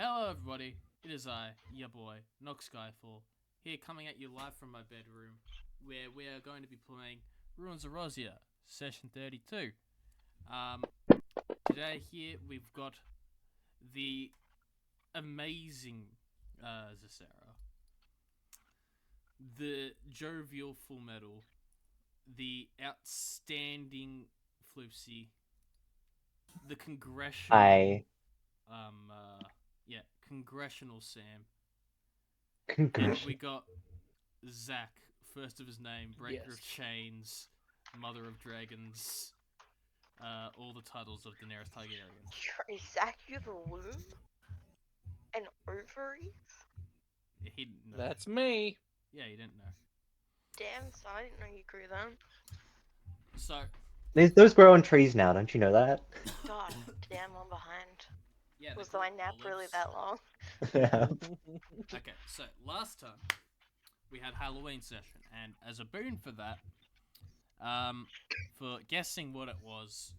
Hello, everybody. It is I, your boy, Nox Skyfall, here coming at you live from my bedroom, where we are going to be playing Ruins of Rozia, session 32. Um, Today here we've got the amazing Zacera, the jovial Full Metal, the outstanding Floopsy, the congressional, Hi. um, uh, congressional Sam, and we Congratulations. got Zack, first of his name, Breaker of Yes. Chains, Mother of Dragons, all the titles of Daenerys Targaryen. Is Zach you the womb? And ovaries? He didn't know. That's me. Yeah, he didn't know. Damn, son, I didn't know you grew them. So, Those grow on trees now, don't you know that? God damn, I'm behind. yeah, Was they're my called nap really olives. that long? Yeah. Okay, so last time we had Halloween session, and as a boon for that, for guessing what it was,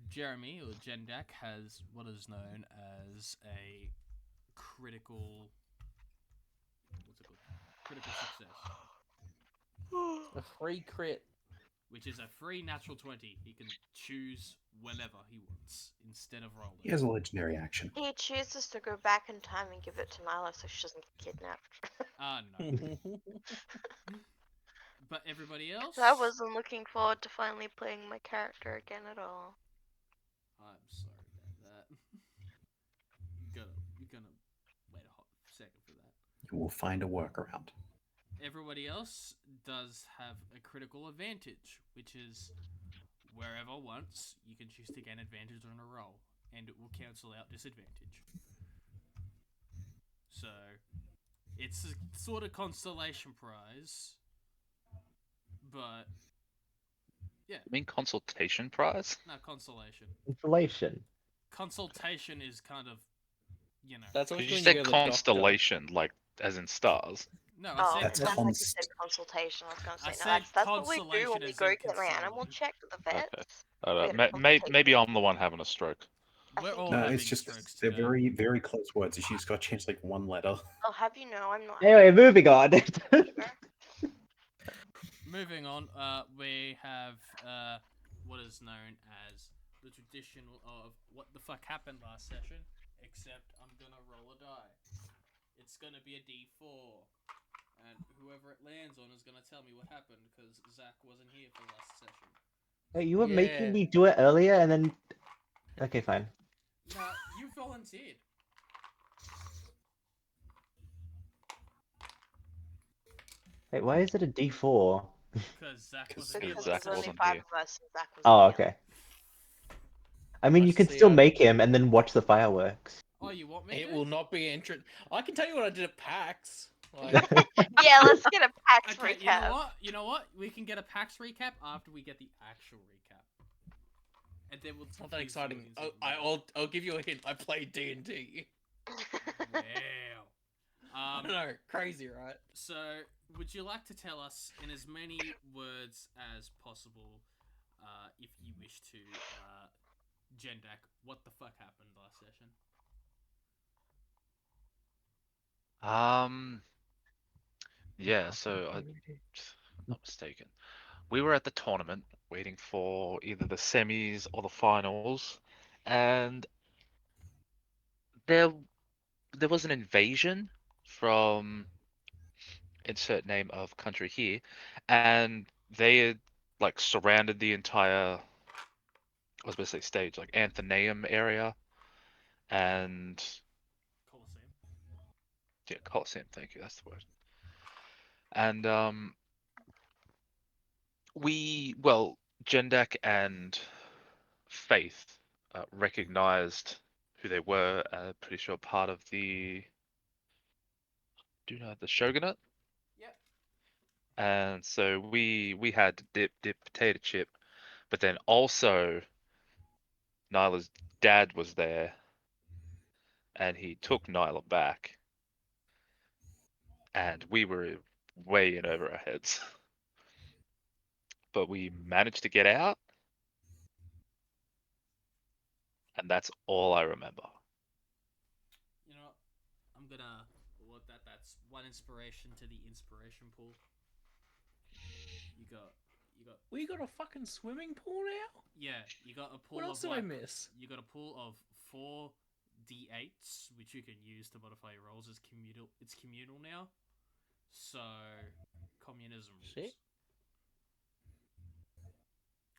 Jeremy or Jendak has what is known as a critical. What's it called? Critical success. A free crit. Which is a free natural 20. He can choose whenever he wants instead of rolling. He has a legendary action. He chooses to go back in time and give it to Nyla so she doesn't get kidnapped. No. But everybody else? So I wasn't looking forward to finally playing my character again at all. I'm sorry about that. You're gonna wait a hot second for that. You will find a workaround. Everybody else does have a critical advantage, which is wherever once you can choose to gain advantage on a roll, and it will cancel out disadvantage. So it's a sort of consolation prize, but yeah, I mean consultation prize? no consolation. Insulation. Consultation is kind of, That's Because like you when you said go to the constellation, like as in stars. no. Oh, I it That's said sounded like you said const- consultation. I was gonna I say, no, said that's what we do when consolation we as go in get my animal consoling. checked at the Okay. vets. I We don't had know. a consultation. Maybe I'm the one having a stroke. I We're think all No, having it's just strokes they're today. very, very close words. You just got to change like one letter. I'll have you know I'm not. Anyway, moving on. Moving on, we have what is known as the traditional of what the fuck happened last session, except I'm gonna roll a die. It's gonna be a D4, and whoever it lands on is gonna tell me what happened because Zach wasn't here for last session. Hey, you were making Yeah. me do it earlier, and then. Okay, fine. No, you volunteered. Wait, why is it a D4? Because Zach Because wasn't here Because Zach there's last only wasn't session. 5 here. of us and Zach was Oh, here. okay. I mean, you Let's can see still how- make him and then watch the fireworks. Oh, you want me It to? will not be entrant. I can tell you what I did at PAX. Like, Yeah, let's get a PAX Okay, recap. you know what? We can get a PAX recap after we get the actual recap. And then we'll it's not that confuse you exciting. even Oh, more. I'll give you a hint. I played D&D. Wow. I know, crazy, right? So, would you like to tell us in as many words as possible, if you wish to, Jendak, what the fuck happened last session? Yeah. So I'm not mistaken. We were at the tournament waiting for either the semis or the finals, and there there was an invasion from insert name of country here, and they had like surrounded the entire, I was going to say stage, like Athenaeum area, and Colosseum. yeah, Colosseum. Thank you, that's the word. And Jendak and Faith recognized who they were. Pretty sure part of do you know the Shogunate? Yep. And so we had dip, potato chip, but then also Nyla's dad was there, and he took Nyla back, and we were way in over our heads. But we managed to get out, and that's all I remember. gonna award that. That's 1 inspiration to the inspiration pool. You got. We got a fucking swimming pool now? Yeah, you got a pool What else of did I like. miss? You got a pool of 4 d8s, which you can use to modify your rolls as communal. It's communal now, so communism rules. Shit.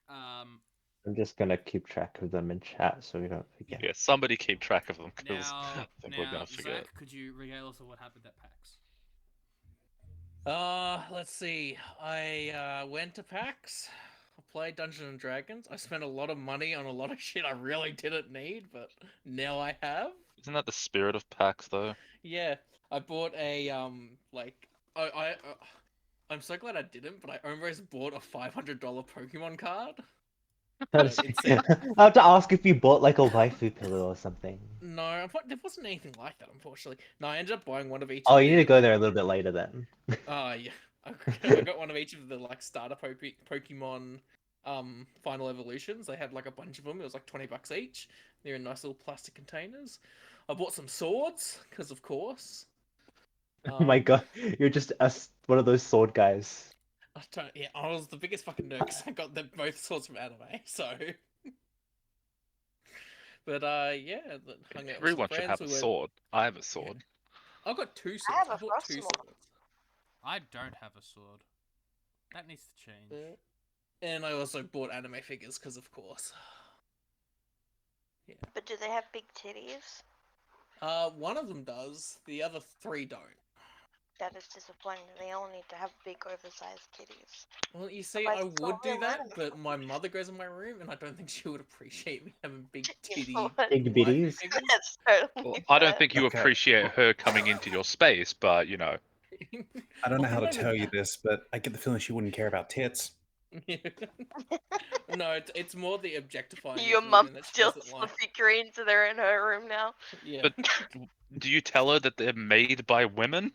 I'm just gonna keep track of them in chat so we don't forget. Yeah, somebody keep track of them because Now, I think we're gonna forget. Zach, could you regale us on what happened at PAX? Let's see. I went to PAX. I played Dungeons and Dragons. I spent a lot of money on a lot of shit I really didn't need, but now I have. Isn't that the spirit of PAX though? Yeah, I bought a I'm so glad I didn't, but I almost bought a $500 Pokemon card. That's- It said- I have to ask if you bought like a waifu pillow or something. No, there wasn't anything like that, unfortunately. No, I ended up buying one of each. Oh, of you the- need to go there a little bit later then. Oh yeah, I got one of each of the like starter Pokemon final evolutions. They had like a bunch of them. It was like $20 each. They're in nice little plastic containers. I bought some swords because of course. Oh my god, you're just one of those sword guys. I was the biggest fucking nerd because I got both swords from anime. So, but yeah, hung out with some Everyone should friends. have a sword. I have a sword. I got 2 swords. I have a bought 2 frostmourne. swords. I don't have a sword. That needs to change. And I also bought anime figures because of course. But do they have big titties? One of them does. The other 3 don't. That is disappointing. They all need to have big, oversized titties. Well, you see, But I it's would not do real that, anime. but my mother goes in my room, and I don't think she would appreciate me having big You titty. know what? Big waifu bitties. figures. That's totally Well, I don't fair. think you Okay. appreciate her coming into your space, but you know. I don't know Well, how to not tell even you this, but I get the feeling she wouldn't care about tits. No, it's more the objectifying. Your of mum women that she steals doesn't the like. figurines that are in her room now. Yeah. But do you tell her that they're made by women?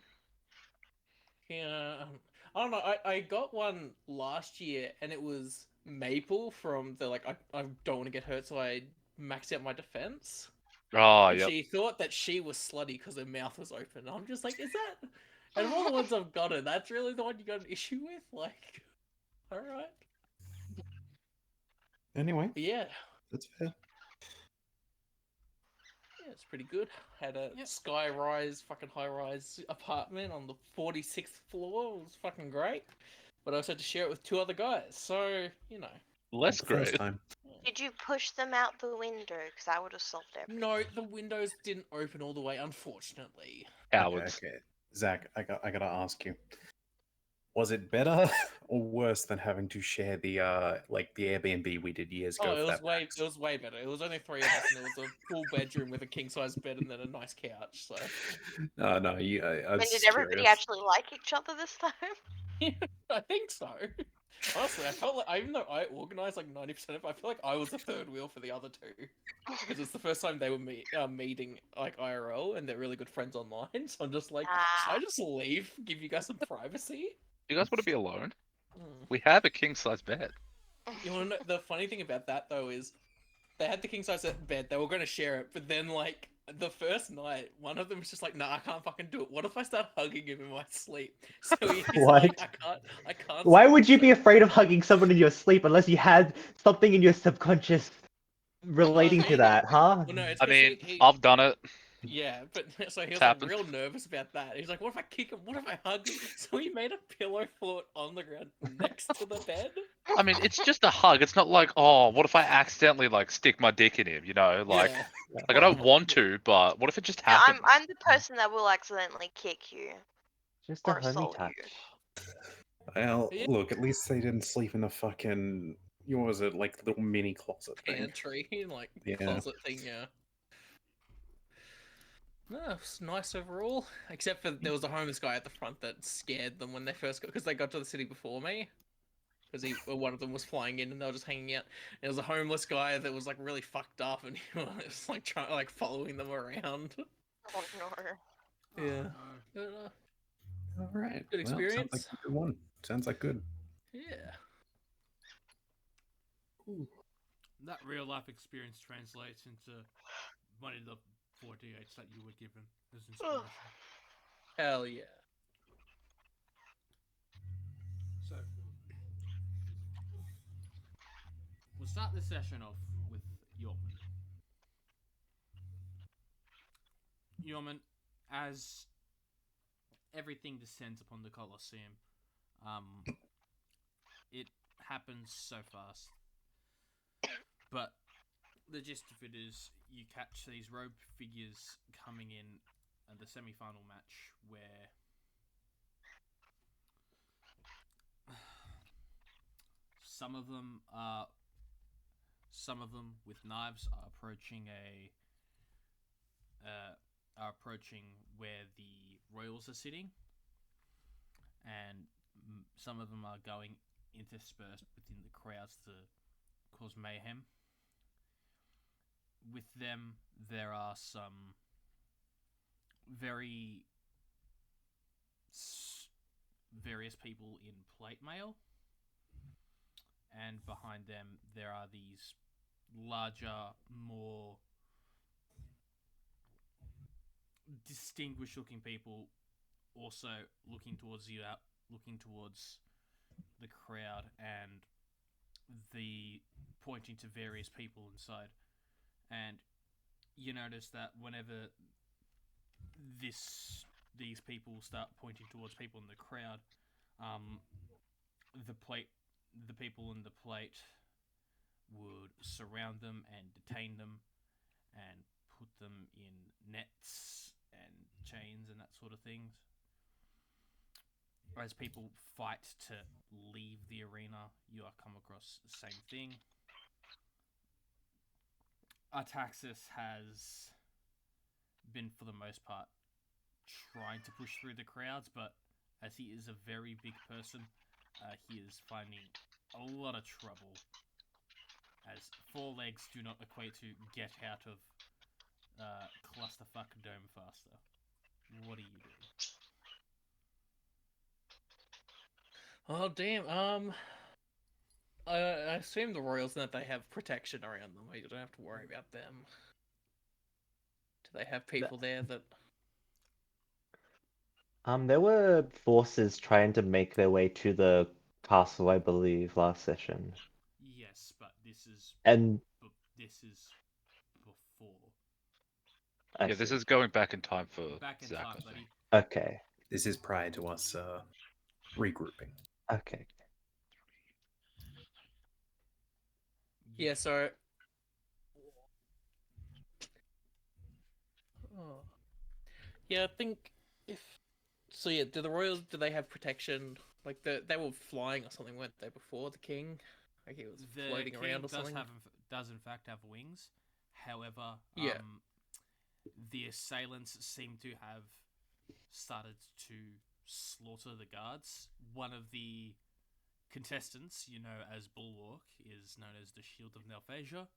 Yeah, I don't know. I got one last year, and it was Maple from the like. I don't want to get hurt, so I maxed out my defense. Oh, And yep. she thought that she was slutty because her mouth was open. I'm just like, is that? Out of all the ones I've gotten, that's really the one you got an issue with? Like, all right. Anyway, But yeah, that's fair. yeah, it's pretty good. Had a Yep. sky rise, fucking high rise apartment on the 46th floor. It was fucking great. But I also had to share it with 2 other guys, so you know. Less The first great. time. Did you push them out the window? Because I would have solved everything. No, the windows didn't open all the way, unfortunately. Cowards. Okay. Zach, I gotta ask you. Was it better or worse than having to share the like the Airbnb we did years ago? Oh, for it was that way, PAX? it was way better. It was only 3 of us, and it was a full bedroom with a king size bed and then a nice couch. So No, you. I I was mean, did just everybody curious. actually like each other this time? I think so. Honestly, I felt like even though I organized like 90% of it, I feel like I was the third wheel for the other 2 because it's the first time they were meeting like IRL, and they're really good friends online. So I'm just like, Ah. I just leave, give you guys some privacy. You guys want to be alone? Mm. We have a king size bed. You want to know, the funny thing about that though is they had the king size bed. They were going to share it, but then like the first night, one of them was just like, "Nah, I can't fucking do it. What if I start hugging him in my sleep?" So he's like, What? I can't. Why sleep." would you So- be afraid of hugging someone in your sleep unless you had something in your subconscious relating to he- that, huh? Well, no, it's I 'cause mean, he I've done it. yeah, but so he was It's like happened. real nervous about that. He's like, "What if I kick him? What if I hug him?" So he made a pillow fort on the ground next to the bed. I mean, it's just a hug. It's not like, oh, what if I accidentally like stick my dick in him? You know, like, Yeah. like I don't want to, but what if it just No, happens? I'm the person that will accidentally kick you Just a or homie assault touch. you. Well, Yeah. look, at least they didn't sleep in the fucking. What was it, like little mini closet thing? Pantry, like Yeah. closet thing, yeah. No, it was nice overall. Except for there was a homeless guy at the front that scared them when they first got, because they got to the city before me. Because one of them was flying in and they were just hanging out. There was a homeless guy that was like really fucked up, and he was like trying, like following them around. Oh no. Yeah. Oh, no. But, All right. Good Well, sounds like experience. a good one. Sounds like good. yeah. That real life experience translates into one of the 4d8s that you were given as inspiration. Hell yeah. So, we'll start this session off with Yorman. Yorman, as everything descends upon the Colosseum, it happens so fast. But the gist of it is you catch these robed figures coming in at the semi-final match where some of them with knives are approaching where the royals are sitting, and some of them are going interspersed within the crowds to cause mayhem. With them, there are some various people in plate mail, and behind them there are these larger, more distinguished looking people also looking towards the crowd, and the pointing to various people inside. And you notice that whenever these people start pointing towards people in the crowd, the people in the plate would surround them and detain them and put them in nets and chains and that sort of things. As people fight to leave the arena, you are come across the same thing. Artaxis has been, for the most part, trying to push through the crowds, but as he is a very big person, he is finding a lot of trouble, as 4 legs do not equate to get out of clusterfuck dome faster. What are you doing? Oh damn. I assume the royals that they have protection around them. You don't have to worry about them. Do they have people there that? There were forces trying to make their way to the castle, I believe, last session. Yes, but this is And before. I Yeah, this see. is going back in time for Back in Zach, time, I buddy. think. Okay. This is prior to us regrouping. Okay. Yeah. So. Oh. Yeah, I think if. So yeah, do the royals? Do they have protection? Like they were flying or something, weren't they? Before the king, like he was The floating king around or something. does in fact have wings. However, Yeah. The assailants seem to have started to slaughter the guards. One of the contestants, you know as Bulwark, is known as the Shield of Nelphasia.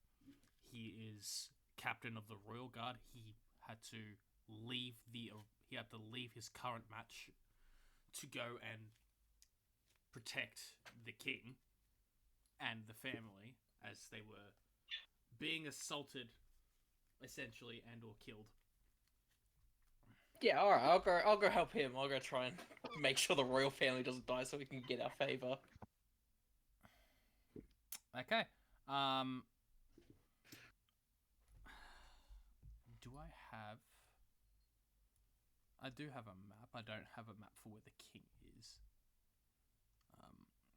He is captain of the Royal Guard. He had to leave his current match to go and protect the king and the family as they were being assaulted, essentially, and or killed. Yeah, all right. I'll go help him. I'll go try and make sure the royal family doesn't die, so we can get our favor. Okay. Do I have? I do have a map. I don't have a map for where the king is.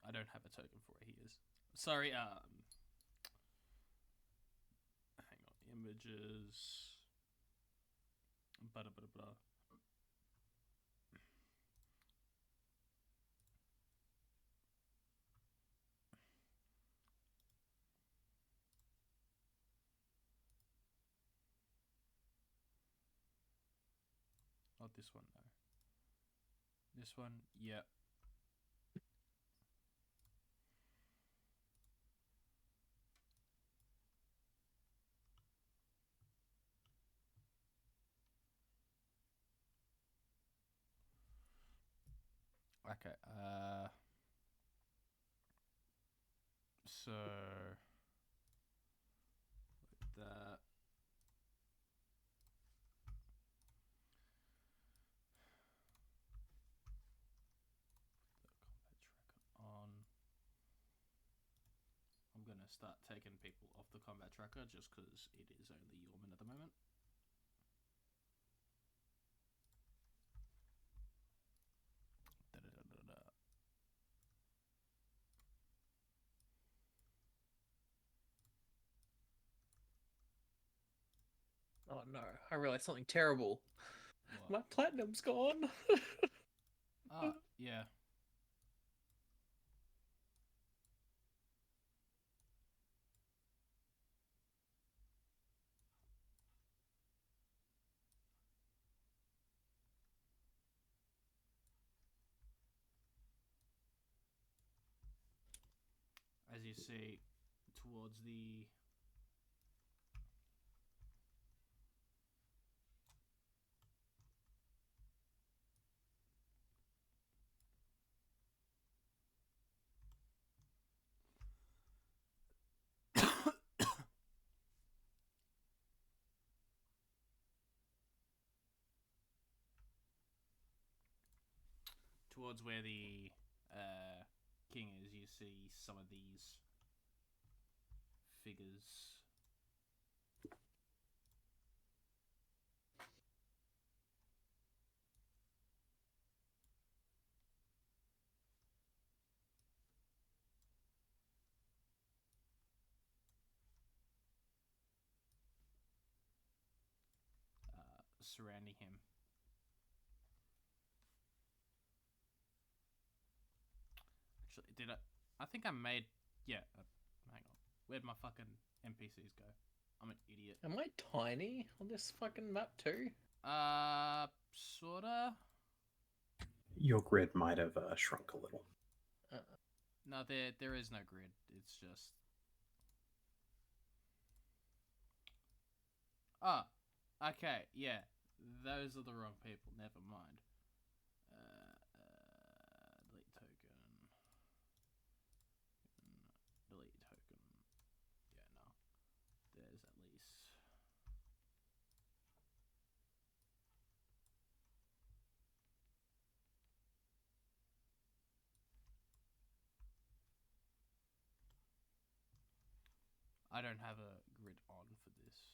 I don't have a token for where he is. Sorry. Hang on. Images. Blah. Not this one, though. This one, yeah. Okay, so that start taking people off the combat tracker just because it is only Yorman at the moment. Da-da-da-da-da. Oh no, I realized something terrible. What? My platinum's gone. Oh, yeah. As you see, towards the towards where the king is, you see some of these figures. Surrounding him. Actually, did I think I made. Yeah, hang on. Where'd my fucking NPCs go? I'm an idiot. Am I tiny on this fucking map too? Sorta. Your grid might have shrunk a little. No, there is no grid. It's just. Ah, okay, yeah. Those are the wrong people. Never mind. Delete token. Delete token. Yeah, no. There's at least. I don't have a grid on for this.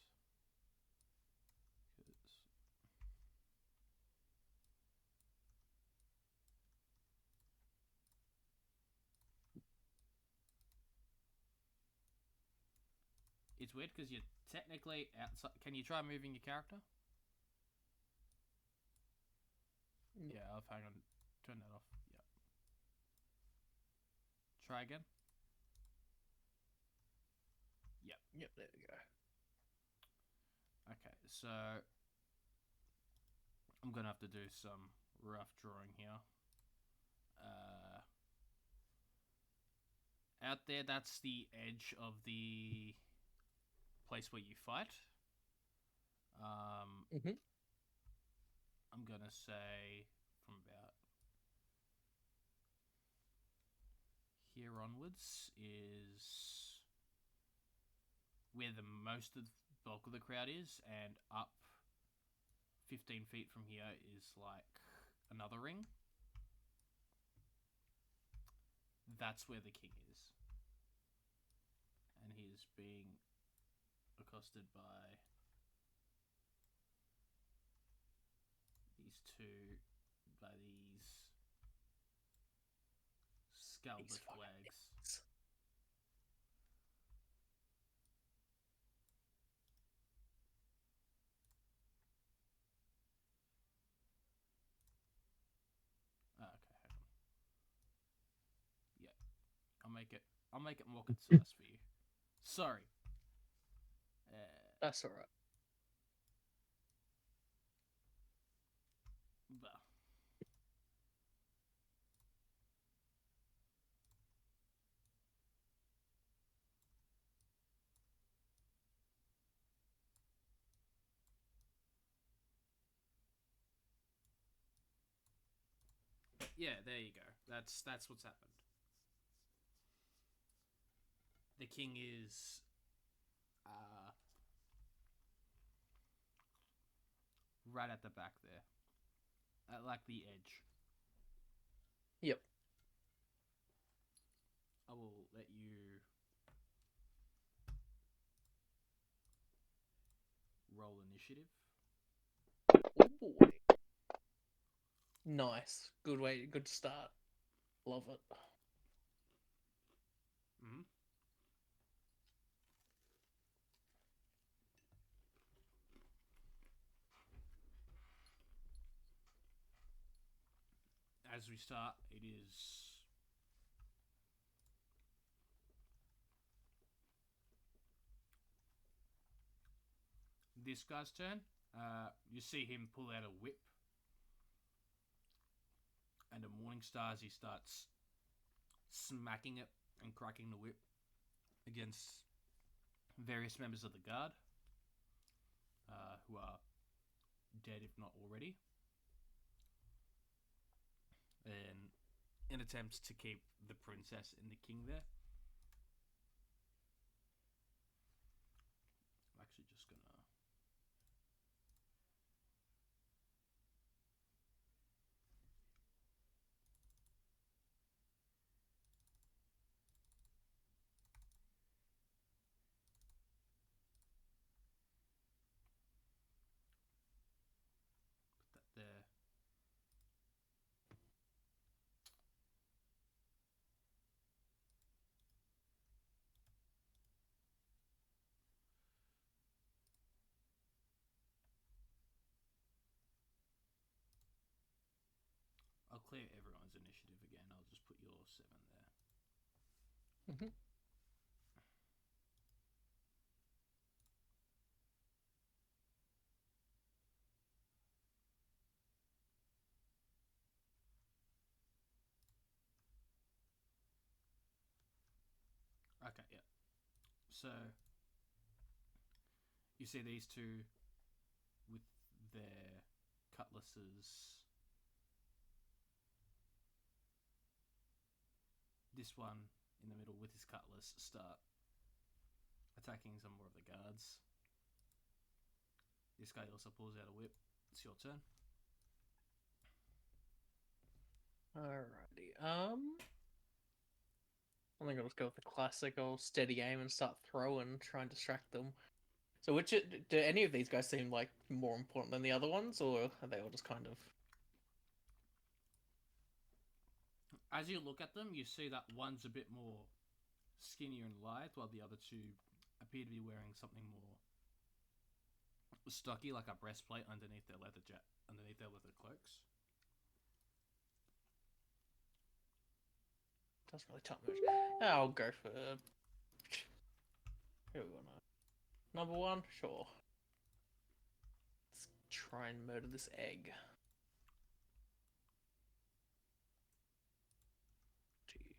It's weird because you're technically outside. Can you try moving your character? Yeah, hang on. Turn that off. Yeah. Try again. Yep. Yep, there we go. Okay, so I'm gonna have to do some rough drawing here. Out there, that's the edge of the place where you fight. Mhm. I'm gonna say from about here onwards is where the most of the bulk of the crowd is, and up 15 feet from here is like another ring. That's where the king is. And he's being accosted by these scalbert These fucking wags. dicks. Okay, hang on. Yeah, I'll make it more concise for you. Sorry. That's alright. But yeah, there you go. That's what's happened. The king is right at the back there, at like the edge. Yep. I will let you initiative. Oh boy. Nice. Good way. Good start. Love it. Mm-hmm. As we start, it is this guy's turn. You see him pull out a whip, and a morning star as he starts smacking it and cracking the whip against various members of the guard who are dead, if not already, and in attempts to keep the princess and the king there. I'm actually just gonna. Put that there. I'll clear everyone's initiative again. I'll just put your 7 there. Mhm. Okay, yeah. So you see these two with their cutlasses. This one in the middle with his cutlass start attacking some more of the guards. This guy also pulls out a whip. It's your turn. Alrighty. I think I'll just go with the classical steady aim and start throwing, try and distract them. So, do any of these guys seem like more important than the other ones, or are they all just kind of? As you look at them, you see that one's a bit more skinnier and lithe, while the other two appear to be wearing something more stocky, like a breastplate underneath their leather cloaks. Doesn't really tell me much. I'll go for. Who we wanna? Number 1, sure. Let's try and murder this egg. Gee.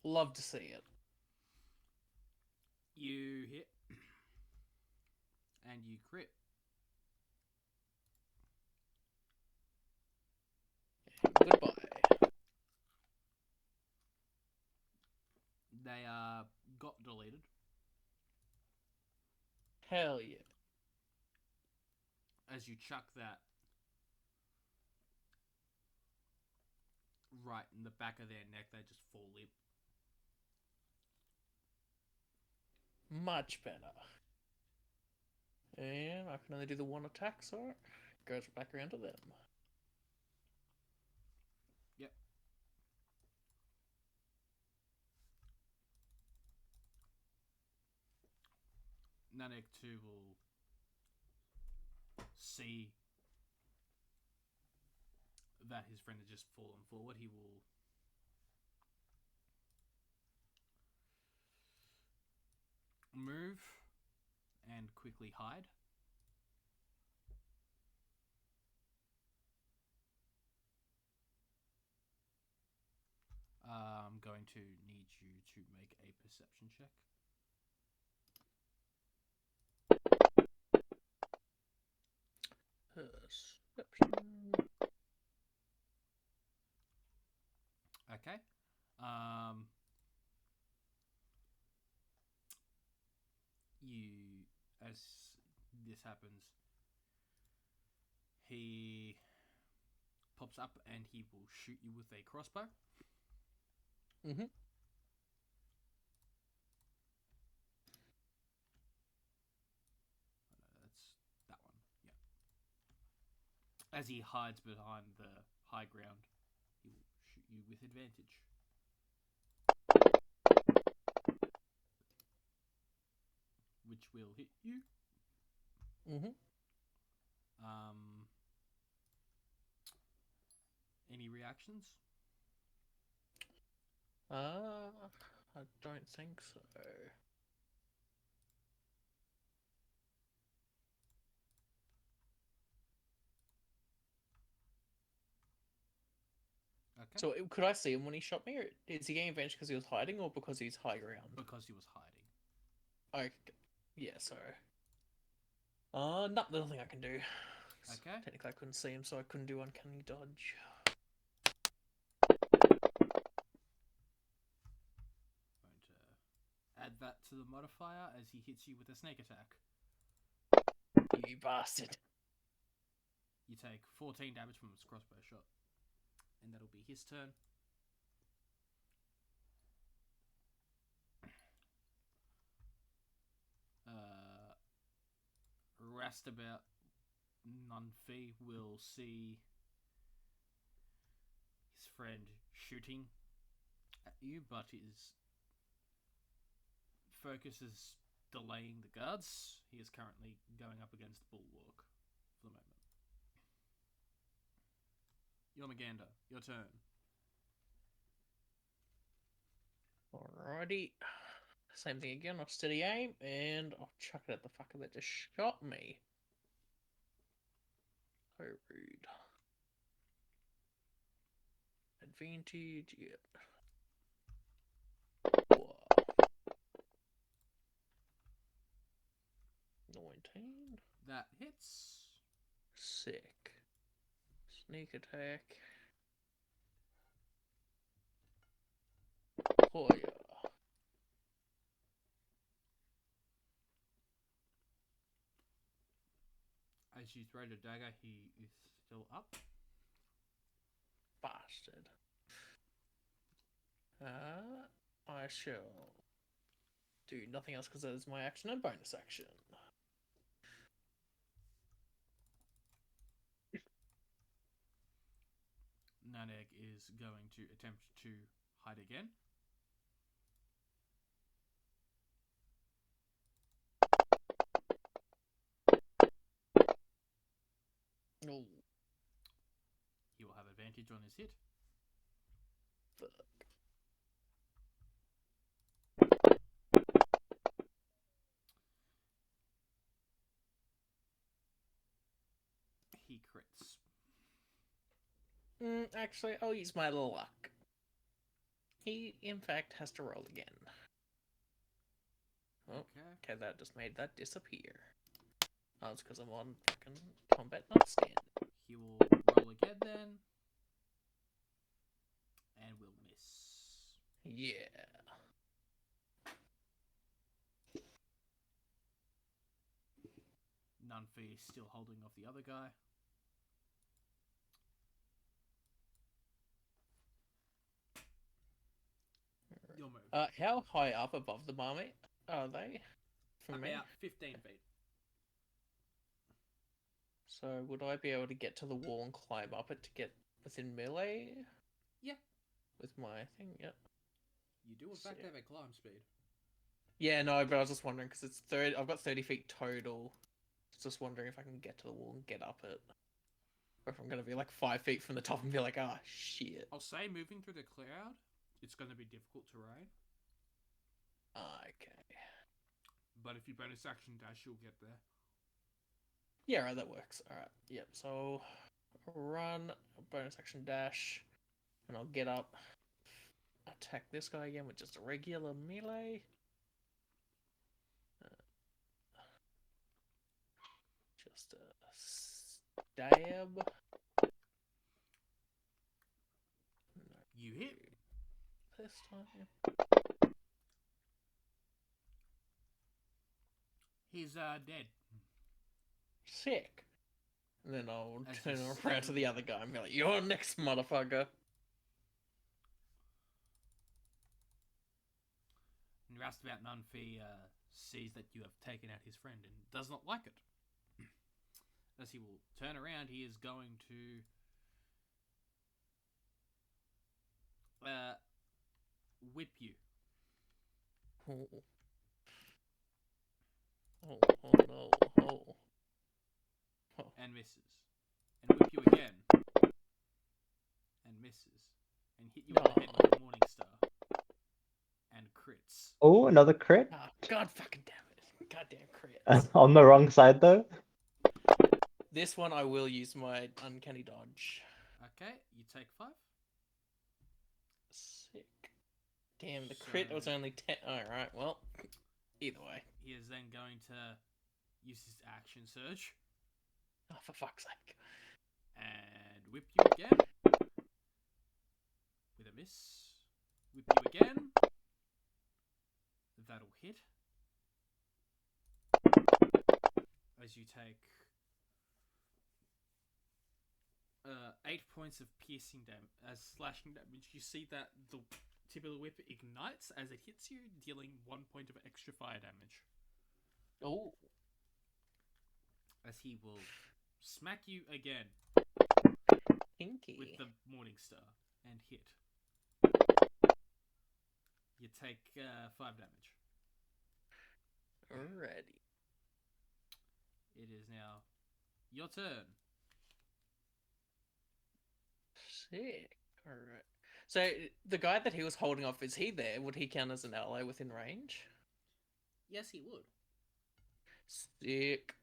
Love to see it. You hit and you crit. Goodbye. They got deleted. Hell yeah. As you chuck that right in the back of their neck, they just fall limp. Much better. And I can only do the 1 attack, so it goes back around to them. Yep. Nanek 2 will see that his friend has just fallen forward. He will move and quickly hide. I'm going to need you to make a perception check. Perception. Okay. You, as this happens, he pops up and he will shoot you with a crossbow. Mhm. As he hides behind the high ground, he will shoot you with advantage. Which will hit you. Mm-hmm. Any reactions? I don't think so. Okay. So could I see him when he shot me, or is he getting advantage because he was hiding, or because he's high ground? Because he was hiding. Okay. Yeah. So. Nothing I can do. 'Cause Okay. Technically, I couldn't see him, so I couldn't do uncanny dodge. Going to add that to the modifier as he hits you with a snake attack. You bastard. You take 14 damage from his crossbow shot. And that'll be his turn. Rastabout Nunfi will see his friend shooting at you, but his focus is delaying the guards. He is currently going up against the bulwark for the moment. Yomaganda, your turn. Alrighty. Same thing again. I'll steady aim, and I'll chuck it at the fucker that just shot me. So rude. Advantage, yep. Whoa. 19. That hits. Sick. Sneak attack. Oh yeah. As you throw the dagger, he is still up. Bastard. I shall do nothing else because that is my action and bonus action. Naneg is going to attempt to hide again. Oh, He will have advantage on his hit. fuck. He crits. Actually, I'll use my luck. He, in fact, has to roll again. Oh, Okay. okay, that just made that disappear. Oh, it's because I'm on fucking combat not standard. He will roll again then. And will miss. Yeah. Nunfi is still holding off the other guy. Your move. How high up above the marmot are they? From me? About 15 feet. So would I be able to get to the wall and climb up it to get within melee? Yeah. With my thing, yep. You do in fact Sick. have a climb speed. Yeah, no, but I was just wondering because it's 30. I've got 30 feet total. Just wondering if I can get to the wall and get up it, or if I'm gonna be like 5 feet from the top and be like, ah, shit. I'll say moving through the cloud, it's going to be difficult terrain. Okay. But if you bonus action dash, you'll get there. Yeah, right, that works. All right. Yep. So run, bonus action dash, and I'll get up, attack this guy again with just a regular melee. Just a stab. No, You hit. this time. He's dead. Sick. And then I'll As turn you around stab to him the in other the guy and be like, "You're next, motherfucker." And Roustabout Nunfi sees that you have taken out his friend and does not like it. As he will turn around, he is going to whip you. Oh. Oh no. Oh. And misses. And whip you again. And misses. And hit you on the head with the Morning Star. And crits. Oh, another crit. Oh, God fucking damn it. Goddamn crit. On the wrong side though. This one I will use my uncanny dodge. Okay, you take 5. Sick. Damn, the crit was So- only 10. Alright, well, either way. He is then going to use his action surge. Oh, for fuck's sake. And whip you again. With a miss. Whip you again. That'll hit. As you take 8 points of piercing damage, as slashing damage. You see that the tip of the whip ignites as it hits you, dealing 1 point of extra fire damage. Oh. As he will smack you again Kinky. with the Morning Star and hit. You take 5 damage. Alrighty. It is now your turn. Sick. Alright. So, the guy that he was holding off, is he there? Would he count as an ally within range? Yes, he would. Sick.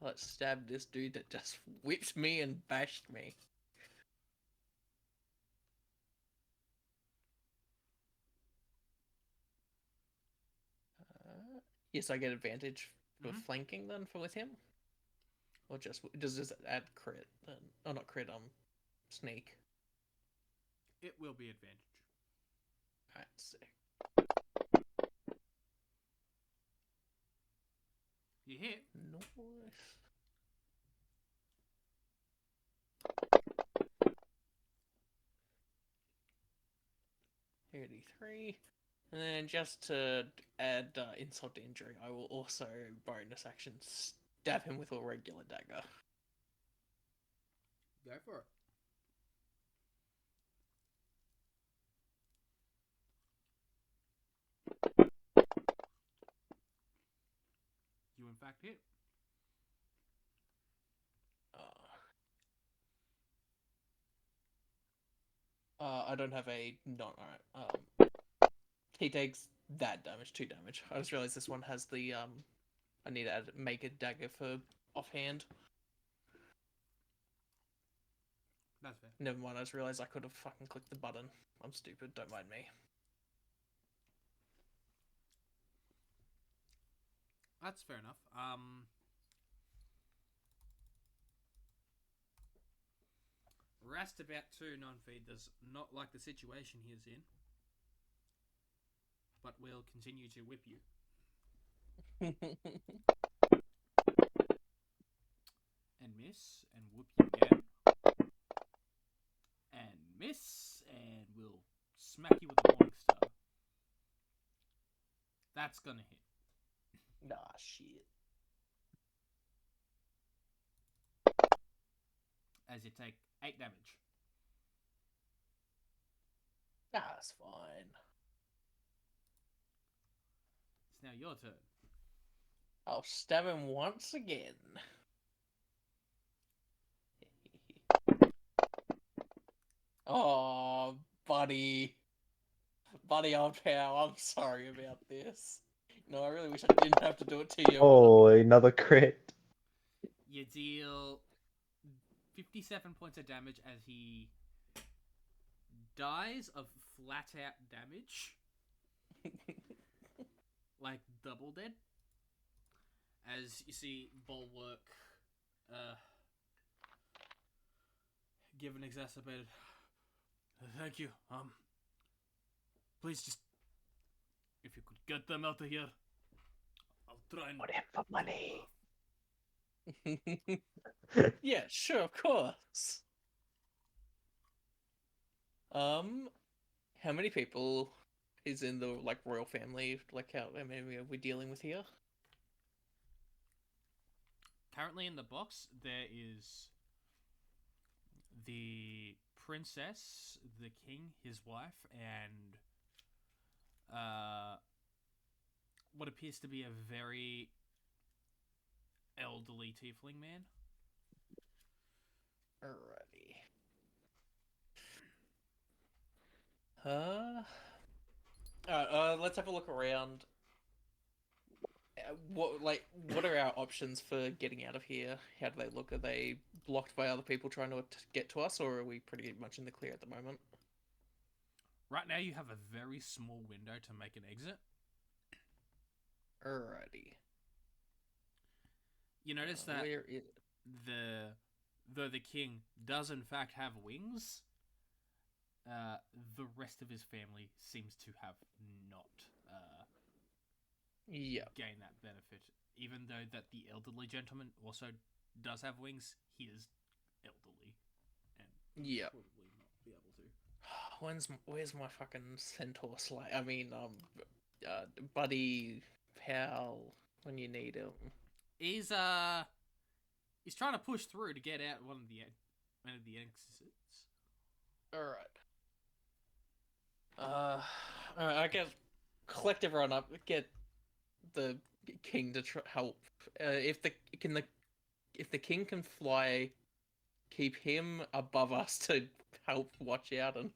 Let's stab this dude that just whipped me and bashed me. Yes, I get advantage for Mhm. flanking then for with him? Or just does this add crit then? Oh, not crit, sneak. It will be advantage. Alright, sick. You hit. Nice. $33. And then just to add insult to injury, I will also bonus action stab him with a regular dagger. Go for it. You in fact hit. I don't have a non. Alright. He takes that damage, 2 damage. I just realized this one has the I need to make a dagger for offhand. That's fair. Never mind. I just realized I could have fucking clicked the button. I'm stupid. Don't mind me. That's fair enough. Rastabout 2 non-feed does not like the situation he is in, but will continue to whip you. And miss, and whoop you again. And miss, and will smack you with the Morning Star. That's gonna hit. Nah, shit. As you take 8 damage. That's fine. It's now your turn. I'll stab him once again. Oh, buddy. Buddy old pal, I'm sorry about this. No, I really wish I didn't have to do it to you. Oh, another crit. You deal 57 points of damage as he dies of flat out damage. Like double dead. As you see Bulwark give an exacerbated thank you. Please just if you could get them out of here. I'll try and Put in for money. Yeah, sure, of course. How many people is in the like royal family? Like how many are we dealing with here? currently in the box there is the princess, the king, his wife, and what appears to be a very elderly tiefling man. Alrighty. Let's have a look around. What are our options for getting out of here? How do they look? Are they blocked by other people trying to get to us, or are we pretty much in the clear at the moment? Right now, you have a very small window to make an exit. Alrighty. You notice that Where is though the king does in fact have wings, the rest of his family seems to have not Yeah. gained that benefit. Even though that the elderly gentleman also does have wings, he is elderly and Yeah. probably not be able to. Where's my fucking centaur slay? I mean, buddy, pal, when you need him. He's trying to push through to get out one of the exits. Alright. Alright, I guess collect everyone up, get the king to help. If the king can fly, keep him above us to help watch out, and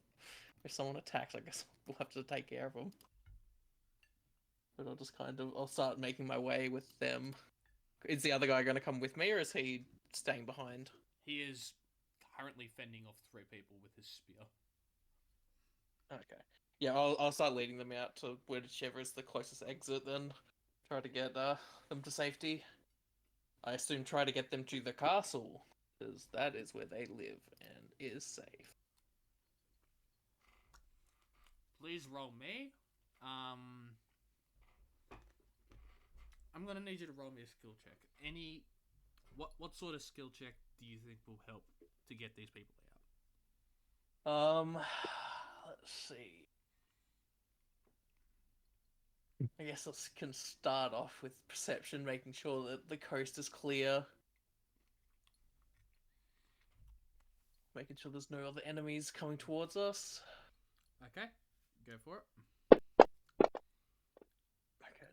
if someone attacks, I guess we'll have to take care of them. But I'll start making my way with them. Is the other guy going to come with me, or is he staying behind? He is currently fending off 3 people with his spear. Okay. Yeah, I'll start leading them out to whichever is the closest exit, then try to get them to safety. I assume try to get them to the castle, because that is where they live and is safe. Please roll me. I'm gonna need you to roll me a skill check. What sort of skill check do you think will help to get these people out? Let's see. I guess I can start off with perception, making sure that the coast is clear. Making sure there's no other enemies coming towards us. Okay, go for it. Okay,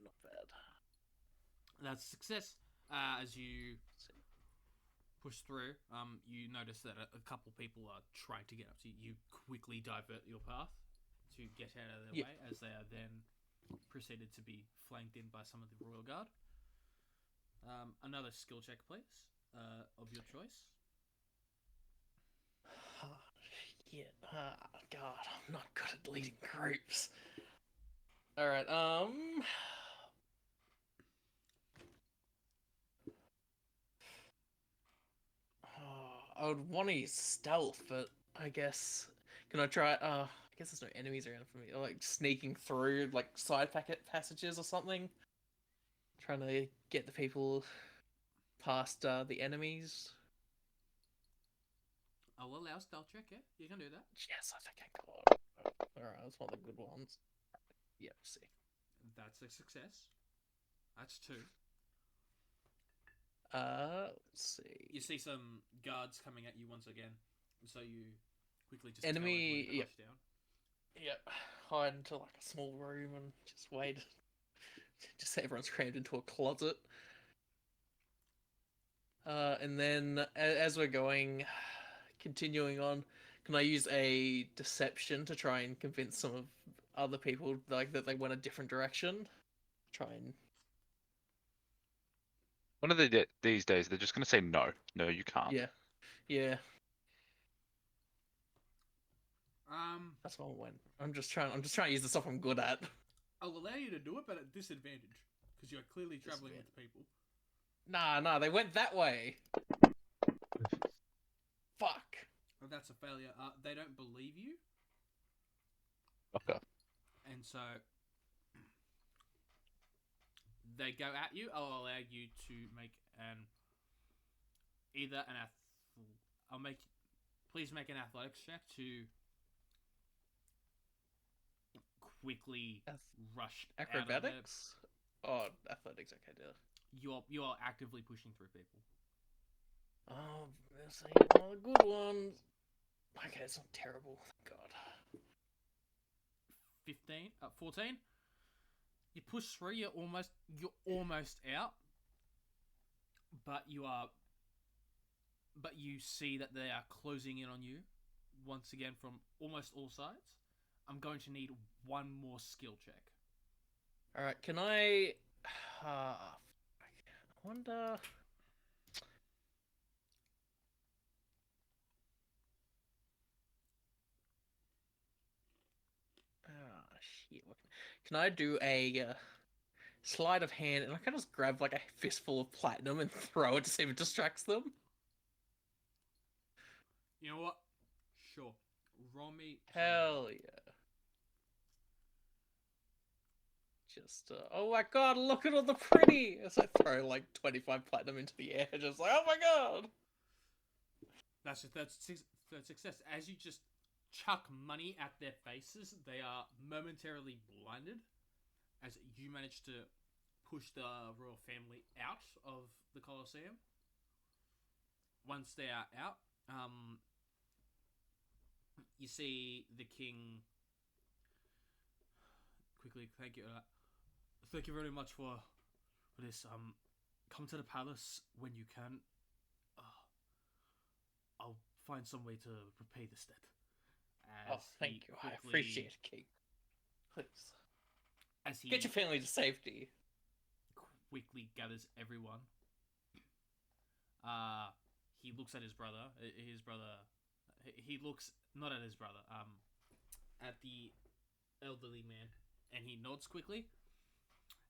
not bad. That's a success. As you push through, you notice that a couple people are trying to get up to you. You quickly divert your path to get out of their way, as they are then proceeded to be flanked in by some of the royal guard. Another skill check, please, of your choice. Shit. God, I'm not good at leading groups. Alright, I would want to use stealth, but I guess... Can I try... I guess there's no enemies around for me. Or, like, sneaking through, like, side passages or something. Trying to get the people past the enemies. I'll allow stealth check, yeah? You can do that. Yes, I think I got it. Alright, that's one of the good ones. Yep, see. That's a success. That's 2. Let's see. You see some guards coming at you once again, so you quickly just Enemy- tell everyone to yep. hush down. Yep, hide into like a small room and just wait. Just everyone's crammed into a closet. And then as we're going, continuing on, can I use a deception to try and convince some of other people like that they went a different direction? Try and One of these days, they're just gonna say no. No, you can't. yeah. That's That's what I went. I'm just trying to use the stuff I'm good at. I'll allow you to do it, but at disadvantage, because you're clearly traveling with people. Nah, they went that way. Fuck. Oh, that's a failure. They don't believe you, Okay. and so they go at you. I'll allow you to make please make an athletics check to quickly rush out of it. Acrobatics? Oh, athletics. Okay, dear. You are actively pushing through people. Oh, this ain't one of the good ones. Okay, it's not terrible. Thank God. 14. You push through. You're almost out, but you see that they are closing in on you once again from almost all sides. I'm going to need one more skill check. All right, can I? I wonder. Ah, shit. Can I do a sleight of hand and I can just grab like a fistful of platinum and throw it to see if it distracts them? You know what? Sure. Roll me. Hell yeah. Just, oh my god, look at all the pretty! As I throw like 25 platinum into the air, just like, oh my god! That's success. As you just chuck money at their faces, they are momentarily blinded. As you manage to push the royal family out of the Colosseum. Once they are out, you see the king. Quickly, thank you. Thank you very much for this. Come to the palace when you can. I'll find some way to repay this debt. Oh, thank you. I appreciate it, King. Please. As he Get your family to safety. quickly gathers everyone. He looks at his brother. He looks not at his brother. At the elderly man, and he nods quickly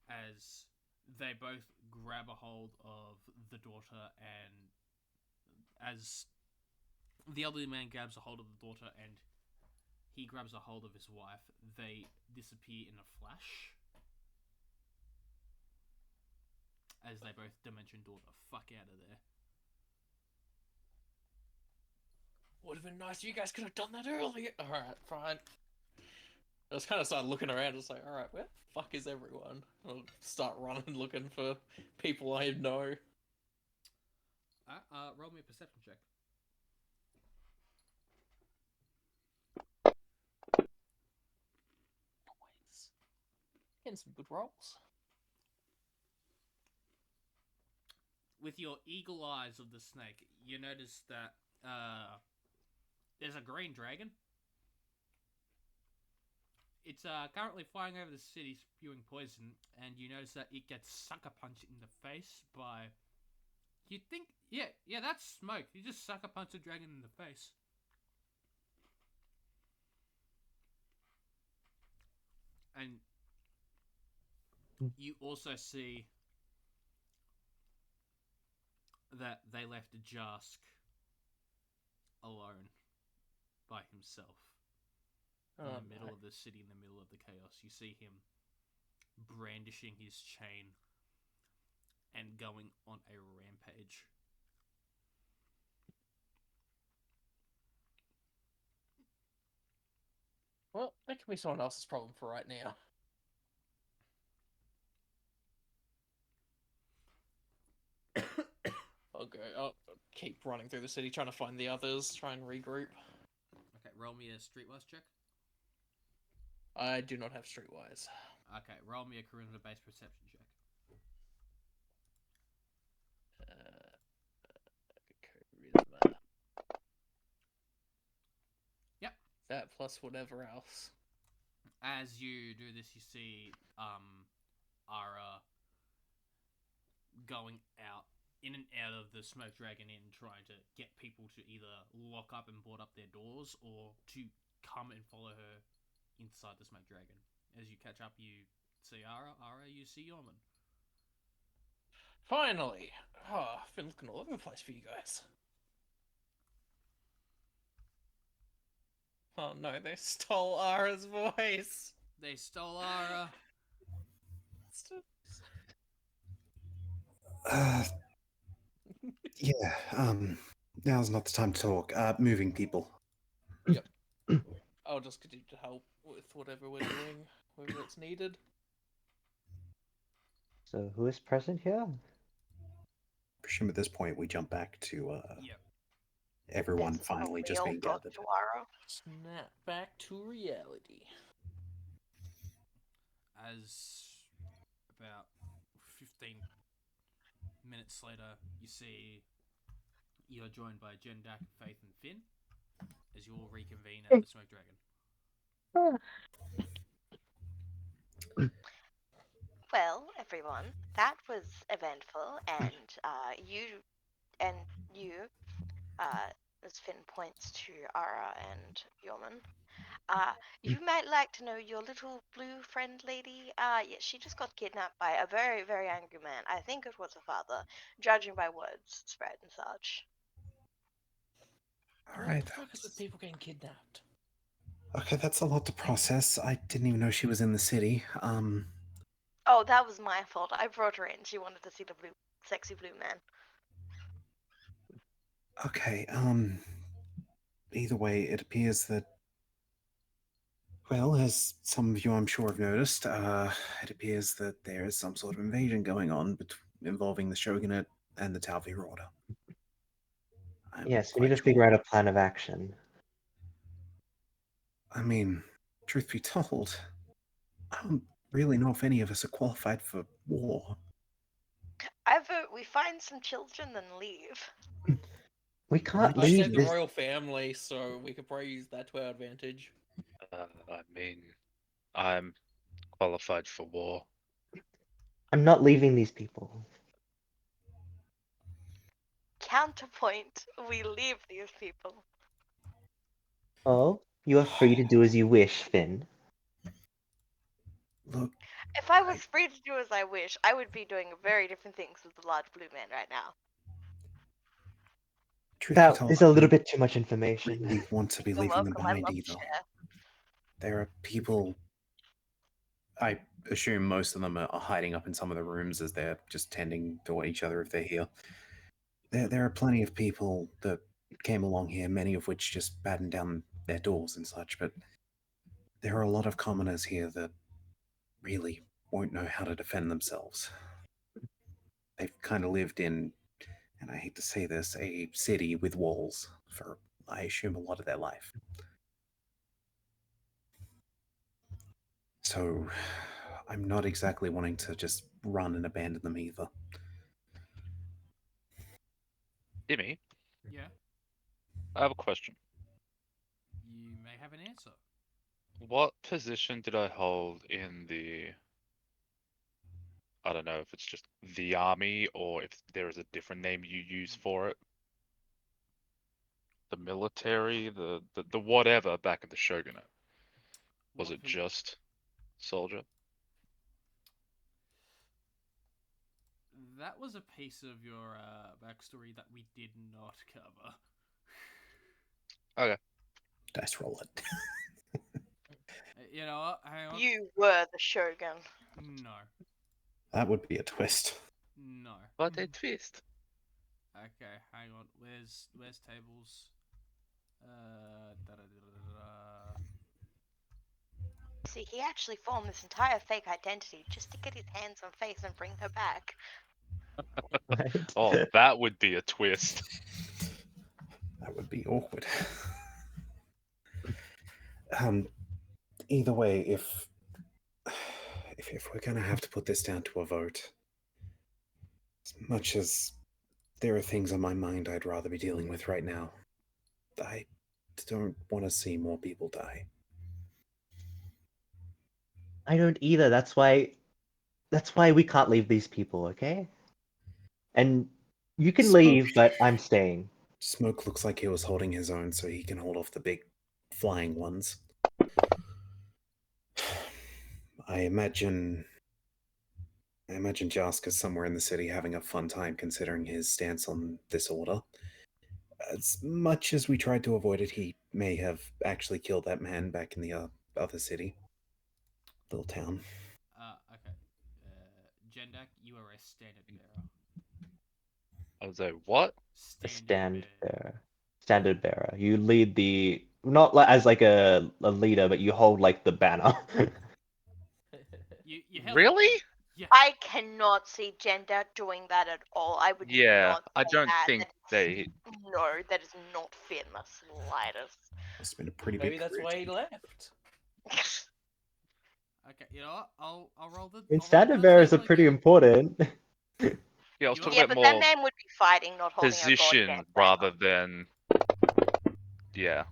as they both grab a hold of the daughter, and as the elderly man grabs a hold of the daughter and he grabs a hold of his wife, they disappear in a flash as they both dimension door the fuck out of there. Would have been nice if you guys could have done that earlier. Alright, fine. I just kind of started looking around, just like, alright, where the fuck is everyone? I'll start running looking for people I know. Roll me a perception check. Nice. Getting some good rolls. With your eagle eyes of the snake, you notice that there's a green dragon. It's currently flying over the city spewing poison, and you notice that it gets sucker punched in the face by... You'd think... Yeah, that's smoke. You just sucker punch a dragon in the face. And you also see that they left Jask alone by himself in the middle of the city, in the middle of the chaos. You see him brandishing his chain and going on a rampage. Well, that could be someone else's problem for right now. I'll keep running through the city trying to find the others, try and regroup. Okay, roll me a streetwise check. I do not have streetwise. Okay, roll me a charisma-based perception check. Charisma. Yep. That plus whatever else. As you do this, you see Ara going out, in and out of the Smoke Dragon Inn, trying to get people to either lock up and board up their doors or to come and follow her inside the Smoke Dragon. As you catch up, you see Ara. Ara, you see Yorman. Finally! Oh, I've been looking all over the place for you guys. Oh no, they stole Ara's voice! They stole Ara. Yeah, now's not the time to talk. Moving people. Yep. I'll just continue to help with whatever we're doing, whether it's needed. So who is present here? presume at this point we jump back to Yep. everyone This is a finally just real being book, gathered. Tuaro. Snap back to reality. As about 15 minutes later, you see you're joined by Jendak, Faith, and Finn as you all reconvene at the Smoke Dragon. Well, everyone, that was eventful, and and you, as Finn points to Ara and Yorman, you might like to know your little blue friend lady. Yeah, she just got kidnapped by a very, very angry man. I think it was her father, judging by words spread and such. All right. What the fuck is with people getting kidnapped? Okay, that's a lot to process. I didn't even know she was in the city. Oh, that was my fault. I brought her in. She wanted to see the blue, sexy blue man. Okay, either way, it appears that, well, as some of you I'm sure have noticed, it appears that there is some sort of invasion going on involving the Shogunate and the Talvi Order. I'm Yes, we quite need to sure. figure out a plan of action. I mean, truth be told, I don't really know if any of us are qualified for war. I vote we find some children and leave. We can't I said leave the this. royal family, so we could probably use that to our advantage. I mean, I'm qualified for war. I'm not leaving these people. Counterpoint, we leave these people. Oh, you are free to do as you wish, Finn. Look, If I was free to do as I wish, I would be doing very different things with the large blue man right now. truth be That told, is I a little don't bit too much information. really want to be You're leaving them welcome. I behind love to either. share. There are people. I assume most of them are hiding up in some of the rooms as they're just tending to each other if they're here. There are plenty of people that came along here, many of which just battened down their doors and such, but there are a lot of commoners here that really won't know how to defend themselves. They've kind of lived in, and I hate to say this, a city with walls for, I assume, a lot of their life. So, I'm not exactly wanting to just run and abandon them either. Jimmy, Yeah, I have a question. you may have an answer. What position did I hold in the... I don't know if it's just the army or if there is a different name you use for it. The military, the whatever back at the Shogunate. Was What it pos- just soldier? That was a piece of your backstory that we did not cover. Dice roll it. You know what? Hang on. You were the Shogun. No. That would be a twist. No. What a twist. Okay, hang on. Where's tables? Da-da-da-da-da. See, he actually formed this entire fake identity just to get his hands on Faith and bring her back. Right? Oh, that would be a twist. That would be awkward. Either way, if we're gonna have to put this down to a vote, as much as there are things on my mind I'd rather be dealing with right now, I don't want to see more people die. I don't either. That's why we can't leave these people, okay? And you can Smoke. leave, but I'm staying. Smoke looks like he was holding his own, so he can hold off the big flying ones. I imagine Jaska's somewhere in the city having a fun time considering his stance on this order. As much as we tried to avoid it, he may have actually killed that man back in the other city. Little town. Okay. Jendak, you are a standard bearer. I was like, what? A standard bearer. You lead the not as like a leader, but you hold like the banner. You held Really? Yeah. I cannot see gender doing that at all. I would Yeah, not I say don't that. think they. No, that is not fair in the slightest. It's been a pretty Maybe big that's career why he change. left. Okay, you know what? I'll roll the. I mean, I'll roll the standard bearers are table pretty again. important. Yeah, I was You talking Yeah, about but that more man would be fighting, not holding a goddamn position rather dagger. than. Yeah.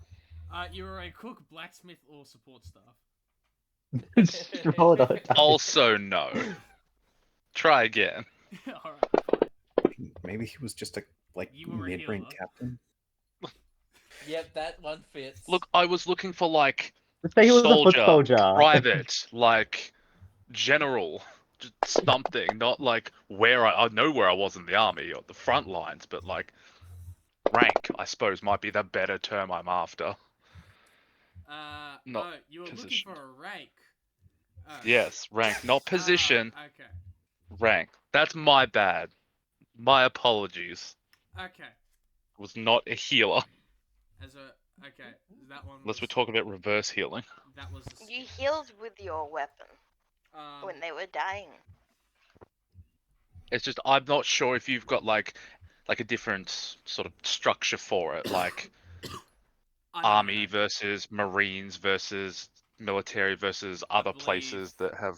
You were a cook, blacksmith, or support staff. Just roll it all the time. Also, no. Try again. All right, fine. Maybe he was just a You were a mid-rank healer. captain. Yep, that one fits. Look, I was looking for like Let's say he was a foot soldier, soldier. private, like general, just something. Not like where I know where I was in the army or the front lines, but like rank, I suppose, might be the better term I'm after. Not You were looking position. for a rank. Oh. Yes, rank, not position. Okay. Rank. That's my bad. My apologies. Okay. Was not a healer. Okay, that one. Unless we're Was, talking about reverse healing. That was the. You healed with your weapon Um. when they were dying. It's just I'm not sure if you've got like a different sort of structure for it, like I don't army know. versus marines versus military versus other believe- places that have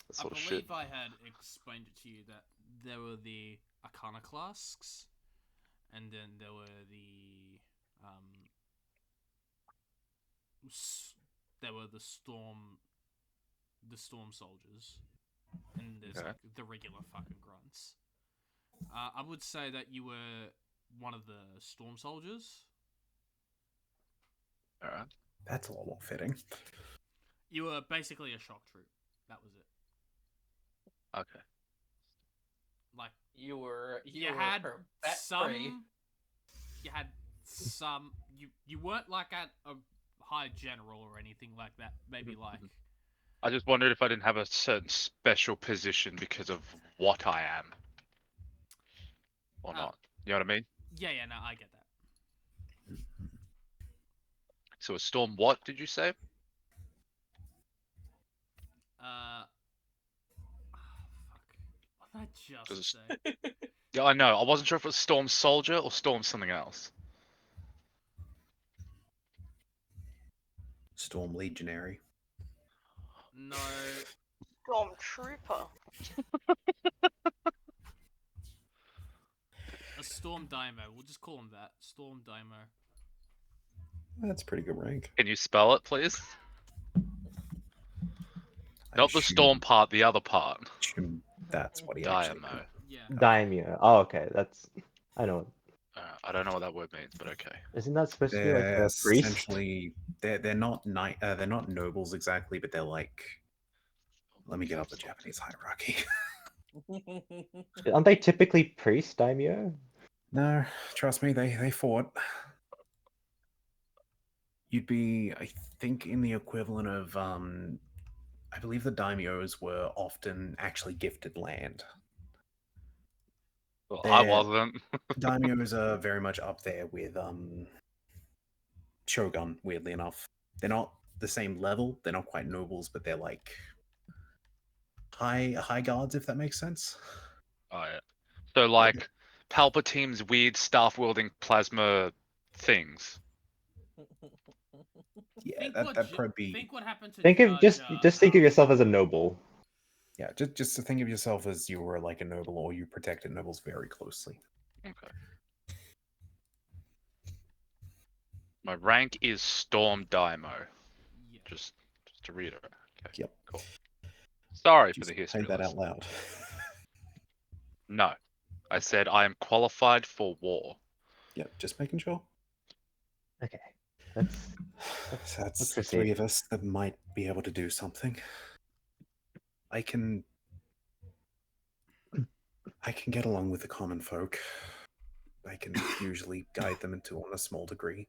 that I sort of believe shit. I had explained it to you that there were the iconoclasts, and then there were the storm soldiers, and there's Okay. like the regular fucking grunts. I would say that you were one of the storm soldiers. Alright. That's a lot more fitting. You were basically a shock troop. That was it. Okay. Like You were you were had bat some. free. You had some. You weren't like at a high general or anything like that. Maybe like. I just wondered if I didn't have a certain special position because of what I am. Or Oh. not. You know what I mean? Yeah, no, I get that. So a storm what did you say? Fuck. What did I Does just it- say? Yeah, I know. I wasn't sure if it was Storm Soldier or Storm something else. Storm Legionary. No. Stormtrooper. A Storm Daimo. We'll just call him that. Storm Daimo. That's pretty good rank. Can you spell it, please? I Not the storm part, the other part. assume that's what he actually Diamo. meant. Yeah. Daimyo. Oh, okay. That's. I know. I don't know what that word means, but okay. Isn't that supposed to be like They're a priest? essentially they're not they're not nobles exactly, but they're like. Let me get up the Japanese hierarchy. Aren't they typically priests, daimyo? No, trust me, they fought. You'd be, I think, in the equivalent of I believe the daimyos were often actually gifted land. Well, I They're- wasn't. Daimyos are very much up there with shogun. Weirdly enough, they're not the same level. They're not quite nobles, but they're like high guards, if that makes sense. Oh, yeah. So like Palpatine's weird staff wielding plasma things. Yeah, that'd probably be. Think what happened to Think of Jar just Jar, just think of yourself as a noble. Yeah, just to think of yourself as you were like a noble, or you protected nobles very closely. Okay. My rank is Storm Daimo. Yeah. Just to reiterate. Okay. Yep. Cool. Sorry for Just the history. say that lesson. out loud. No. I said I am qualified for war. Yep, just making sure. Okay. That's So that's let's the three proceed. of us that might be able to do something. I can get along with the common folk. I can usually guide them into on a small degree.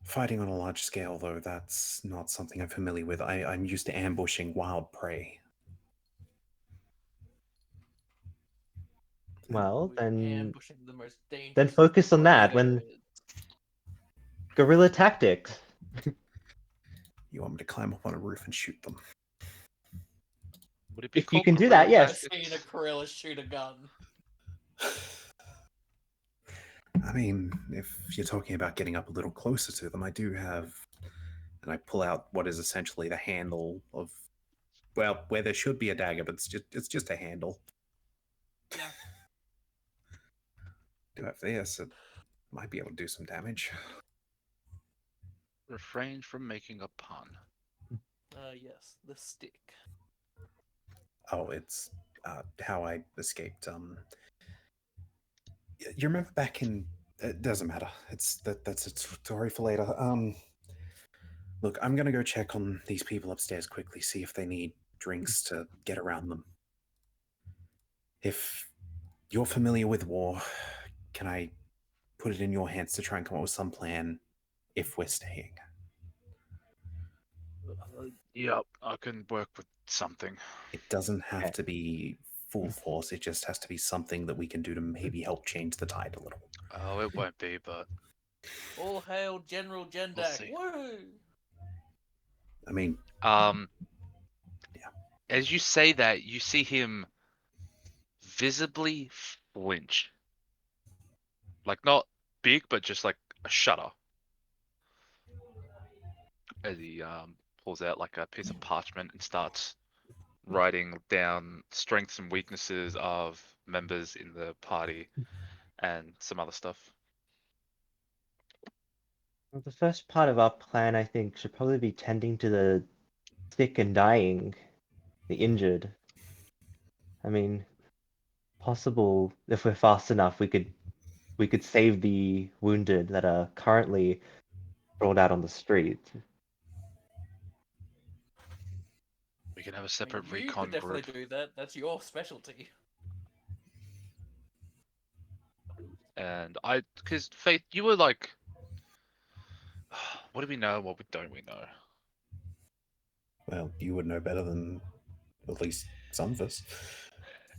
Fighting on a large scale, though, that's not something I'm familiar with. I'm used to ambushing wild prey. well We're then ambushing the most dangerous focus on prey that there when is. guerrilla tactics. You want me to climb up on a roof and shoot them? Would it be If you called can do guerrilla that, yes. I've seen a gorilla shoot a gun. I mean, if you're talking about getting up a little closer to them, I do have, and I pull out what is essentially the handle of, well, where there should be a dagger, but it's just a handle. Yeah. Do have this, it might be able to do some damage. Refrain from making a pun. Yes, the stick. Oh, it's how I escaped. You remember back in? It doesn't matter. That's a story for later. Look, I'm gonna go check on these people upstairs quickly, see if they need drinks to get around them. If you're familiar with war, can I put it in your hands to try and come up with some plan if we're staying? Yep, I can work with something. It doesn't have Okay. to be full force. It just has to be something that we can do to maybe help change the tide a little. Oh, it won't be, but All hail General Jendak. see. Woo! I mean, um, Yeah. as you say that, you see him visibly flinch. Like not big, but just like a shudder. As he pulls out like a piece of parchment and starts writing down strengths and weaknesses of members in the party and some other stuff. Well, the first part of our plan, I think, should probably be tending to the sick and dying, the injured. I mean, possible if we're fast enough, we could save the wounded that are currently rolled out on the street. We can have a I mean, separate you recon could definitely group. do that. That's your specialty. And because Faith, you were like, what do we know? What don't we know? well, you would know better than at least some of us.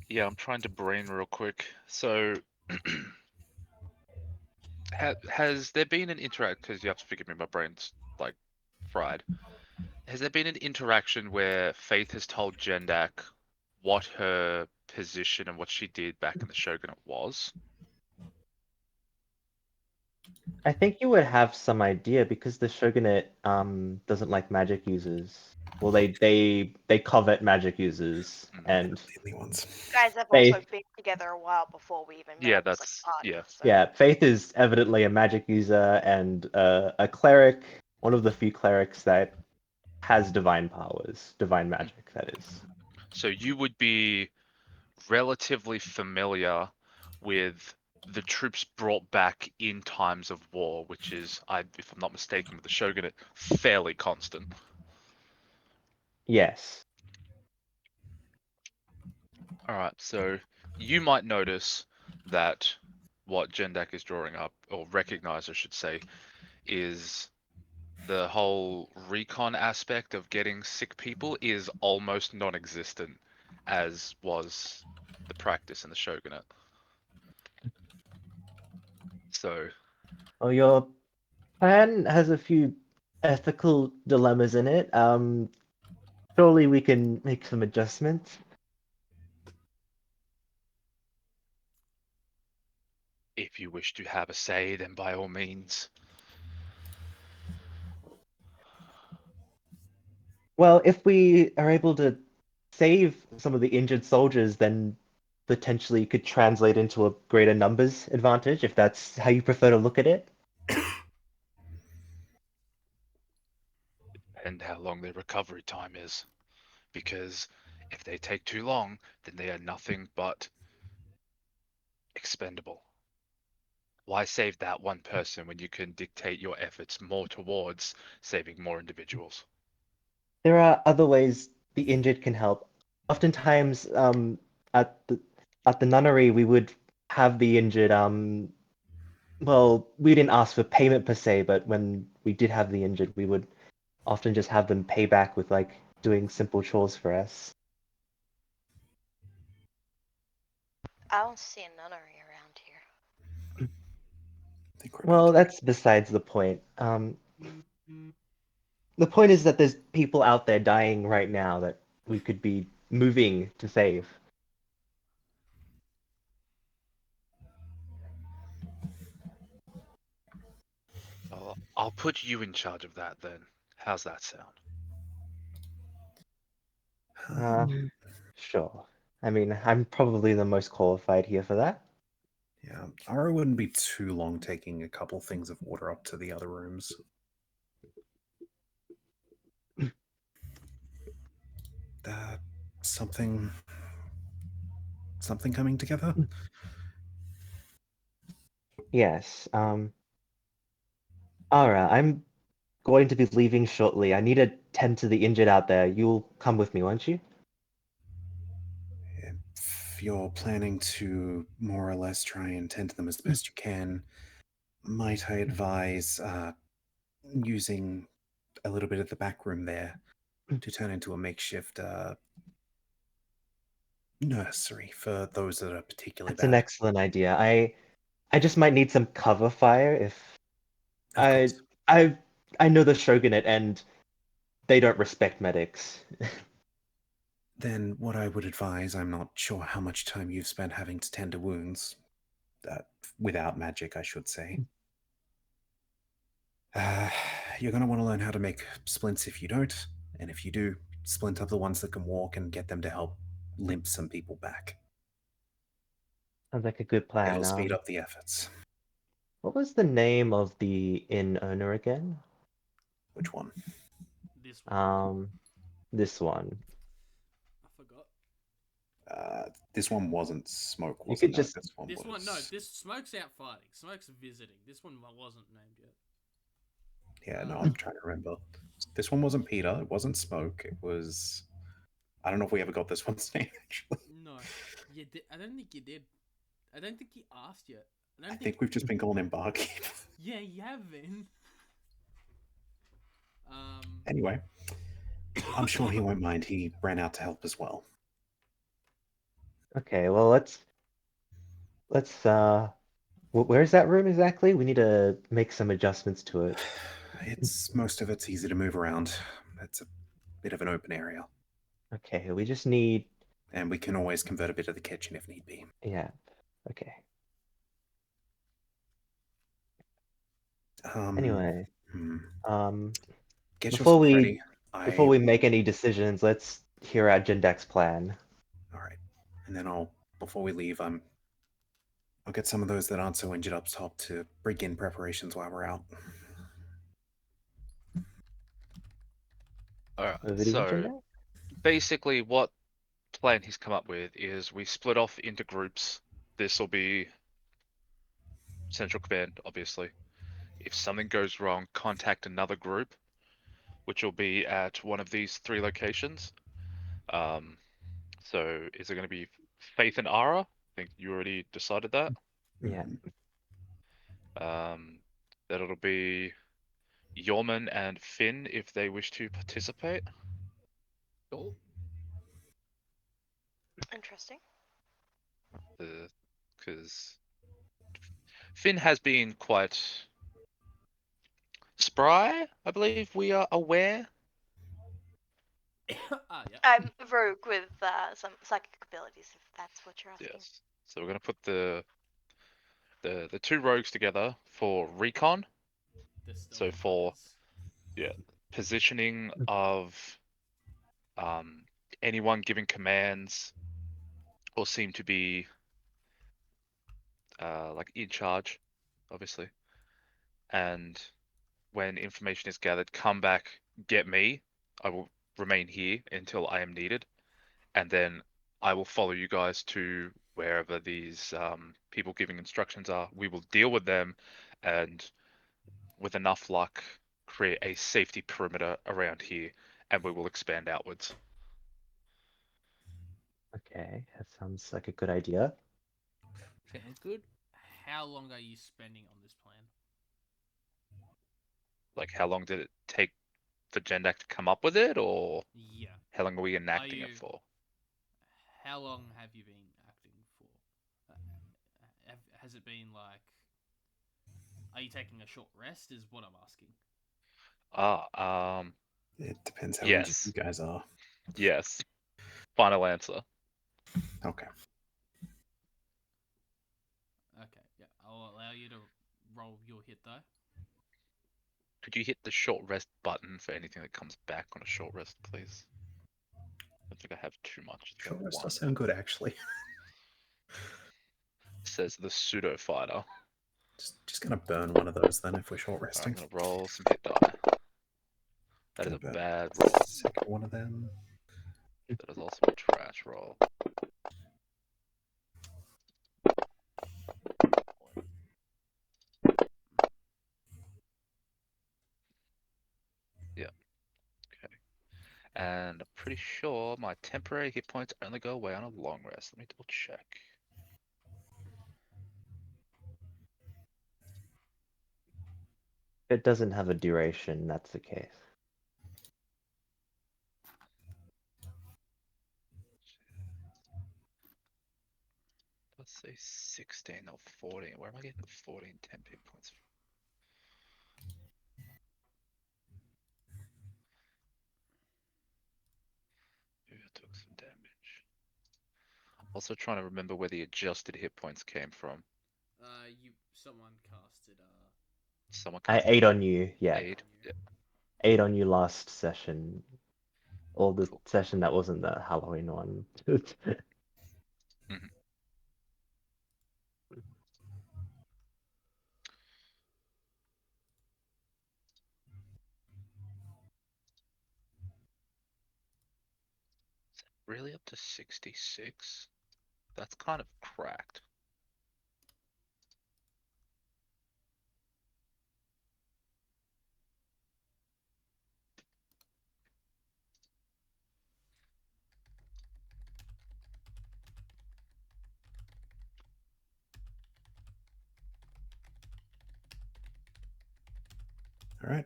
Yeah, I'm trying to brain real quick. So, has there been an interact? Because you have to forgive me, my brain's like fried. Has there been an interaction where Faith has told Jendak what her position and what she did back in the Shogunate was? I think you would have some idea because the shogunate doesn't like magic users. Well, they covet magic users, and The only ones. You guys have also Faith, been together a while before we even Yeah, met as that's a party. yeah. So. yeah, Faith is evidently a magic user and a cleric, one of the few clerics that has divine powers, divine magic, that is. So you would be relatively familiar with the troops brought back in times of war, which is, if I'm not mistaken, with the Shogunate, fairly constant. Yes. All right, so you might notice that what Jendak is drawing up, or recognize, I should say, is the whole recon aspect of getting sick people is almost non-existent, as was the practice in the Shogunate. So, Well, your plan has a few ethical dilemmas in it. Surely we can make some adjustments. if you wish to have a say, then by all means. Well, if we are able to save some of the injured soldiers, then potentially could translate into a greater numbers advantage, if that's how you prefer to look at it. And how long their recovery time is. Because if they take too long, then they are nothing but expendable. Why save that one person when you can dictate your efforts more towards saving more individuals? There are other ways the injured can help. Oftentimes, at the nunnery, we would have the injured. Well, we didn't ask for payment per se, but when we did have the injured, we would often just have them pay back with like doing simple chores for us. I don't see a nunnery around here. I think we're Well, about that's besides the point. The point is that there's people out there dying right now that we could be moving to save. Oh, I'll put you in charge of that then. How's that sound? Uh, Um, Sure. I mean, I'm probably the most qualified here for that. yeah, Ara wouldn't be too long taking a couple things of water up to the other rooms. Uh, something coming together? Yes. Ara, I'm going to be leaving shortly. I need to tend to the injured out there. You'll come with me, won't you? If you're planning to more or less try and tend to them as best you can, might I advise using a little bit of the back room there to turn into a makeshift nursery for those that are particularly That's an bad? excellent idea. I just might need some cover fire if Of I course. I I know the Shogunate and they don't respect medics. Then what I would advise, I'm not sure how much time you've spent having to tend to wounds, uh, without magic, I should say. Uh, you're going to want to learn how to make splints if you don't, and if you do, splint up the ones that can walk and get them to help limp some people back. Sounds like a good plan. It'll speed up the efforts. What was the name of the inn owner again? Which one? This one. This one. I forgot. This one wasn't Smoke, You was could it? No, just this one This was. one, no. This Smoke's out fighting. Smoke's visiting. This one wasn't named yet. Yeah, no, I'm trying to remember. This one wasn't Peter. It wasn't Smoke. It was. I don't know if we ever got this one's name actually. No, you did. I don't think you did. I don't think you asked yet. I think we've just been calling him Barkeep. Yeah, you have been. Anyway, I'm sure he won't mind. He ran out to help as well. Okay, well let's where's that room exactly? We need to make some adjustments to it. It's most of it's easy to move around. It's a bit of an open area, Okay, we just need and we can always convert a bit of the kitchen if need be. yeah. Okay. Anyway, hmm. um Get your before stuff we ready. before we make any decisions, let's hear out Jindek's plan. All right, and then before we leave, I'll get some of those that aren't so injured up top to begin preparations while we're out. Alright, Over to you, so Jindek. basically what plan he's come up with is we split off into groups. This will be Central Command, obviously. If something goes wrong, contact another group, which will be at one of these 3 locations. So is it going to be Faith and Ara? I think you already decided that. Yeah. That it'll be Yorman and Finn if they wish to participate. Cool. Interesting. Because Finn has been quite spry, I believe we are aware. Yeah. I'm rogue with some psychic abilities, if that's what you're asking. Yes. So we're gonna put the 2 rogues together for recon. The So stealth for fighters. positioning of anyone giving commands or seem to be like in charge, obviously. And when information is gathered, come back, get me. I will remain here until I am needed, and then I will follow you guys to wherever these people giving instructions are. We will deal with them, and with enough luck, create a safety perimeter around here, and we will expand outwards. Okay, that sounds like a good idea. Okay, good. How long are you spending on this plan? Like, how long did it take for Jendak to come up with it, or Yeah. how long are we enacting it for? How long have you been acting for? Has it been like? Are you taking a short rest? Is what I'm asking. Ah, It depends how injured yes, you guys are. yes. final answer. Okay. Okay, yeah, I'll allow you to roll your hit though. Could you hit the short rest button for anything that comes back on a short rest, please? I don't think I have too much. I Sure, think I have rest one. does sound good actually. Says the pseudo fighter. Just gonna burn one of those then if we're short Alright, I'm resting. gonna roll some hit die. That is Gonna a burn bad roll. Second one of them. That is also a trash roll. Yeah. Okay. And I'm pretty sure my temporary hit points only go away on a long rest. Let me double check. It doesn't have a duration, that's the case. Let's say 16 or 14. Where am I getting the 14 temp hit points from? Maybe I took some damage. Also trying to remember where the adjusted hit points came from. Someone casted Someone I cast ate on you, yeah. aid. Yeah, Ate on you last session. Or the cool. session that wasn't the Halloween one. Mhm. Really up to 66? That's kind of cracked. All right.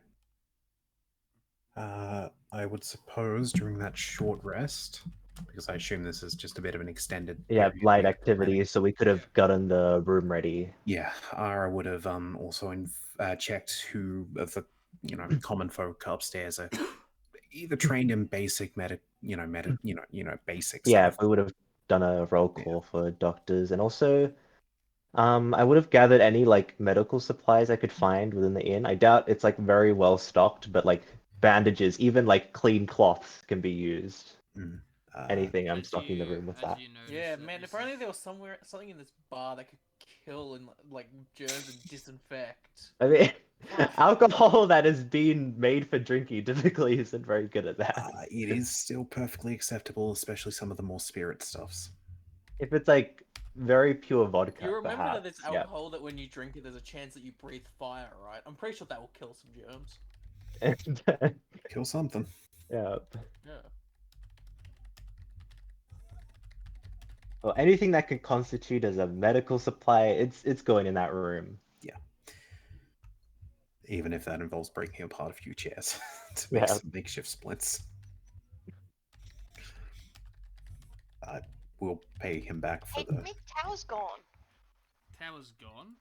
I would suppose during that short rest, because I assume this is just a bit of an extended Yeah, period light we have planning. activities, so we could have gotten the room ready. Yeah, Ara would have also checked who of the common folk upstairs are either trained in basic basic Yeah, stuff. we would have done a roll Yeah. call for doctors, and also I would have gathered any like medical supplies I could find within the inn. I doubt it's like very well stocked, but like bandages, even like clean cloths can be used. Mm. Anything, I'm as stocking the you room with as that. you notice Yeah, that man. this If only is- there was something in this bar that could kill and like germs and disinfect. I mean, alcohol that has been made for drinking typically isn't very good at that. It is still perfectly acceptable, especially some of the more spirit stuffs. If it's like very pure vodka, You remember that there's perhaps. Yeah. alcohol that when you drink it, there's a chance that you breathe fire, right? I'm pretty sure that will kill some germs. Kill something. Yeah. Yeah. Well, anything that can constitute as a medical supply, it's going in that room. Even if that involves breaking apart a few chairs to make Yeah. some makeshift splints. We'll pay him back for Hey, the. Mick, Tower's gone. Tower's gone.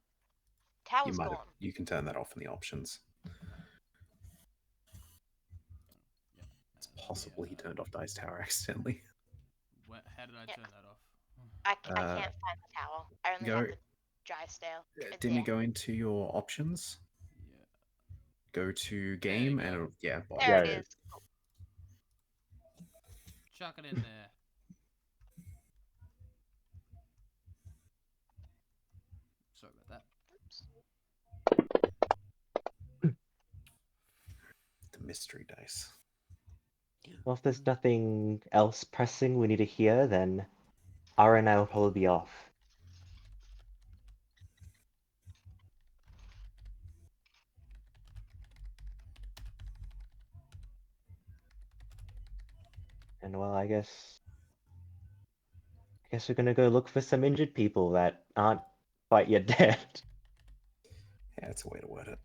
Tower's gone. You can turn that off in the options. Yep. It's possible he turned off Dice Tower accidentally. How did I Yeah. turn that off? I can't find the tower. I only go- have the dry stale. Didn't you go into your options? Yeah. Go to There you game go. and bottom. There Yeah, it it is. Chuck it in there. Sorry about that. The mystery dice. Well, if there's nothing else pressing we need to hear, then Ara and I will probably be off. And well, I guess we're gonna go look for some injured people that aren't quite yet dead. Yeah, it's a way to word it.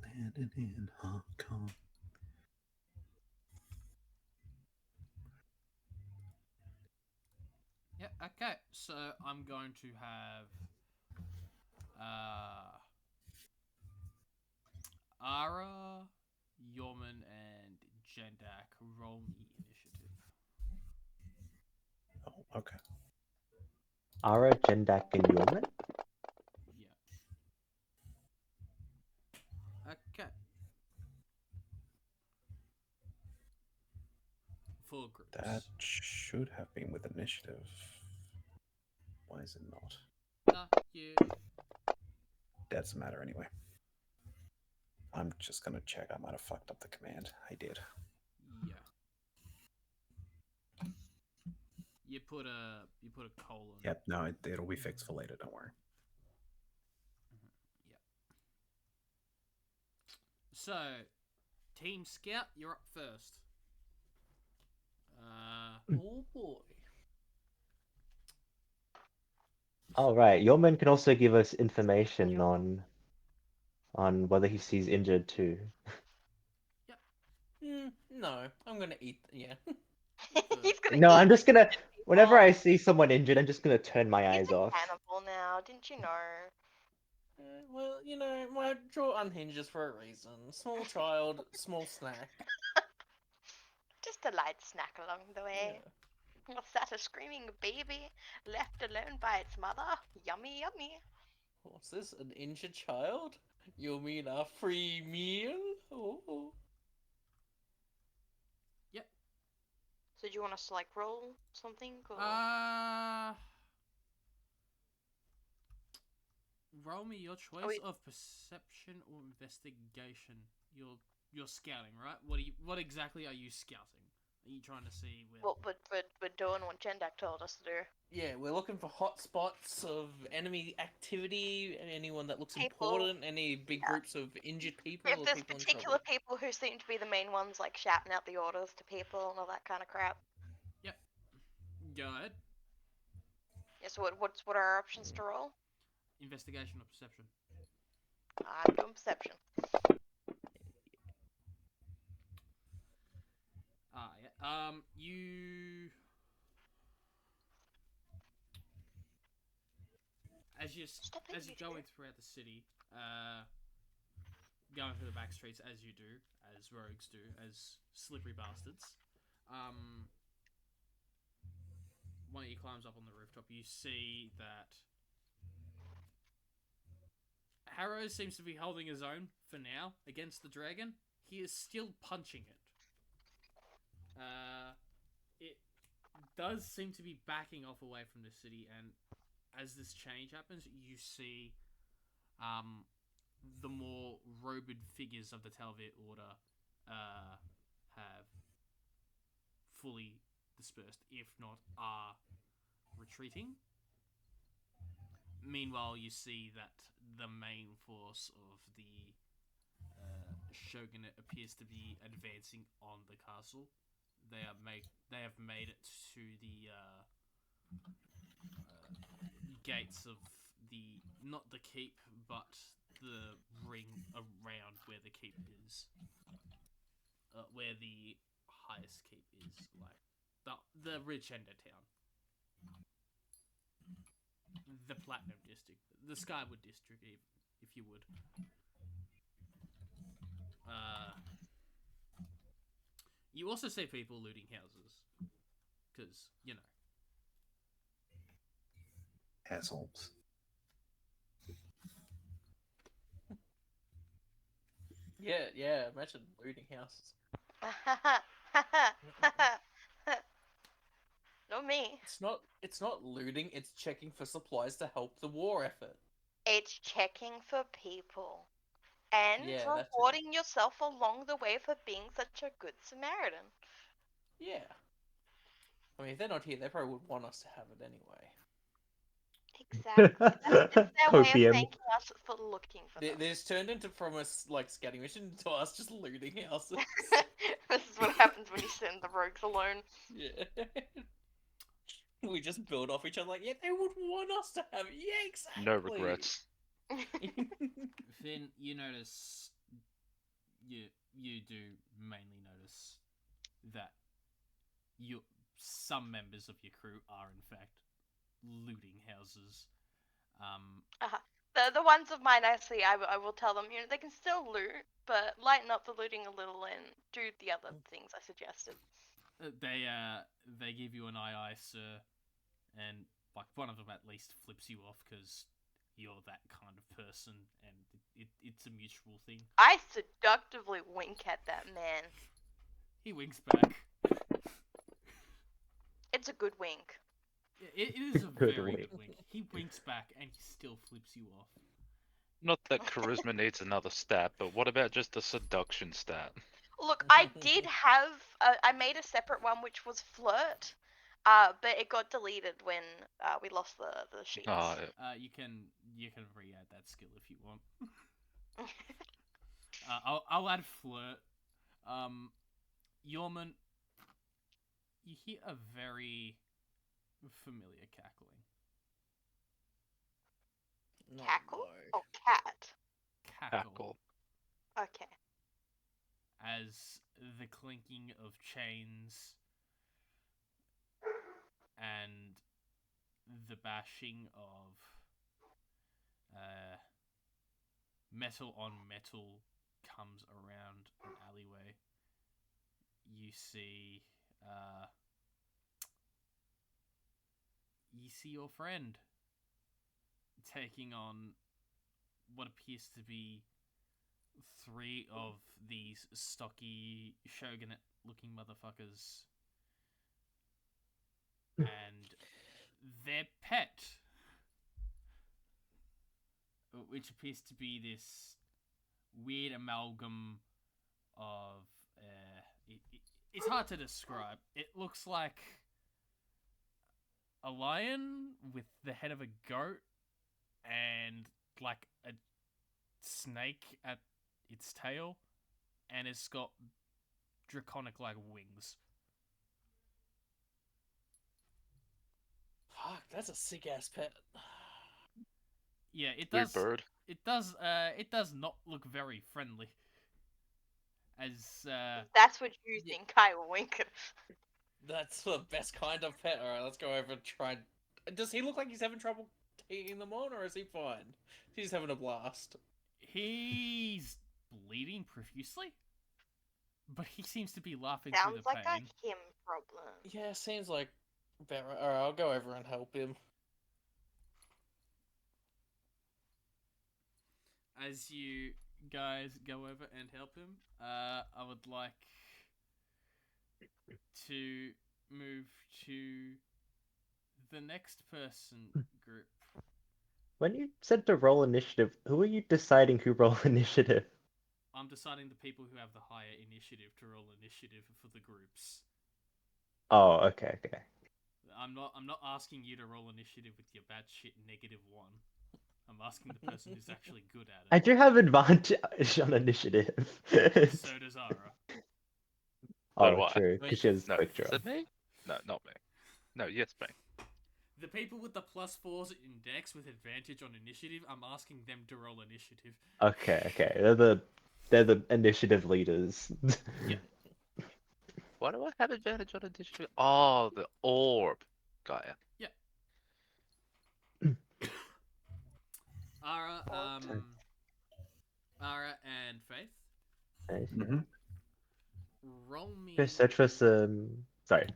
Landing in Hong Kong. Yeah, okay. So I'm going to have Ara, Yorman, and Jendak roll me initiative. Oh, okay. Ara, Jendak, and Yorman? Yeah. Okay. Four groups. That should have been with initiative. Why is it not? You. Doesn't matter anyway. I'm just gonna check. I might have fucked up the command. I did. Yeah. You put a colon. Yep. No, it'll be fixed for later. Don't worry. Yeah. So, Team Scout, you're up first. Oh boy. All right. Yorman can also give us information on whether he sees injured too. No, I'm gonna eat. Yeah. He's gonna No, eat I'm just gonna. people. Whenever I see someone injured, I'm just gonna turn my He's eyes a off. cannibal now, didn't you know? Well, you know, my jaw unhinges for a reason. Small child, small snack. Just a light snack along the way. Yeah. What's that, a screaming baby left alone by its mother? Yummy, yummy. What's this? An injured child? You mean a free meal? Oh. So do you want us to, like, roll something? Or... Roll me your choice we- of perception or investigation. You're scouting, right? What exactly are you scouting? Are you trying to see where? Well, but we're doing what Jendak told us to do. Yeah, we're looking for hot spots of enemy activity, anyone that looks People. important, any big groups of injured people If or there's people in particular trouble. people who seem to be the main ones, like shouting out the orders to people and all that kind of crap. Yep. Go ahead. Yeah, so what are our options to roll? Investigation or perception. I'm doing perception. Yeah. You. As you're going throughout the city, going through the back streets as you do, as rogues do, as slippery bastards. One of you climbs up on the rooftop. You see that Harrow seems to be holding his own for now against the dragon. He is still punching it. It does seem to be backing off away from the city, and as this change happens, you see the more robed figures of the Talvir Order have fully dispersed, if not are retreating. Meanwhile, you see that the main force of the shogunate appears to be advancing on the castle. They have made it to the gates of the, not the keep, but the ring around where the keep is, where the highest keep is, like the rich end of town, the Platinum District, the Skyward District, even, if you would. You also see people looting houses, because, you know. Assholes. Yeah, imagine looting houses. No me. It's not looting, it's checking for supplies to help the war effort. It's checking for people. And Yeah, that too. rewarding yourself along the way for being such a good Samaritan. Yeah. I mean, if they're not here, they probably would want us to have it anyway. Exactly. It's their way of Copium. thanking us for looking for them. This turned into from us like scouting mission to us just looting houses. This is what happens when you send the rogues alone. Yeah. We just build off each other like, yeah, they would want us to have it. Yeah, exactly. No regrets. Finn, you notice, you do mainly notice that some members of your crew are in fact looting houses. The ones of mine, actually, I will tell them, they can still loot, but lighten up the looting a little and do the other things I suggested. They give you an aye, sir, and like one of them at least flips you off because you're that kind of person, and it's a mutual thing. I seductively wink at that man. He winks back. It's a good wink. It is a Good very wink. good wink. He winks back and he still flips you off. Not that charisma needs another stat, but what about just a seduction stat? Look, I did have, I made a separate one which was flirt, but it got deleted when we lost the sheets. You can re-add that skill if you want. I'll add flirt. Yorman, you hear a very familiar cackling. Cackle? Oh, cat. Cackle. Okay. As the clinking of chains and the bashing of metal on metal comes around an alleyway, you see your friend taking on what appears to be 3 of these stocky shogunate-looking motherfuckers and their pet, which appears to be this weird amalgam of it's hard to describe. It looks like a lion with the head of a goat and like a snake at its tail, and it's got draconic like wings. Fuck, that's a sick ass pet. Yeah, it Weird does. bird. It does. It does not look very friendly. As That's what you Yeah. think I wink. That's the best kind of pet. Alright, let's go over and try. Does he look like he's having trouble taking them on, or is he fine? He's having a blast. he's bleeding profusely, but he seems to be laughing through Sounds the like pain. a him problem. Yeah, seems like about right. Alright, I'll go over and help him. As you guys go over and help him, I would like to move to the next person group. When you said to roll initiative, who are you deciding who roll initiative? I'm deciding the people who have the higher initiative to roll initiative for the groups. Oh, okay. I'm not asking you to roll initiative with your batshit -1. I'm asking the person who's actually good at I it. do have advantage on initiative. So does Ara. Oh, do I. true, because she has No, quick draw. is it me? No, not me. No, yes, me. The people with the +4s in Dex with advantage on initiative, I'm asking them to roll initiative. Okay. They're the initiative leaders. Yeah. Why do I have advantage on initiative? Oh, the orb. Got ya. Ara, Ara and Faith, Mm-hmm. roll me. Go search for some. Sorry,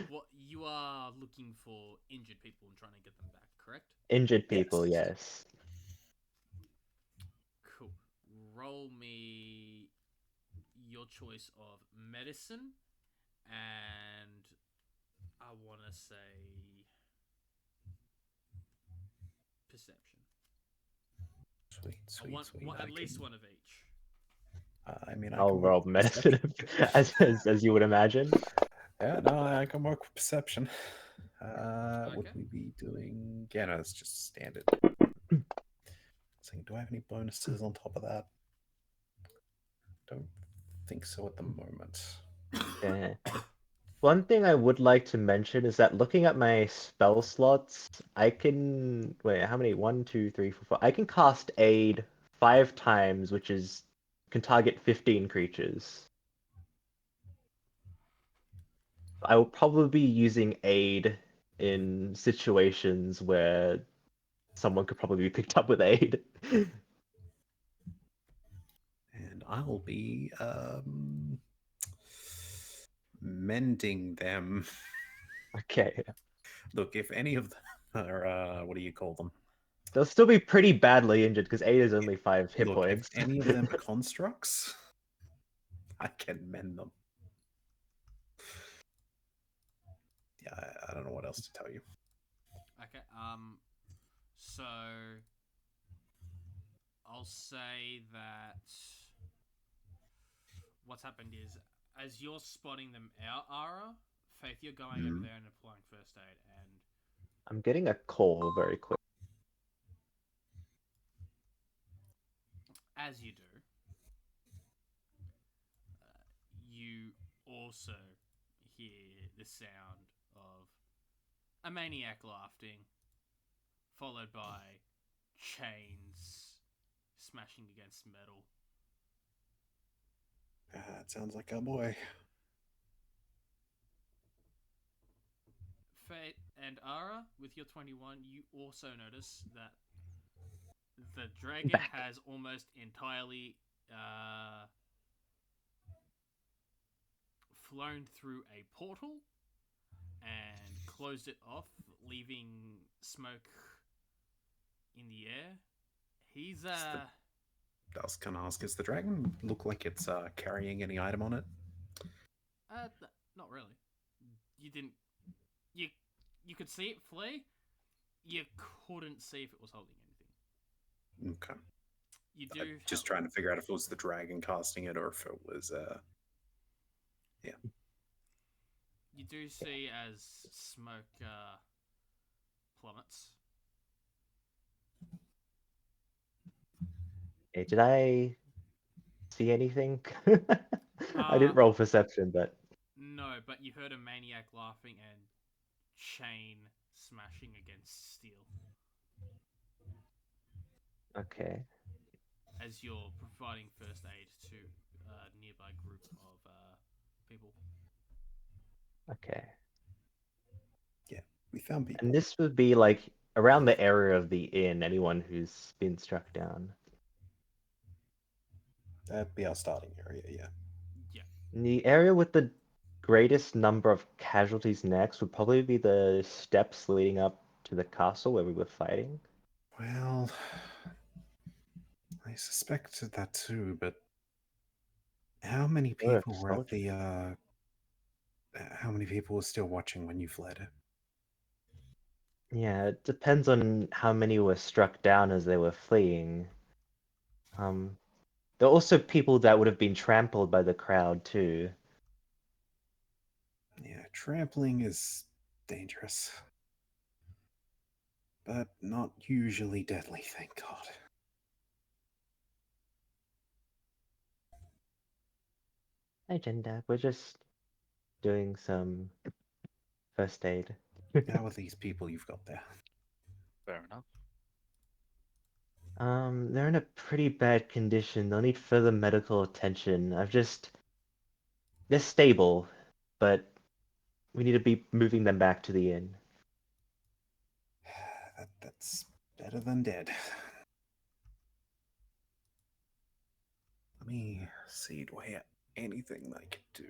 What you are looking for injured people and trying to get them back, correct? injured people. Yes. Cool. Roll me your choice of medicine and I want to say perception. Sweet. At least one of each. I mean, I I'll can roll work with perception. medicine as you would imagine. Yeah, no, I can work with perception. Would Okay. we be doing? Yeah, no, it's just standard. Saying, do I have any bonuses on top of that? Don't think so at the moment. Yeah. One thing I would like to mention is that looking at my spell slots, I can wait. How many? 1, 2, 3, 4, 5. I can cast Aid 5 times, which is can target 15 creatures. I will probably be using Aid in situations where someone could probably be picked up with aid. And I'll be mending them. Okay. Look, if any of them are what do you call them? They'll still be pretty badly injured because 8 is only 5 hit Look, points. if any of them are constructs, I can mend them. Yeah, I don't know what else to tell you. Okay. So I'll say that what's happened is, as you're spotting them out, Ara, Faith, you're going over Mhm. there and applying first aid, and I'm getting a call very quick. as you do, you also hear the sound of a maniac laughing, followed by chains smashing against metal. It sounds like a boy. Fate and Ara, with your 21, you also notice that the dragon Back. has almost entirely flown through a portal and closed it off, leaving smoke in the air. He's I was gonna ask, does the dragon look like it's carrying any item on it? not really. You didn't you could see it flee. You couldn't see if it was holding anything. Okay. You do I'm just trying to figure out if it was the dragon casting it or if it was You do see as smoke plummets. Hey, did I see anything? I didn't roll perception, but No, but you heard a maniac laughing and chain smashing against steel okay. as you're providing first aid to a nearby group of people. Okay. we found people. And this would be like around the area of the inn, anyone who's been struck down. That'd be our starting area, yeah. Yeah. The area with the greatest number of casualties next would probably be the steps leading up to the castle where we were fighting. Well, I suspected that too, but how many Or people were at soldiers. the how many people were still watching when you fled? Yeah, it depends on how many were struck down as they were fleeing. There are also people that would have been trampled by the crowd too. Yeah, trampling is dangerous. But not usually deadly, thank God. Hi, Jendak. We're just doing some first aid. How are these people you've got there? Fair enough. They're in a pretty bad condition. They'll need further medical attention. They're stable, but we need to be moving them back to the inn. That's better than dead. Let me see, do I have anything I can do?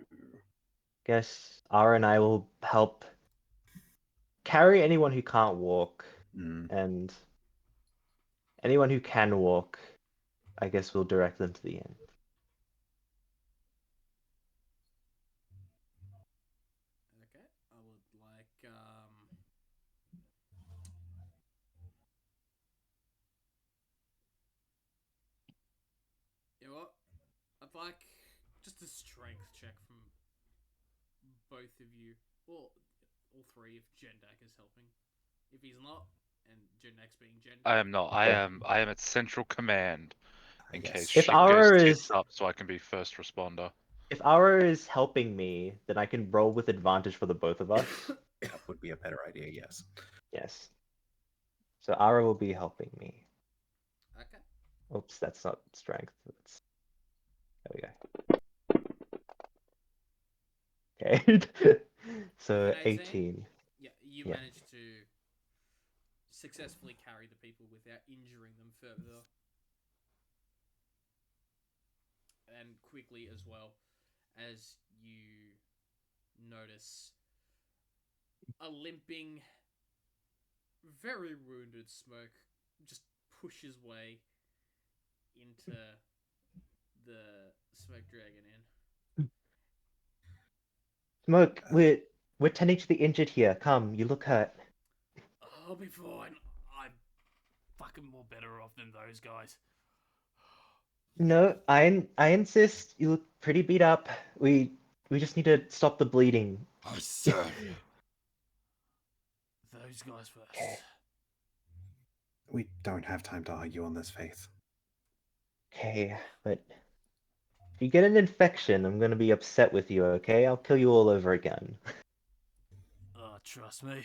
Guess Ara and I will help carry anyone who can't walk, and anyone who can walk, I guess we'll direct them to the inn. Okay. I would like you know what? I'd like just a strength check from both of you, or all three if Jendak is helping. If he's not, and Jendak's being Jendak. I am not. Okay. I am at central command in Yes. case If shit Ara goes is tits up, so I can be first responder. If Ara is helping me, then I can roll with advantage for the both of us. That would be a better idea, yes. Yes. So Ara will be helping me. Okay. Oops, that's not strength. There we go. Okay. So With an 18? 18. Yeah, you Yeah. managed to successfully carry the people without injuring them further. And quickly as well, as you notice a limping, very wounded Smoke just push his way into the Smoke Dragon Inn. Smoke, we're tending to the injured here. Come, you look hurt. I'll be fine. I'm fucking more better off than those guys. No, I insist. You look pretty beat up. We just need to stop the bleeding. I said those guys first. We don't have time to argue on this, Faith. Okay, but if you get an infection, I'm gonna be upset with you, okay? I'll kill you all over again. Trust me.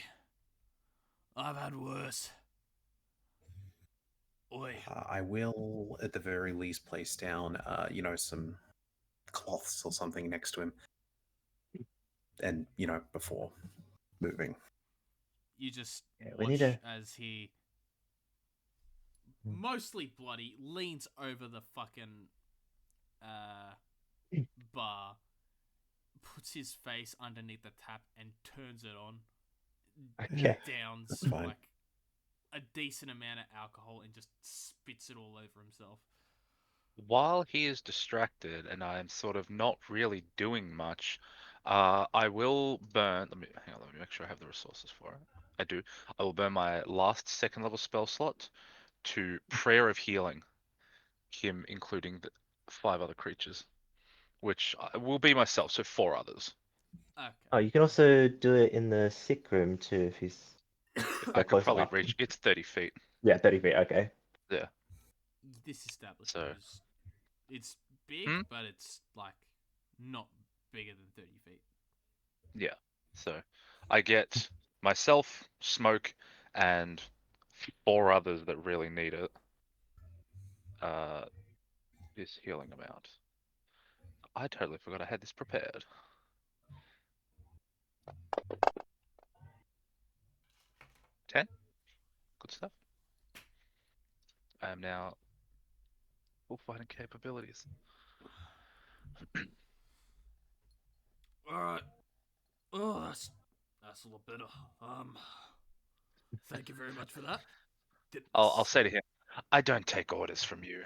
I've had worse. Oi. I will, at the very least, place down, some cloths or something next to him. And, before moving. You just Yeah, we watch need to- as he, mostly bloody, leans over the fucking bar, puts his face underneath the tap, and turns it on. Okay. Downs That's fine. like a decent amount of alcohol and just spits it all over himself. While he is distracted and I am sort of not really doing much, I will burn. Hang on, let me make sure I have the resources for it. I do. I will burn my last second level spell slot to Prayer of Healing, him including the 5 other creatures, which will be myself, so 4 others. Okay. Oh, you can also do it in the sick room too if he's if I they're could close probably enough. reach. It's 30 feet. Yeah, 30 feet. Okay. Yeah. This establishment So- is, it's big, Hmm? but it's like not bigger than 30 feet. Yeah. So I get myself, Smoke, and 4 others that really need it. This healing amount. I totally forgot I had this prepared. Ten? Good stuff. I am now full fighting capabilities. Alright. Oh, that's a lot better. Thank you very much for that. I'll say to him, I don't take orders from you.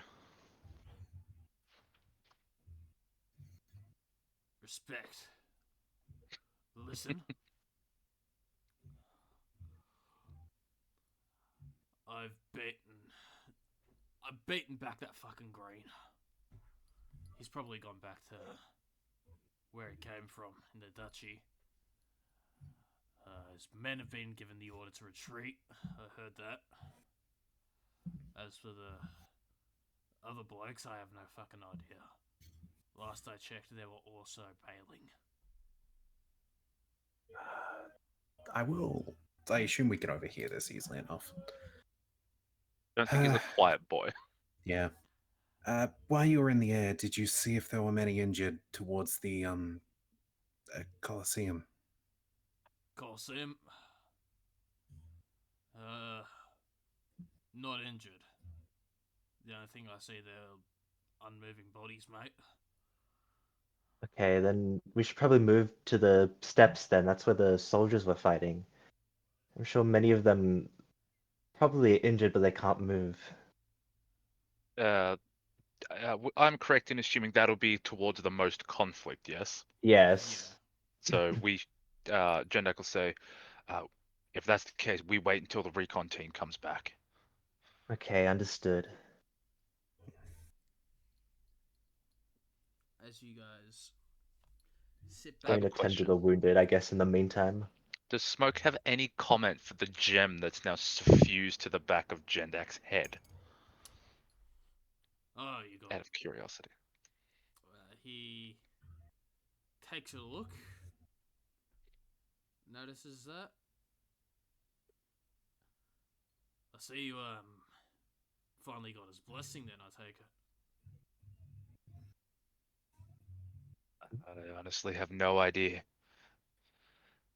Respect. Listen. I've beaten back that fucking green. He's probably gone back to where he came from in the duchy. His men have been given the order to retreat. I heard that. As for the other blokes, I have no fucking idea. Last I checked, they were also bailing. I assume we can overhear this easily enough. Don't think he's a quiet boy. Yeah. While you were in the air, did you see if there were many injured towards the Colosseum? Coliseum. Not injured. The only thing I see there are unmoving bodies, mate. Okay, then we should probably move to the steps then. That's where the soldiers were fighting. I'm sure many of them probably injured, but they can't move. I'm correct in assuming that'll be towards the most conflict, yes? Yes. So Jendak will say, if that's the case, we wait until the recon team comes back. Okay, understood. As you guys sit I have back. Going a to tend to question. the wounded, I guess, in the meantime. Does Smoke have any comment for the gem that's now suffused to the back of Jendak's head? Oh, you got. Out of curiosity. He takes a look. Notices that. I see you finally got his blessing. Then I take it. I honestly have no idea.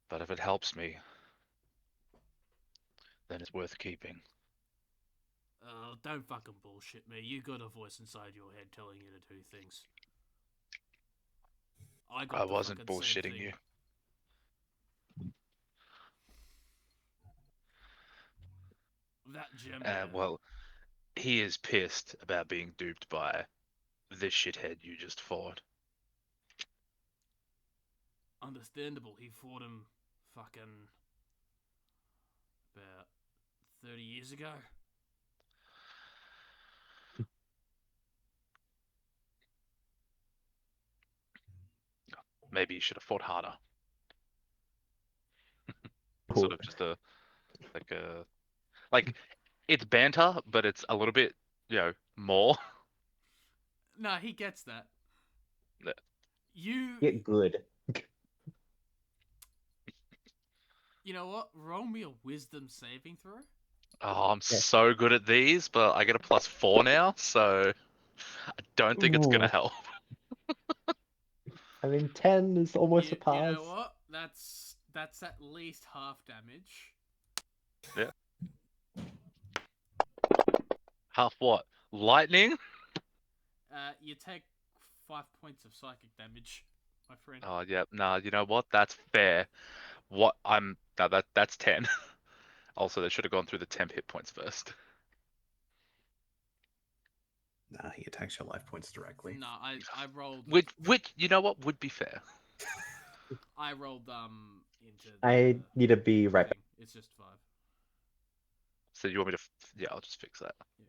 But if it helps me, then it's worth keeping. Don't fucking bullshit me. You got a voice inside your head telling you to do things. I got I the wasn't fucking same bullshitting thing. you. That gem there. Well, he is pissed about being duped by this shithead you just fought. Understandable. He fought him fucking about 30 years ago. Maybe you should have fought harder. Cool. Sort of just like it's banter, but it's a little bit, more. Nah, he gets that. Yeah. You Get good. You know what? Roll me a wisdom saving throw. Oh, I'm Yeah. so good at these, but I get a +4 now, so I don't think it's gonna Ooh. help. I mean, 10 is almost a pass. You know what? That's at least half damage. Half what? Lightning? You take 5 points of psychic damage, my friend. Oh yeah, nah, you know what? That's fair. That's 10. Also, they should have gone through the temp hit points first. Nah, he attacks your life points directly. No, I rolled. Which you know what would be fair. I rolled into. I the need to be right back. thing. It's just 5. So you want me to? Yeah, I'll just fix that. Yeah.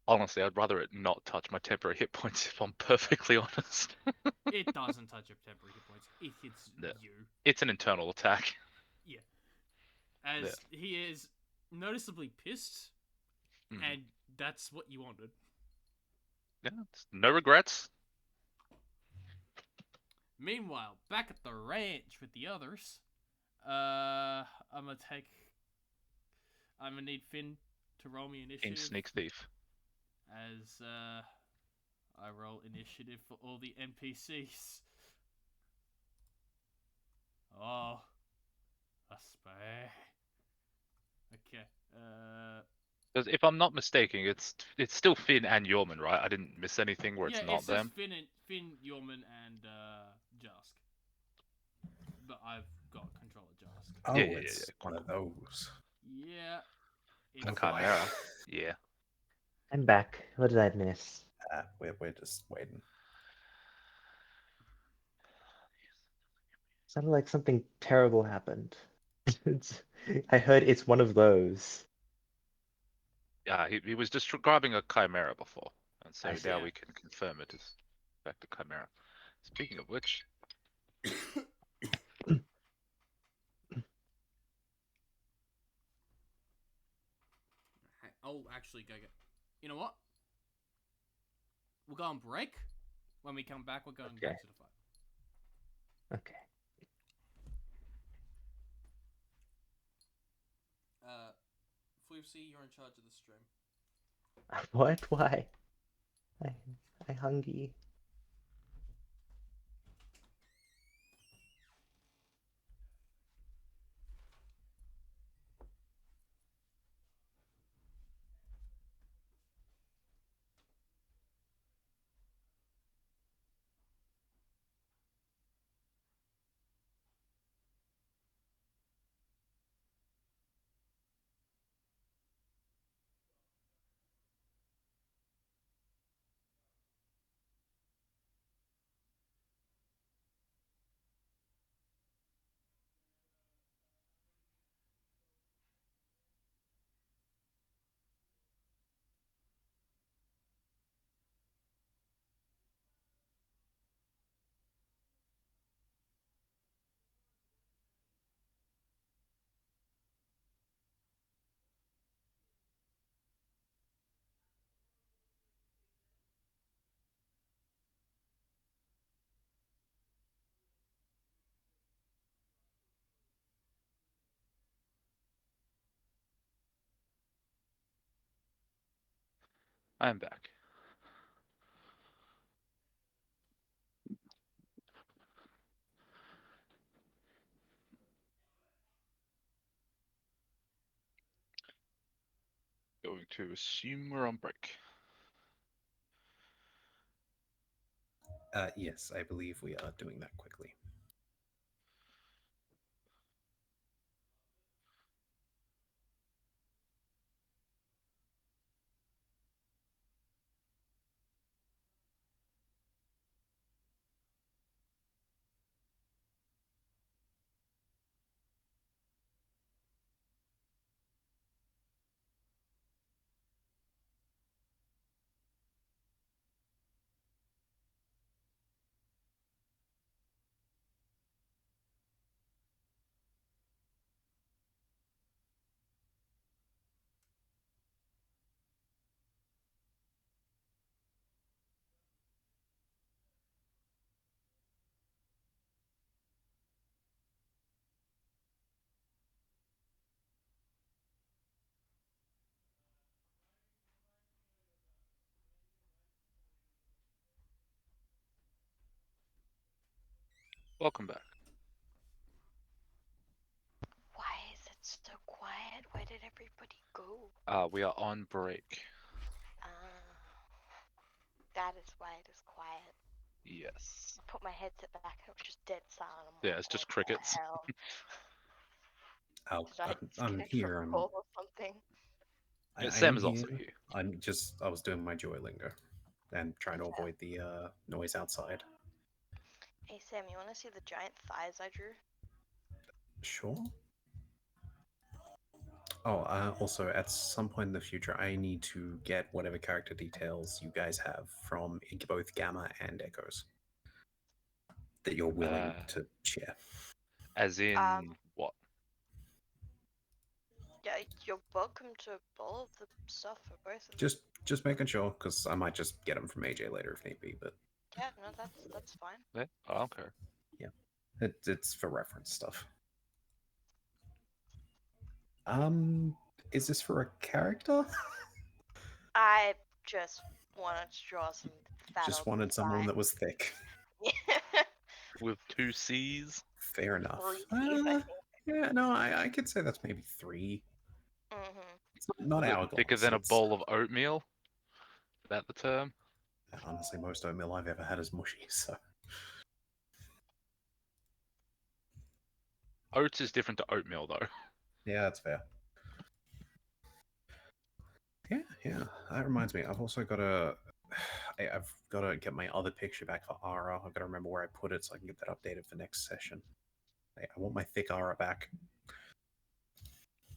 Honestly, I'd rather it not touch my temporary hit points if I'm perfectly honest. It doesn't touch your temporary hit points. It hits Yeah. you. It's an internal attack. Yeah. As he is noticeably pissed, Mhm. and that's what you wanted. Yeah, no regrets. Meanwhile, back at the ranch with the others, I'm gonna need Finn to roll me In initiative Sneak Thief. as I roll initiative for all the NPCs. Oh, a spy. Okay. Because if I'm not mistaken, it's still Finn and Yorman, right? I didn't miss anything where Yeah, it's not it's them. just Finn, Yorman, and Jask. But I've got control of Jask. Oh, Yeah. it's one of those. Yeah. A It's Chimera. Yeah. I'm back. What did I miss? We're just waiting. Sounded like something terrible happened. I heard it's one of those. Yeah, he was describing a Chimera before, and so I see. now we can confirm it is in fact a Chimera. Speaking of which, I'll actually go get. You know what? We'll go on break. When we come back, we're going Okay. back to the fight. Okay. Floopsy, you're in charge of the stream. What? Why? I hungry. I am back. going to assume we're on break. Yes, I believe we are doing that quickly. Welcome back. Why is it so quiet? Where did everybody go? We are on break. Ah, that is why it is quiet. Yes. Put my headset back and it was just dead silent. I'm Yeah, like, it's just what crickets. the hell? Oh, Did I I'm disconnect from here. a call or something? Yeah, I Sam am is also here. here. I was doing my joy lingo and trying to Okay. avoid the noise outside. Hey Sam, you want to see the giant thighs I drew? Sure. Oh, also, at some point in the future, I need to get whatever character details you guys have from both Gamma and Echoes that you're willing to share. As in what? Yeah, you're welcome to all of the stuff for both of them. Just making sure, because I might just get them from AJ later if need be. But Yeah, no, that's fine. Yeah, I don't care. it's for reference stuff. Is this for a character? I just wanted to draw some fat Just old wanted someone thigh. that was thick. With 2 C's? Fair enough. 3 Cs, I think. Yeah, no, I could say that's maybe 3. Mm-hmm. It's not hourglass. Thicker than a it's- bowl of oatmeal? Is that the term? Honestly, most oatmeal I've ever had is mushy, so Oats is different to oatmeal, though. yeah, that's fair. Yeah. That reminds me, I've also got to. I've got to get my other picture back for Ara. I've got to remember where I put it so I can get that updated for next session. I want my thick Ara back.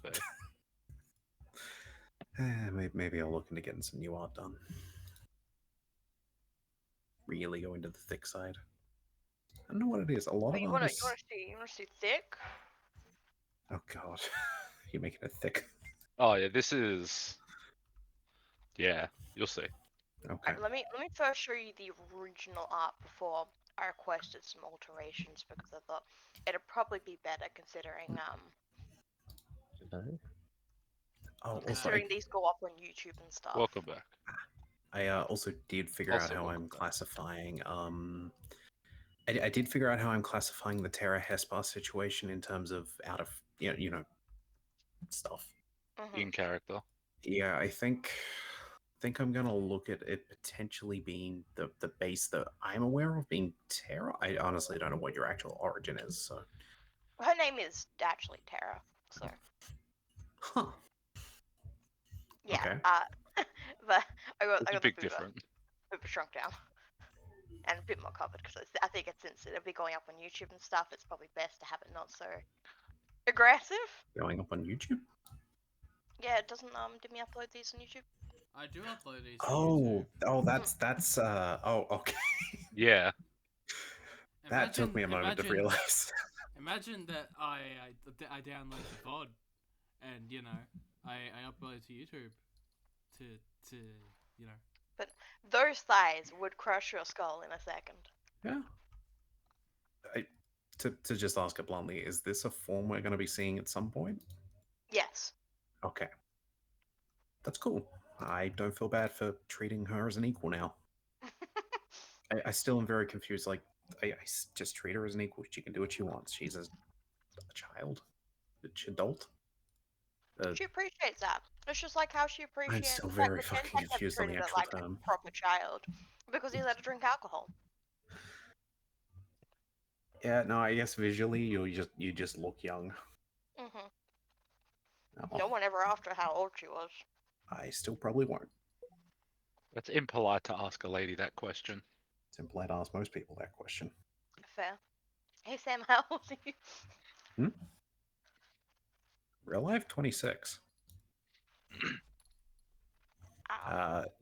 Fair. Maybe I'll look into getting some new art done. Really go into the thick side. I don't know what it is. A lot of You artists. wanna see thick? Oh god, you're making it thick. Oh, yeah, this is... Yeah, you'll see. Okay. Let me first show you the original art before I requested some alterations because I thought it'd probably be better considering Oh, also, considering these go up on YouTube and stuff. Welcome back. I also did figure out Also how welcome I'm back. classifying. I did figure out how I'm classifying the Terra Hesper situation in terms of out of stuff. Mhm. In character. Yeah, I think I'm gonna look at it potentially being the base that I'm aware of being Terra. I honestly don't know what your actual origin is. So, Her name is actually Tara, so huh? yeah. Okay. But I It's got a the big boober difference. shrunk down and a bit more covered because I think since it'll be going up on YouTube and stuff, it's probably best to have it not so aggressive. Going up on YouTube. Yeah, it doesn't did me upload these on YouTube? I do upload these to Oh, YouTube. that's oh, okay. Yeah. That took me a moment to realize. Imagine that I download the VOD and I upload to YouTube to But those thighs would crush your skull in a second. Yeah. To just ask it bluntly, is this a form we're going to be seeing at some point? Yes. Okay. That's cool. I don't feel bad for treating her as an equal now. I still am very confused. Like, just treat her as an equal. She can do what she wants. She's a child, an adult. She appreciates that. It's just like how she appreciates still the fact very that Jen fucking has never confused on the treated her actual like term. a proper child because he let her drink alcohol. Yeah, no, I guess visually you just look young. Hmm. Oh, No one ever asked her how old she was. I still probably won't. It's impolite to ask a lady that question. It's implied to ask most people that question. Fair. Hey Sam, how old are you? Real life, 26.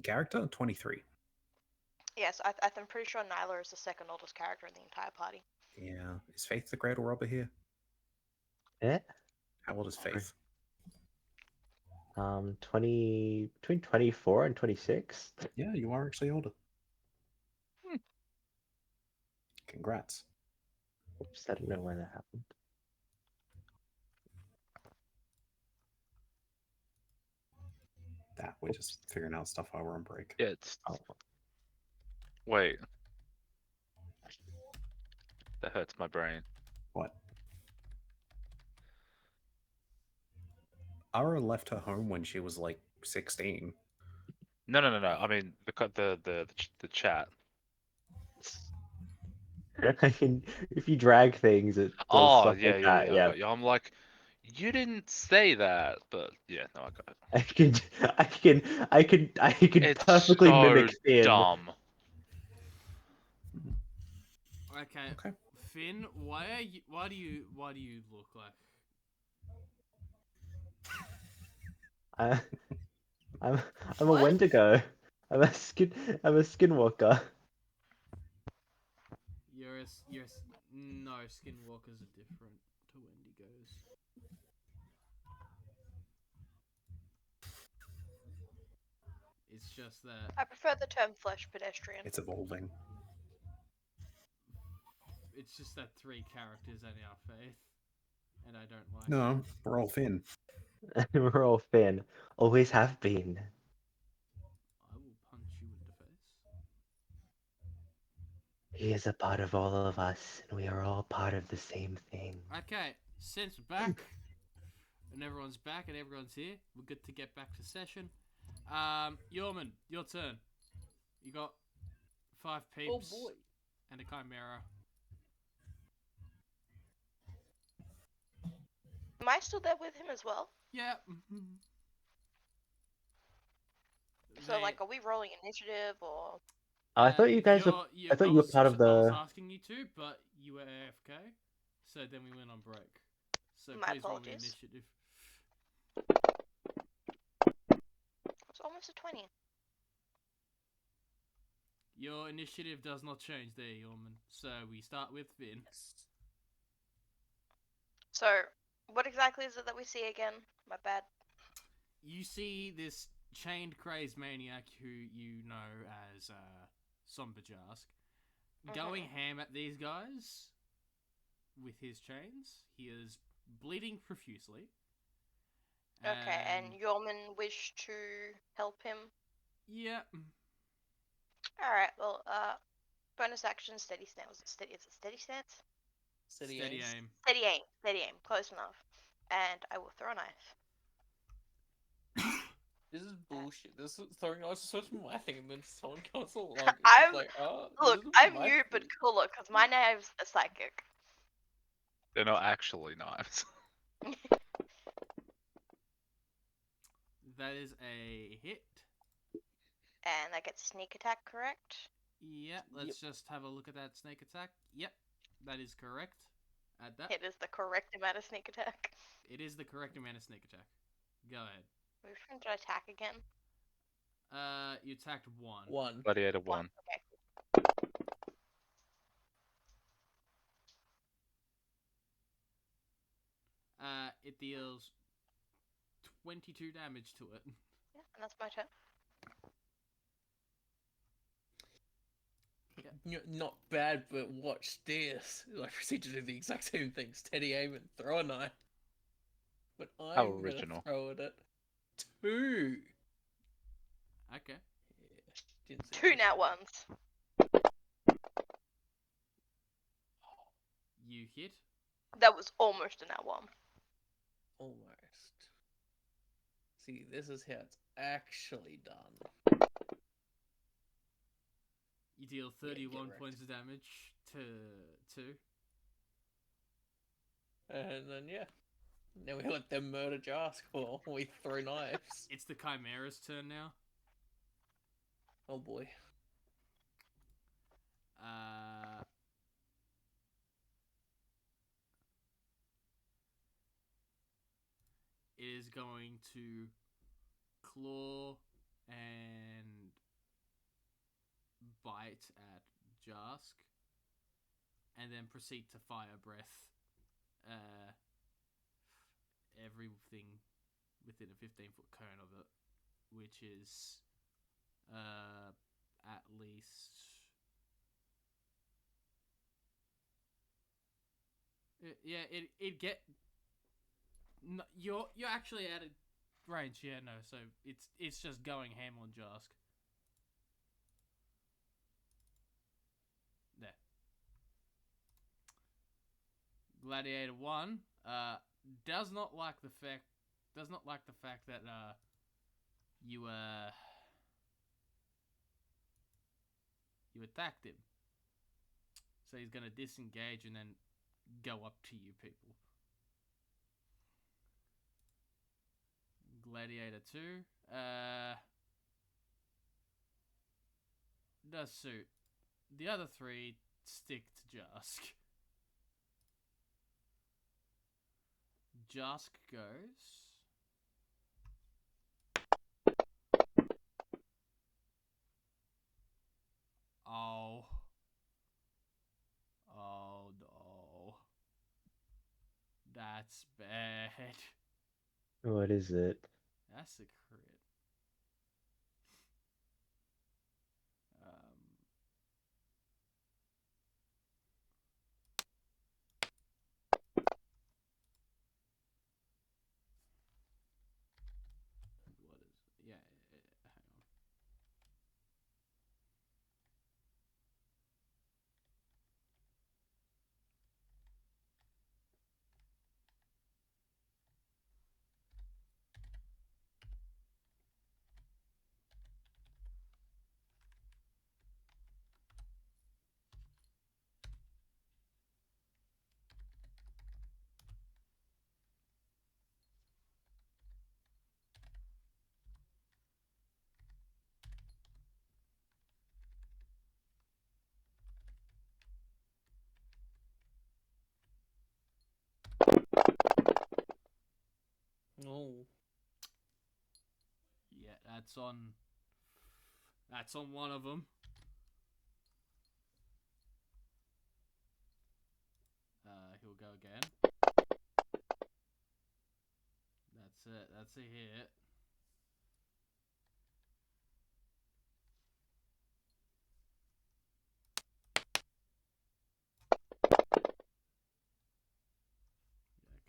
Character, 23. Yes, I'm pretty sure Nyla is the second oldest character in the entire party. Yeah. Is Faith the Great Robber here? Eh? How old is Faith? between 24 and 26. Yeah, you are actually older. Hmm. Congrats. Oops, I don't know when that happened. That we're just figuring out stuff while we're on break. Yeah, it's. Oh. Wait. That hurts my brain. What? Ara left her home when she was like 16. No. I mean the chat. I can, if you drag things, it does Oh stuff yeah, like that. I Yeah, got you. I'm like, you didn't say that, but yeah, no, I got it. I can It's perfectly so mimic Finn. dumb. Okay. Okay. Finn, why do you look like? I, I'm I'm a What? Wendigo. I'm a skinwalker. No, skinwalkers are different to Wendigos. It's just that I prefer the term flesh pedestrian. It's evolving. it's just that 3 characters are now Faith, and I don't like No, it. we're all Finn. We're all Finn. Always have been. I will punch you in the face. He is a part of all of us, and we are all part of the same thing. Okay, since we're back, and everyone's back, and everyone's here, we're good to get back to session. Yorman, your turn. You got 5 peeps and a chimera. Am I still there with him as well? Yeah. So, like, are we rolling initiative or? I thought you guys were. I thought you were part of I was the. asking you to, but you were AFK, so then we went on break. So My please roll me apologies. initiative. It's almost a 20. Your initiative does not change there, Yorman. So we start with Finn. So, what exactly is it that we see again? My bad. You see this chained crazed maniac who you know as Somberjask going ham at these guys with his chains. He is bleeding profusely. Okay, and Yorman wished to help him. Yeah. Alright, well, bonus action, steady stance. Was it steady? Is it steady stance? Steady aim. Steady aim. Steady aim. Close enough. And I will throw a knife. This is bullshit. This is throwing knives is such my thing, and then someone comes along. And I'm- she's like, oh, Look, this is I'm my new but thing. cooler because my knives are psychic. They're not actually knives. That is a hit. And I get sneak attack, correct? Yeah, let's just have a look at that snake attack. Yep, that is correct. Add that. It is the correct amount of sneak attack. It is the correct amount of sneak attack. Go ahead. Which one did I attack again? You attacked 1. One. Gladiator 1. Okay. It deals 22 damage to it. Yeah, and that's my turn. Not bad, but watch this. I proceed to do the exact same thing. Steady aim and throw a knife. But How I'm original. gonna throw it at 2. Okay. Yeah, didn't see 2 this nat one. ones. You hit. That was almost a nat 1. Almost. See, this is how it's actually done. You deal Yeah, get 31 wrecked. points of damage to 2. And then yeah. Now we let them murder Jask while we throw knives. It's the Chimera's turn now. Oh boy. It is going to claw and bite at Jask, and then proceed to fire breath everything within a 15-foot cone of it, which is at least it get no, you're actually out of range. Yeah, no, so it's just going ham on Jask. There. Gladiator 1 does not like the fact that you attacked him. So he's gonna disengage and then go up to you people. Gladiator 2 does suit. The other 3 stick to Jask. Jask goes. Oh. Oh no. That's bad. What is it? That's a crit. What is it? Yeah, hang on. Oh. Yeah, that's on one of them. He'll go again. That's it. That's a hit.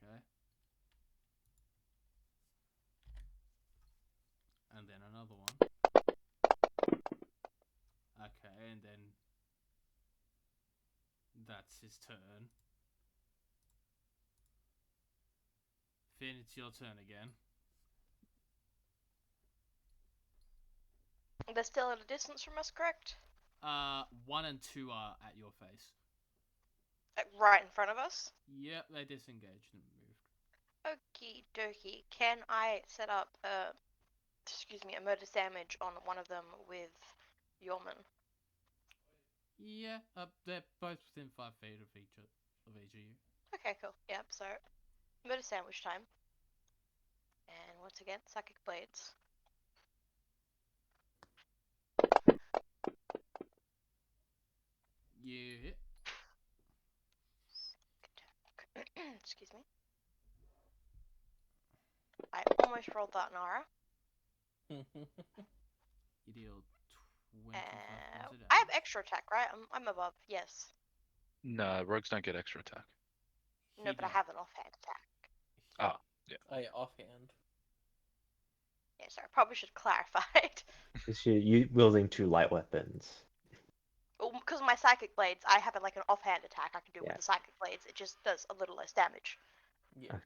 Okay. And then another one. Okay, and then that's his turn. Finn, it's your turn again. They're still at a distance from us, correct? 1 and 2 are at your face. Like right in front of us? Yep, they disengaged and moved. Okie dokie. Can I set up a murder sandwich on one of them with Yorman? Yeah, they're both within 5 feet of each of you. Okay, cool. Yep, so murder sandwich time. And once again, psychic blades. You hit. Excuse me. I almost rolled that Nara. You deal 25 points of damage. I have extra attack, right? I'm above, yes. No, rogues don't get extra attack. No, but I have an offhand attack. Ah, yeah. Oh yeah, offhand. Yeah, sorry, I probably should clarify it. Is you wielding 2 light weapons? Because my psychic blades, I have like an offhand attack I can do Yeah. with the psychic blades. It just does a little less damage. Yeah. Okay.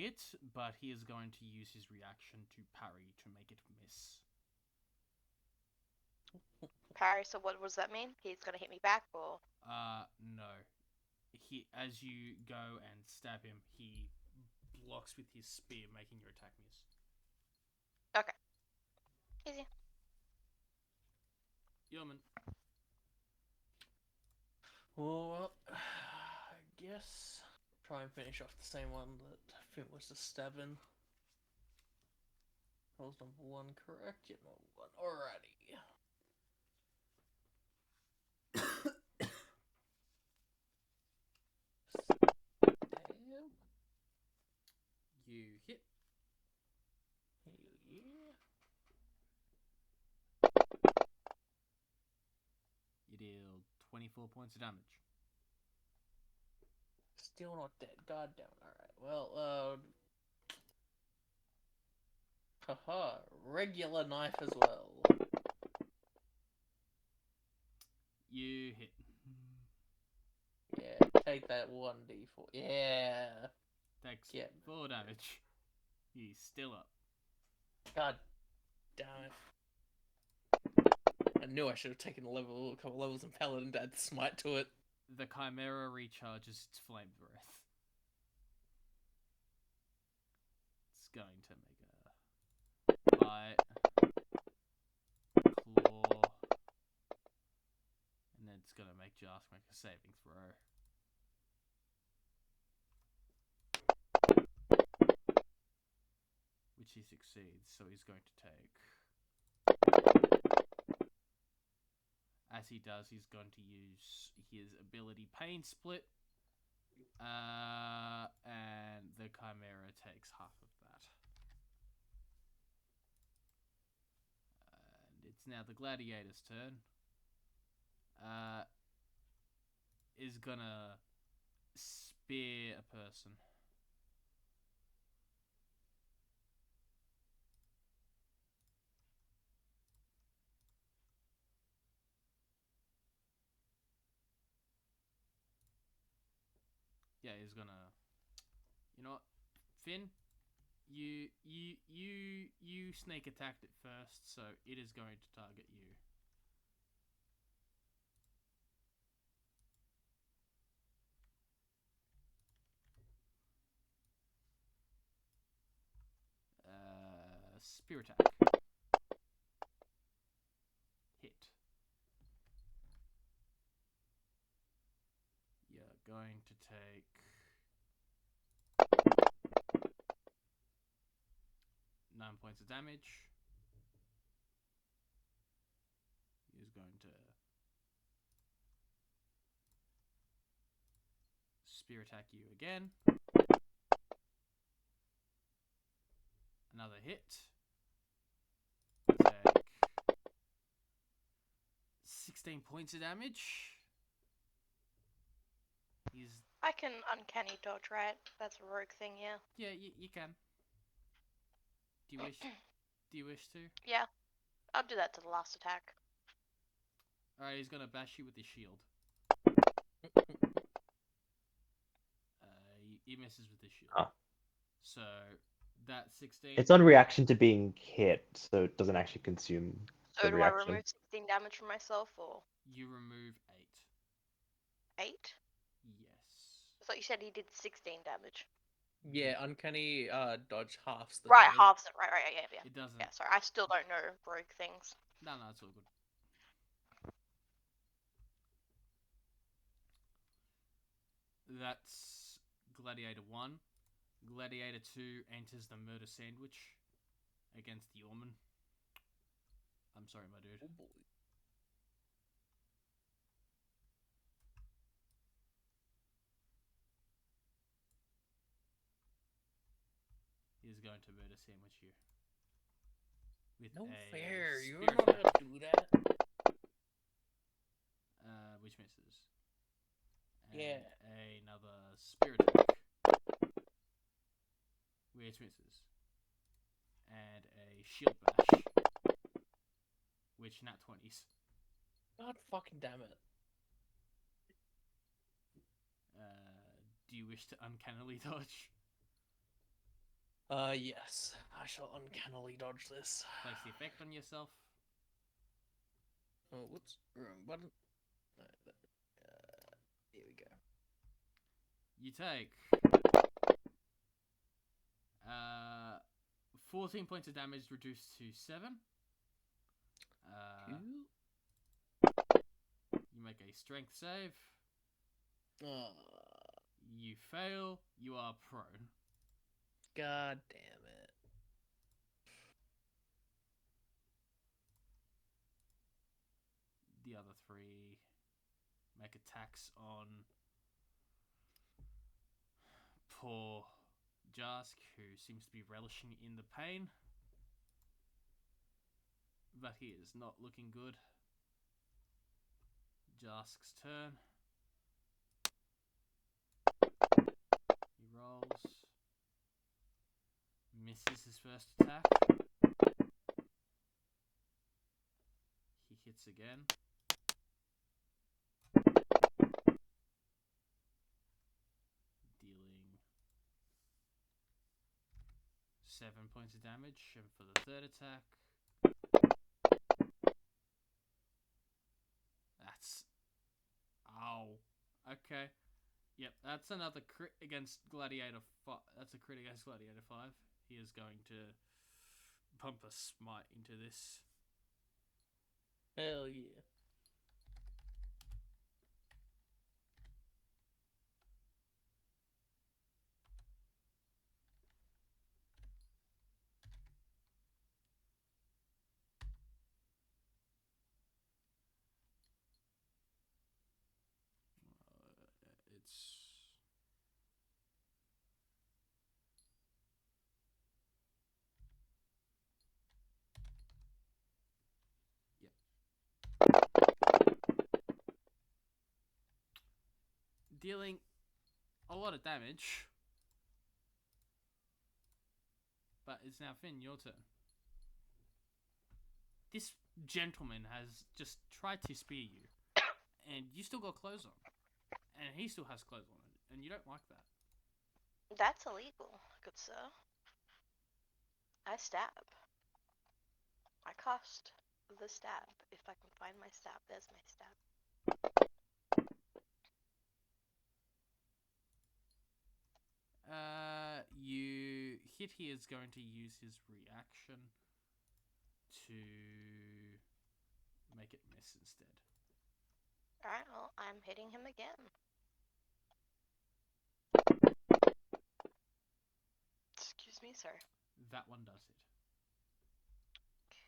hit, but he is going to use his reaction to parry to make it miss. Parry, so what does that mean? He's gonna hit me back, or? No. As you go and stab him, he blocks with his spear, making your attack miss. Okay. Easy. Yeoman. Well, I guess try and finish off the same one that Finn was just stabbing. That was number 1, correct? Yeah, number 1. Alrighty. Damn. You hit. Yeah. You deal 24 points of damage. Still not dead. God damn it. Alright. Well, haha. Regular knife as well. You hit. Yeah, take that 1d4. Yeah. Takes Yeah. 4 damage. He's still up. God damn it. I knew I should have taken a couple levels in Paladin to add the smite to it. The Chimera recharges its flame breath. It's going to make a bite, claw, and then it's going to make Jask make a saving throw. Which he succeeds, so he's going to take... As he does, he's going to use his ability Pain Split, and the Chimera takes half of that. And it's now the Gladiator's turn. Is gonna spear a person. Yeah, he's gonna. You know what, Finn? You sneak attacked it first, so it is going to target you. Spear attack. Hit. You're going to take 9 points of damage. He's going to spear attack you again. Another hit. Take 16 points of damage. He's... I can uncanny dodge, right? That's a rogue thing, yeah. Yeah, you can. Do you wish? Do you wish to? Yeah, I'll do that to the last attack. Alright, he's gonna bash you with his shield. He misses with his shield. Ah. So that 16. It's on reaction to being hit, so it doesn't actually consume So the do reaction. I remove 16 damage from myself, or You remove 8. 8? Yes. I thought you said he did 16 damage. Yeah, uncanny dodge halves the Right, damage. halves it. Right, yeah. It doesn't. Yeah, sorry, I still don't know rogue things. No, it's all good. That's Gladiator 1. Gladiator 2 enters the murder sandwich against the Orman. I'm sorry, my dude. Oh boy. He's going to murder sandwich you. With No a fair, you're spear not attack, gonna do that. which misses. And Yeah. another spear attack, which misses. And a shield bash, which nat 20s. God fucking damn it. Do you wish to uncannily dodge? Yes. I shall uncannily dodge this. Place the effect on yourself. Oh, whoops. Wrong button. No, here we go. You take 14 points of damage reduced to 7. Cool. You make a strength save. Oh, You fail. You are prone. God damn it. The other 3 make attacks on poor Jask, who seems to be relishing in the pain. But he is not looking good. Jask's turn. He rolls. Misses his first attack. He hits again. Dealing 7 points of damage. And for the third attack, that's... Ow. Okay. Yep, that's another crit against Gladiator 5. That's a crit against Gladiator 5. He is going to pump a smite into this. Hell yeah. It's... Yep. Dealing a lot of damage. But it's now Finn, your turn. This gentleman has just tried to spear you. And you still got clothes on. And he still has clothes on. And you don't like that. That's illegal, good sir. I stab. I cast the stab. If I can find my stab, there's my stab. You hit. He is going to use his reaction to make it miss instead. Alright, well, I'm hitting him again. Excuse me, sir. That one does hit.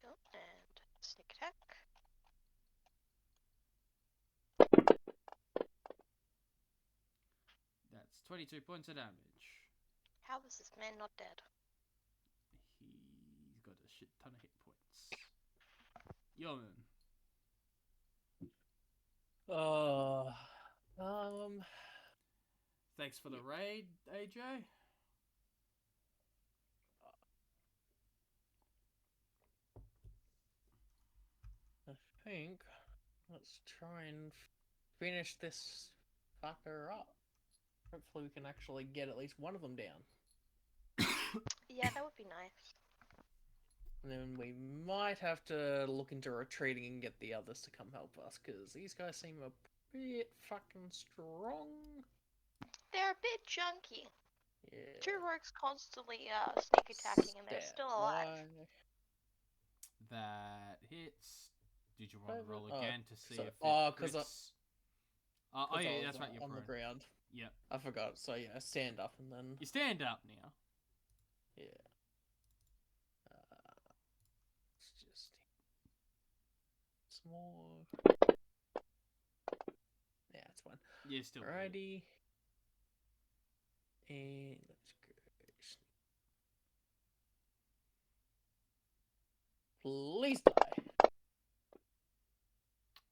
Cool, and sneak attack. That's 22 points of damage. How is this man not dead? He's got a shit ton of hit points. Yeoman. Thanks for the raid, AJ. I think let's try and finish this fucker up. Hopefully we can actually get at least one of them down. Yeah, that would be nice. And then we might have to look into retreating and get the others to come help us, because these guys seem a bit fucking strong. They're a bit junky. Yeah. Two rogues constantly sneak attacking and they're Stat still alive. line. That hits. Did you want to roll Oh, again to see so- if it oh, 'cause I- crits? Oh yeah, that's right. You're on the prone. ground. Yep. I forgot. So yeah, stand up and then You stand up now. yeah. It's just small. Yeah, it's fine. Yeah, still. Alrighty. And let's go. Please die.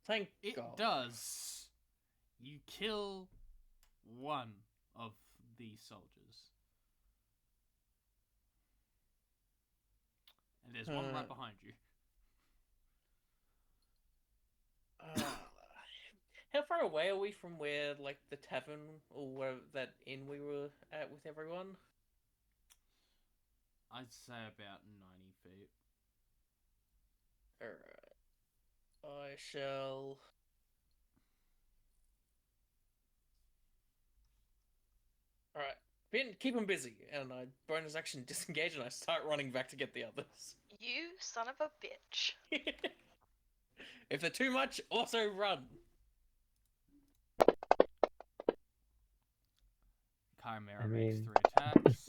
Thank It God. does. You kill one of the soldiers. And there's one right behind you. How far away are we from where, like, the tavern or where that inn we were at with everyone? I'd say about 90 feet. Alright. I shall. Alright. Finn, keep him busy. And I bonus action disengage and I start running back to get the others. You son of a bitch. If they're too much, also run. Chimera I makes mean- 3 attacks.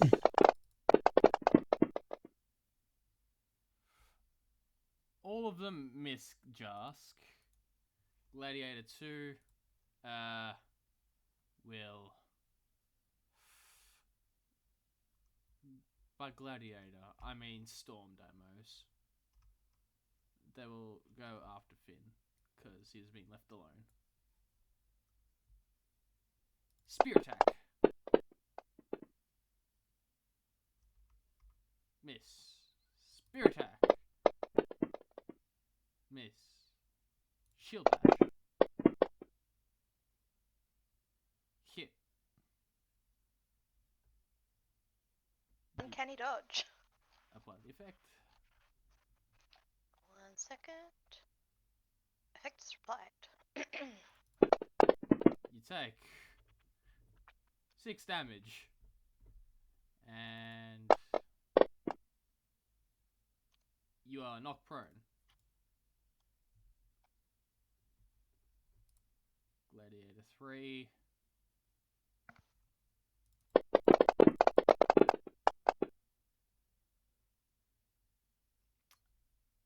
All of them miss Jask. Gladiator 2 will... By Gladiator, I mean Storm Damos. They will go after Finn, because he's been left alone. Spear attack. Miss. Spear attack. Miss. Shield bash. Hit. Uncanny dodge. Apply the effect. 1 second. Effect is applied. You take 6 damage. And you are knocked prone. Gladiator 3.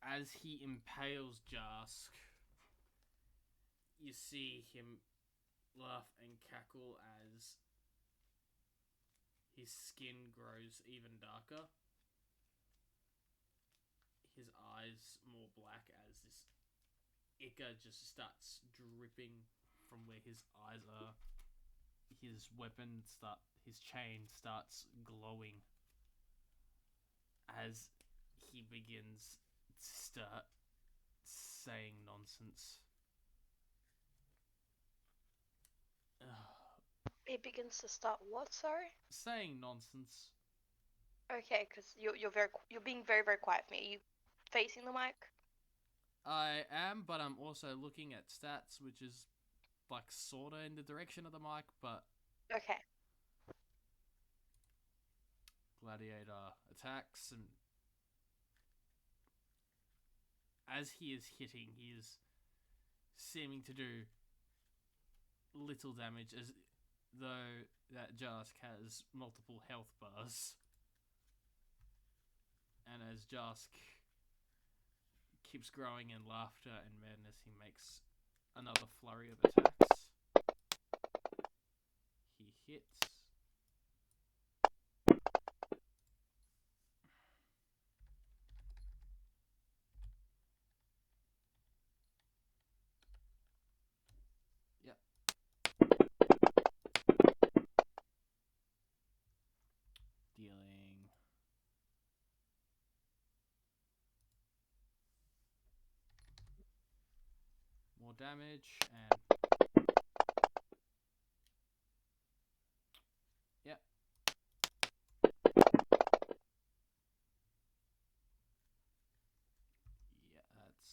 As he impales Jask, you see him laugh and cackle as his skin grows even darker. His eyes more black as this ichor just starts dripping from where his eyes are. His his chain starts glowing as he begins to start saying nonsense. It begins to start what? Sorry. Saying nonsense. Okay, because you're being very quiet for me. Are you facing the mic? I am, but I'm also looking at stats, which is like sorta in the direction of the mic, but Okay. Gladiator attacks, and as he is hitting, he is seeming to do little damage, as though that Jask has multiple health bars. And as Jask keeps growing in laughter and madness, he makes another flurry of attacks. He hits. Yep. Dealing more damage, and yep. Yeah, that's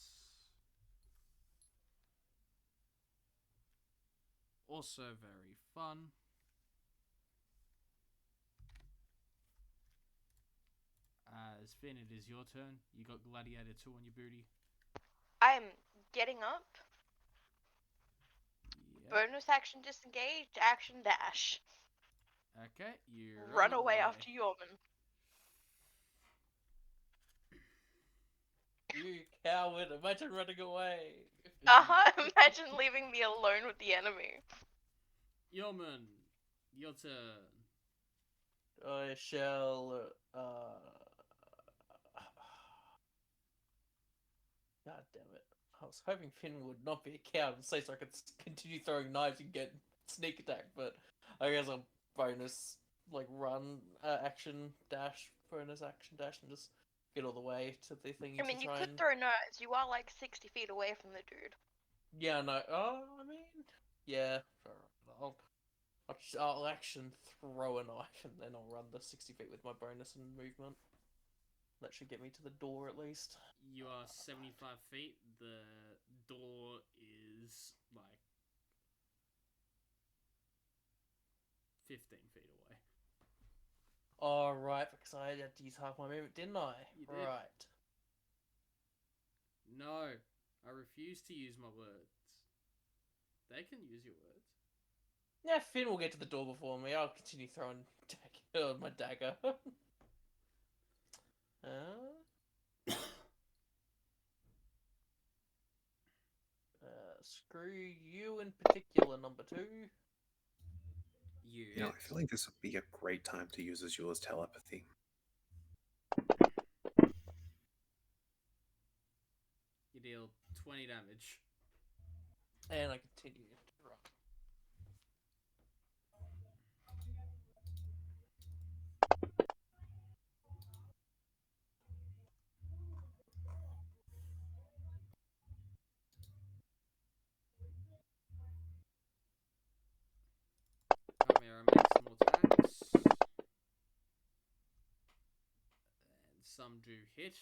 also very fun. As Finn, it is your turn. You got Gladiator 2 on your booty. I'm getting up. Yep. Bonus action disengage. Action dash. Okay, you Run away after Yorman. You coward! Imagine running away. Imagine leaving me alone with the enemy. Yeoman, your turn. I shall. God damn it! I was hoping Finn would not be a coward and say so I could continue throwing knives and get sneak attack, but I guess I'll bonus run action dash, bonus action dash, and just get all the way to the thing. I mean, to you try could and... throw knives. You are like 60 feet away from the dude. Yeah, no. Oh, I mean, yeah. I'll action throw a knife and then I'll run the 60 feet with my bonus and movement. That should get me to the door at least. You are 75 feet. The door is like 15 feet away. Oh, right, because I had to use half my movement, didn't I? You did. Right. No, I refuse to use my words. They can use your words. Yeah, Finn will get to the door before me. I'll continue throwing my dagger. Screw you in particular, number 2. You You know, hit. I feel like this would be a great time to use Azula's telepathy. You deal 20 damage. And I continue to run. Chimera makes some more attacks. And some do hit.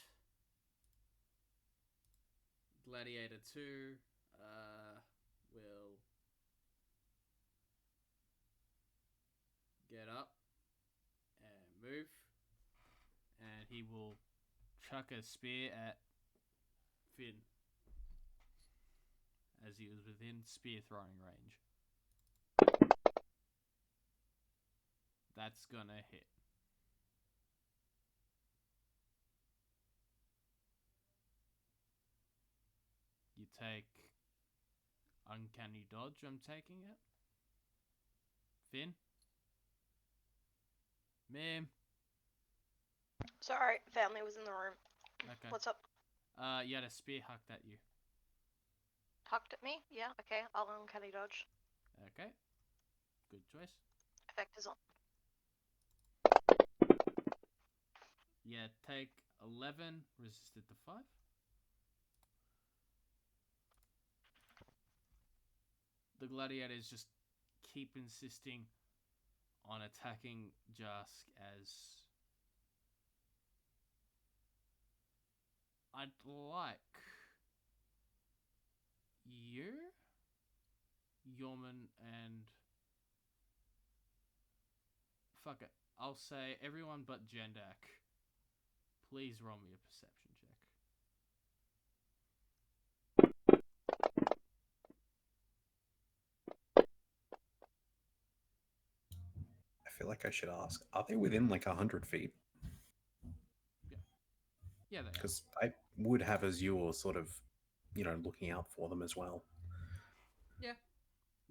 Gladiator 2 will get up and move. And he will chuck a spear at Finn as he was within spear throwing range. That's gonna hit. You take uncanny dodge, I'm taking it. Finn? Ma'am? Sorry, family was in the room. Okay. What's up? You had a spear hucked at you. Hucked at me? Yeah, okay. I'll uncanny dodge. Okay. Good choice. Effect is on. Yeah, take 11, resisted to 5. The gladiators just keep insisting on attacking Jask as I'd like you, Yorman, and fuck it. I'll say everyone but Jendak. Please roll me a perception check. I feel like I should ask, are they within like 100 feet? Yeah, they are. Because I would have Azure sort of, you know, looking out for them as well. Yeah.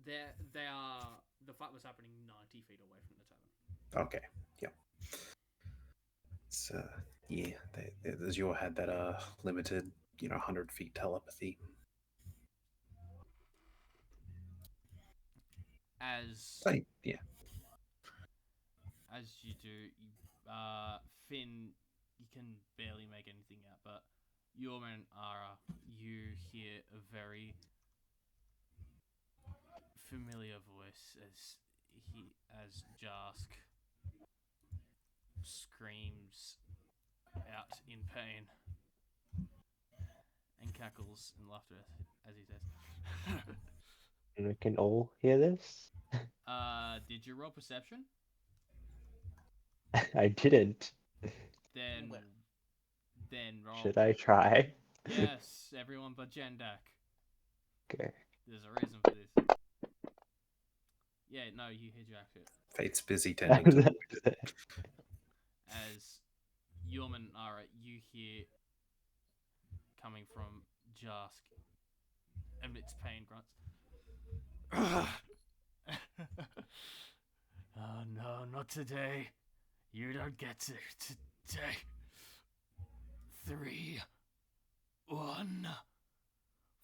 They are. The fight was happening 90 feet away from the tavern. Okay, yeah. It's, yeah, Azure had that limited, you know, 100 feet telepathy. Yeah. As you do, Finn, you can barely make anything out, but Yorman and Ara, you hear a very familiar voice as Jask screams out in pain and cackles in laughter as he says, And we can all hear this? did you roll perception? I didn't. Then roll. Should I try? Yes, everyone but Jendak. Okay. There's a reason for this. Yeah, no, you hear jack shit. Fate's busy tending to the wounded. As Yorman and Ara, you hear coming from Jask amidst pain grunts. Oh no, not today. You don't get to today. 3, 1,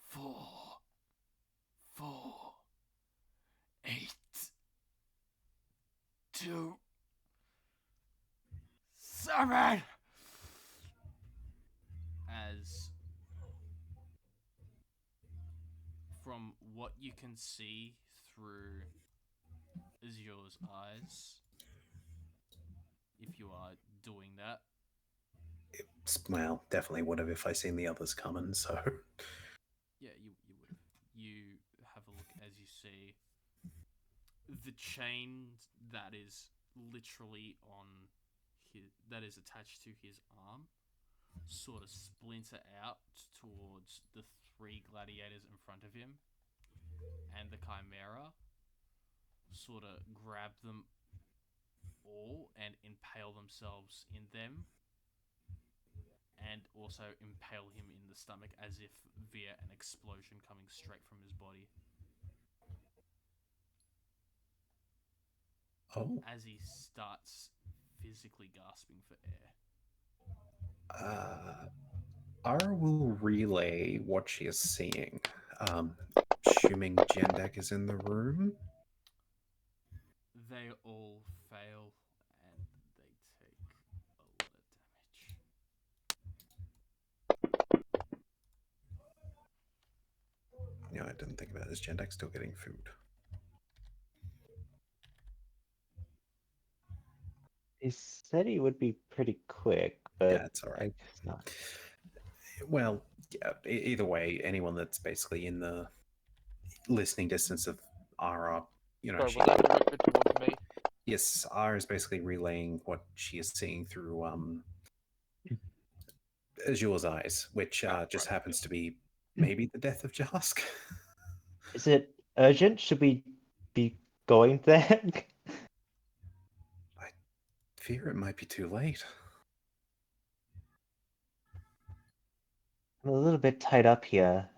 4, 4, 8, 2, 7. As from what you can see through Azure's eyes, if you are doing that, Well, definitely would have if I seen the others coming. So Yeah, you would have. You have a look as you see the chain that is literally on that is attached to his arm sort of splinter out towards the three gladiators in front of him, and the chimera sort of grab them all and impale themselves in them, and also impale him in the stomach as if via an explosion coming straight from his body. oh, As he starts physically gasping for air. Ara will relay what she is seeing. Assuming Jendek is in the room. They all fail and they take a lot of damage. Yeah, I didn't think about it. Is Jendek still getting food? He said he would be pretty quick, but Yeah, it's all I right. guess not. Well, yeah, either way, anyone that's basically in the listening distance of Ara, Sorry, she, was that directed towards me? yes, Ara is basically relaying what she is seeing through Azul's eyes, which just Right, happens to be maybe the death of Jask. Is it urgent? Should we be going there? I fear it might be too late. I'm a little bit tied up here.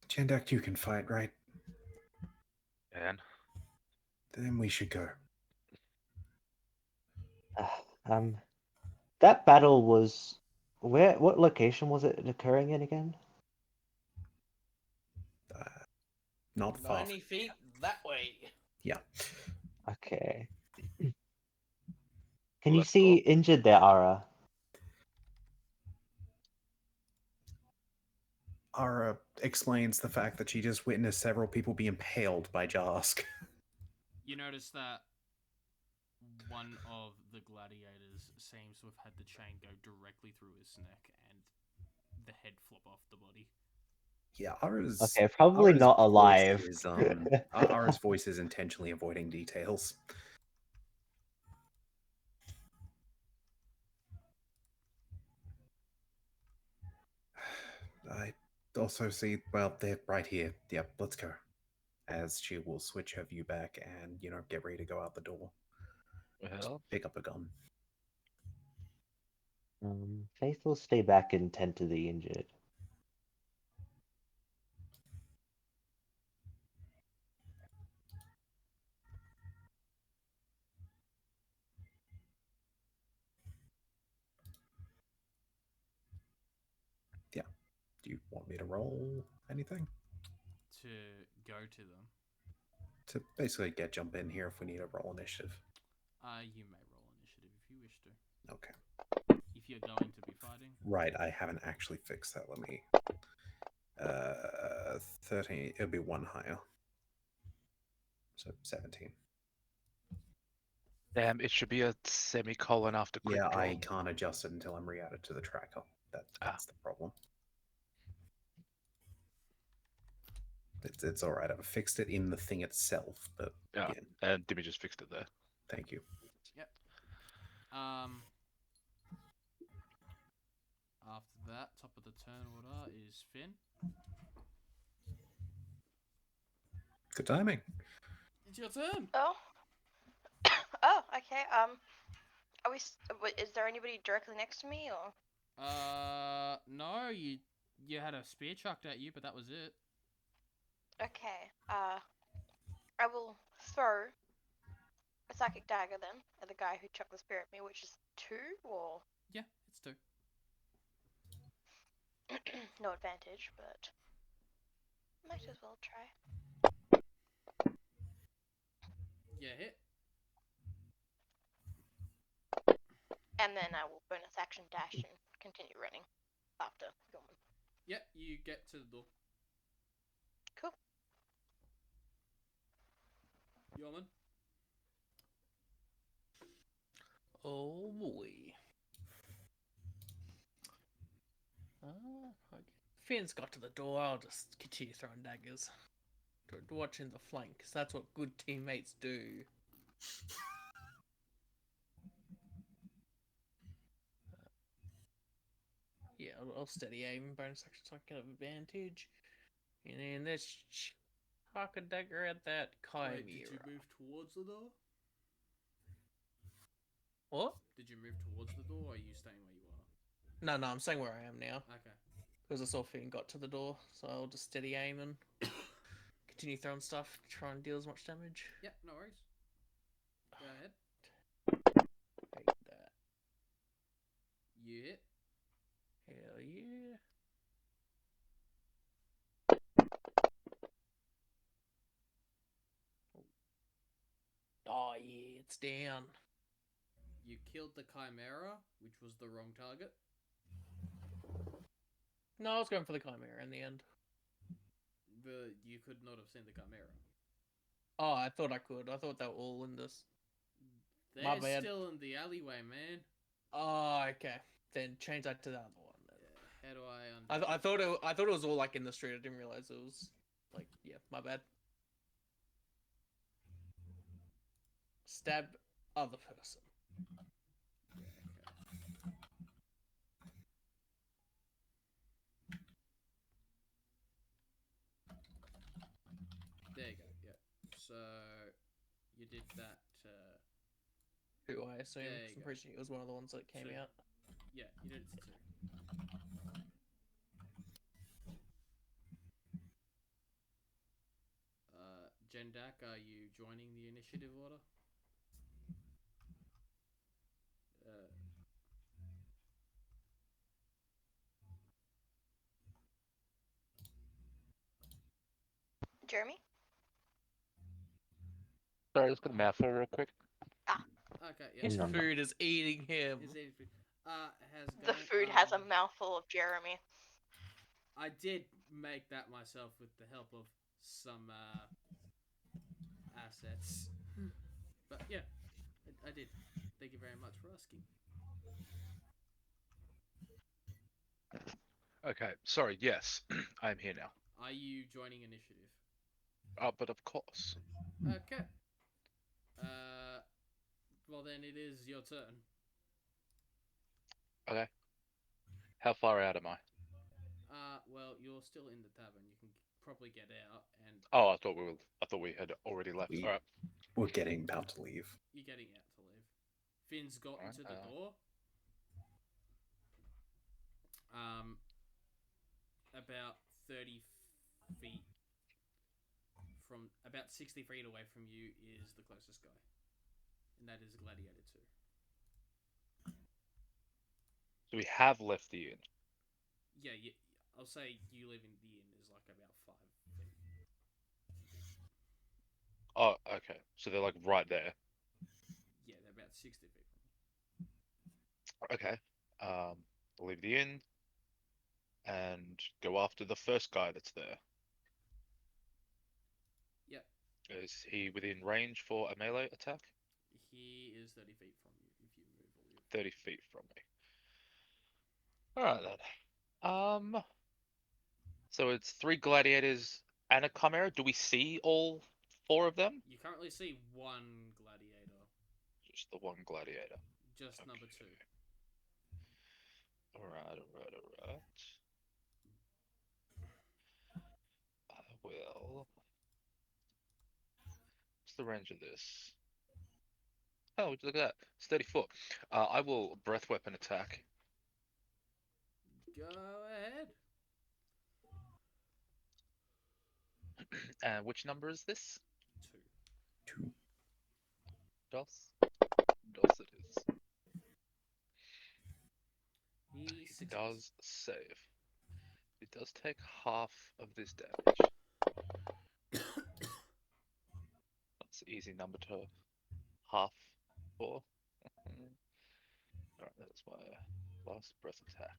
Jendek, you can fight, right? and Then we should go. Um, that battle was where? What location was it occurring in again? Uh, not far. 90 feet that way. Yeah. Okay. Can you Let's see go. injured there, Ara? Ara explains the fact that she just witnessed several people be impaled by Jask. You notice that one of the gladiators seems to have had the chain go directly through his neck and the head flop off the body. Yeah, Ara's Okay, probably Ara's not voice alive. Is, Ara's voice is intentionally avoiding details. I also see, well, they're right here. Yep, let's go. As she will switch her view back and, get ready to go out the door. Well, Pick up a gun. Faith will stay back and tend to the injured. Yeah. Do you want me to roll anything? To go to them, To basically jump in here if we need a roll initiative. you may roll initiative if you wish to. Okay. If you're going to be fighting. Right, I haven't actually fixed that. Let me 13, it'll be one higher. So 17. damn, it should be a semicolon after quick Yeah, draw. I can't adjust it until I'm re-added to the tracker. That's the problem. It's all right. I've fixed it in the thing itself, but Yeah, yeah. and Dimmy just fixed it there. Thank you. Yep. After that, top of the turn order is Finn. Good timing. It's your turn. Oh. Oh, okay. Are we? Is there anybody directly next to me, or? No, you had a spear chucked at you, but that was it. Okay. I will throw a psychic dagger then at the guy who chucked the spear at me, which is 2, or Yeah, it's 2. no advantage, but might as well try. Yeah, hit. And then I will bonus action dash and continue running after Gilman. Yep, you get to the door. Cool. Yeoman. Oh Finn's got to the door, I'll just continue throwing daggers. Watching the flank, because that's what good teammates do. Yeah, I'll steady aim, bonus action so I can have advantage. And then let's chuck a dagger at that Chimera. Wait, did you move towards the door? What? Did you move towards the door, or are you staying where you are? No, I'm staying where I am now. Okay. Because I saw Finn got to the door, so I'll just steady aim and continue throwing stuff, try and deal as much damage. Yep, no worries. Go ahead. Hate that. You hit. Hell yeah. Oh yeah, it's down. You killed the Chimera, which was the wrong target. No, I was going for the Chimera in the end. But you could not have seen the Chimera. Oh, I thought I could. I thought they were all in this. They're My bad. still in the alleyway, man. Oh, okay. Then change that to the other one. Then. Yeah, how do I I thought it was all like in the street. I didn't realize it was like my bad. Stab other person. Yeah, okay. There you go, yeah. So, you did that, Who I assume. There you 'Cause I'm go. pretty sure it was one of the ones that came So- out. yeah, you did it to 2. Jendak, are you joining the initiative order? Jeremy? Sorry, just got a mouthful real quick. Okay, yeah. His No, no. food is eating him. Is eating food. Has The gone, food has a mouthful of Jeremy. I did make that myself with the help of some assets. But yeah, I did. Thank you very much for asking. Okay, sorry, yes, I'm here now. Are you joining initiative? But of course. Okay. Well then it is your turn. Okay. How far out am I? Well you're still in the tavern. You can probably get out, and Oh, I thought we had already left. We- All right. We're getting about to leave. you're getting out to leave. Finn's gotten Alright, to the door. About 30 feet from about 60 feet away from you is the closest guy, and that is Gladiator 2. So we have left the inn. Yeah, I'll say you live in the inn is like about 5 feet. Oh, okay. So they're like right there. Yeah, they're about 60 feet from you. Okay. I'll leave the inn and go after the first guy that's there. Yep. Is he within range for a melee attack? He is 30 feet from you if you move all your 30 feet from me. Alright then. So it's 3 gladiators and a chimera. Do we see all 4 of them? You currently see one gladiator, Just the one gladiator. just number 2. Okay. Alright. I will. What's the range of this? Oh, look at that. It's 30 foot. I will breath weapon attack. Go ahead. And which number is this? 2. 2. DOS? DOS it is. He It succeeds. does save. It does take half of this damage. That's an easy number to half for. Alright, that's my last breath attack.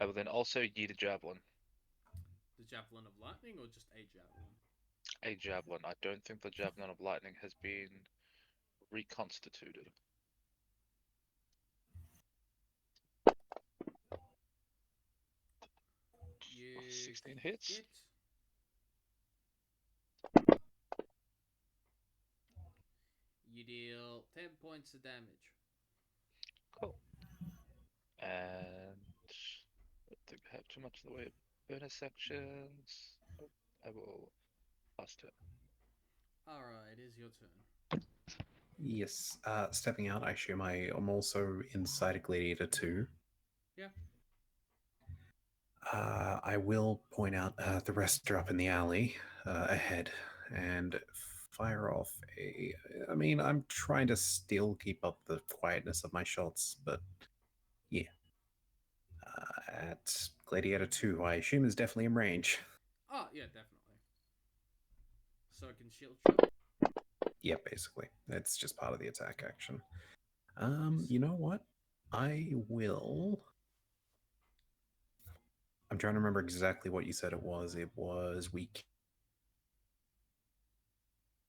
I will then also yeet a javelin. The javelin of lightning, or just a javelin? A javelin. I don't think the javelin of lightning has been reconstituted. with 16 hits. hit. You deal 10 points of damage. Cool. And I don't think I have too much in the way of bonus sections. Oh, I will pass to it. Alright, it is your turn. Yes. Stepping out, I assume I am also inside a Gladiator 2. Yeah. I will point out the rest are up in the alley ahead and fire off a. I mean, I'm trying to still keep up the quietness of my shots, but yeah. At Gladiator 2, I assume is definitely in range. Oh, yeah, definitely. So it can shield shot. Yeah, basically. It's just part of the attack action. Nice. You know what? I will. I'm trying to remember exactly what you said it was. It was we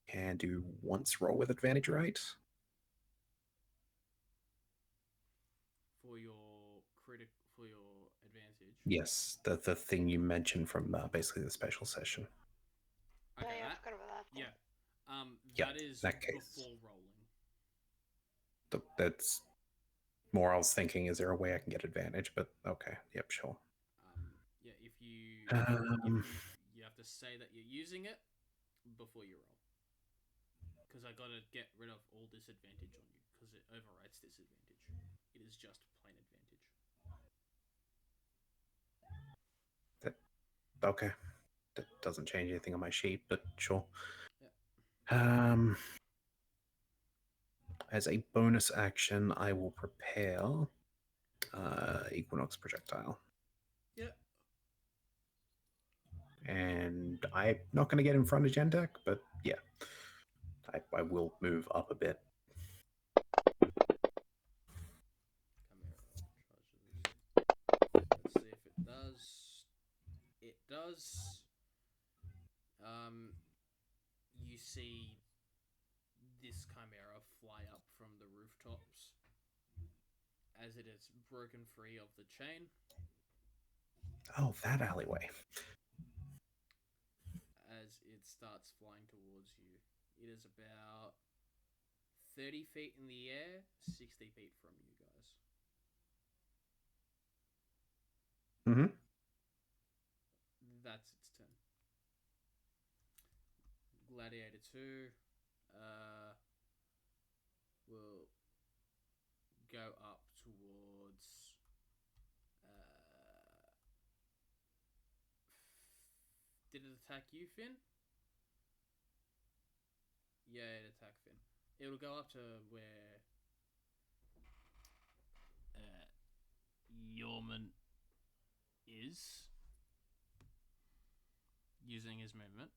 can do once roll with advantage, right? For your for your advantage. Yes, the thing you mentioned from basically the special session. Oh Okay, yeah, I that. forgot about that. Yeah. Yeah, That is in that case. before rolling. That's more I was thinking, is there a way I can get advantage? But okay, yep, sure. Yeah, if you Um, you have to say that you're using it before you roll. Because I gotta get rid of all disadvantage on you because it overwrites disadvantage. It is just plain advantage. okay. That doesn't change anything on my sheet, but sure. Yeah. As a bonus action, I will prepare Equinox projectile. Yeah. And I'm not going to get in front of Gendak, but yeah, I will move up a bit. Camera charges. Let's see if it does. It does. You see this chimera fly up from the rooftops as it is broken free of the chain. Oh, that alleyway. As it starts flying towards you. It is about 30 feet in the air, 60 feet from you guys. Mm-hmm. That's its turn. Gladiator 2 will go up towards did it attack you, Finn? Yeah, it attacked Finn. It'll go up to where Yorman is using his movement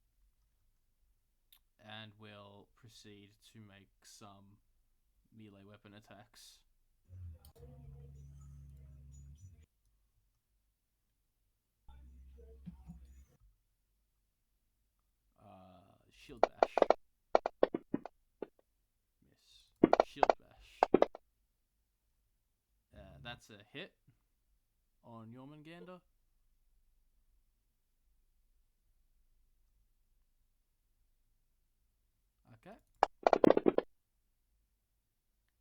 and will proceed to make some melee weapon attacks. Shield bash. Miss. Shield bash. That's a hit on Jormungandr. Okay.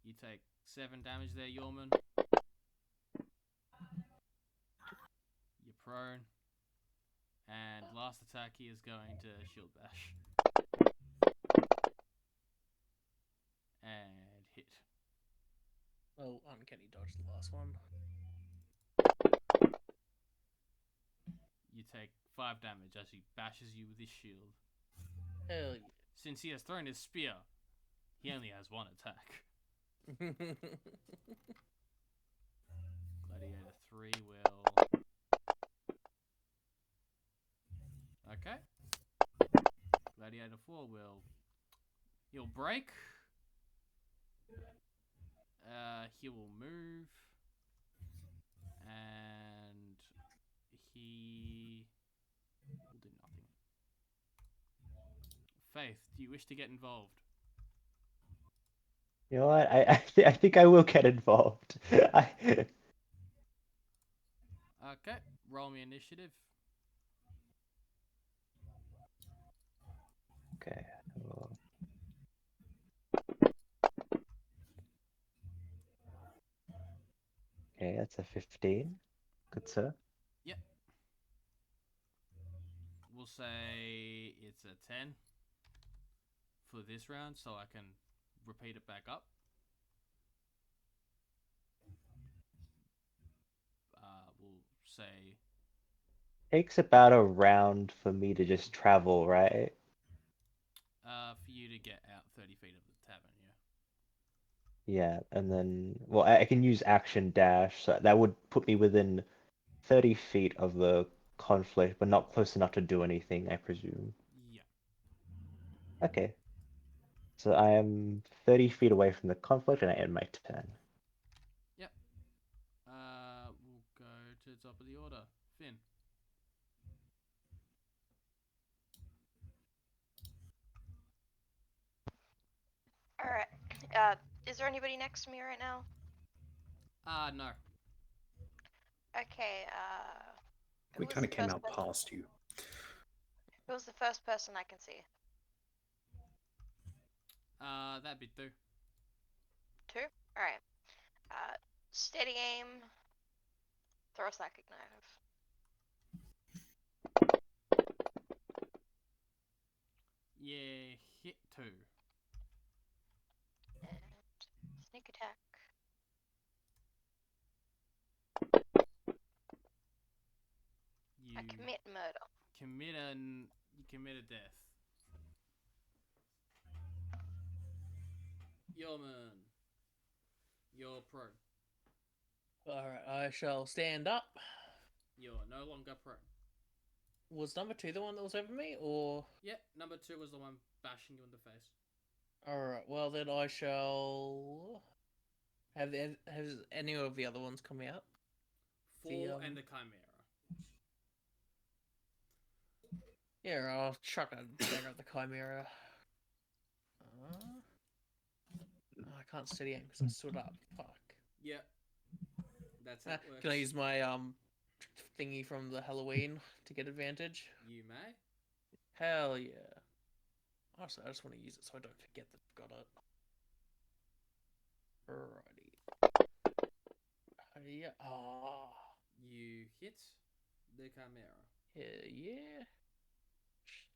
You take 7 damage there, Yorman. You're prone. And last attack, he is going to shield bash. And hit. Well, uncanny dodge the last one. You take 5 damage as he bashes you with his shield. Hell yeah. Since he has thrown his spear, he only has 1 attack. Gladiator 3 will... Okay. Gladiator 4 will... He'll break. He will move. And he will do nothing. Faith, do you wish to get involved? You know what? I think I will get involved. Okay, roll me initiative. It's a 15. Good sir. Yep. We'll say it's a 10 for this round, so I can repeat it back up. We'll say Takes about a round for me to just travel, right? for you to get out 30 feet of the tavern, yeah. Yeah, and then, well, I can use action dash, so that would put me within 30 feet of the conflict, but not close enough to do anything, I presume. Yeah. Okay. So I am 30 feet away from the conflict, and I end my turn. Yep. We'll go to the top of the order. Finn. All right. Is there anybody next to me right now? No. Okay. We Who was kind the of came first out person? past you. Who was the first person I can see? That'd be 2. 2. All right. Steady aim. Throw a psychic knife. Yeah, hit 2. And sneak attack. You I commit murder. you commit a death. Yeoman. You're prone. Alright, I shall stand up. You're no longer prone. Was number 2 the one that was over me, or? Yep, number 2 was the one bashing you in the face. Alright, well then I shall... Has any of the other ones come out? 4 and the chimera. Yeah, I'll chuck a dagger at the chimera. I can't steady aim because I stood up. Fuck. Yep. That's how it works. Can I use my thingy from the Halloween to get advantage? You may. Hell yeah. Honestly, I just want to use it so I don't forget that I've got it. Alrighty. Yeah. Ah. You hit the chimera. Yeah.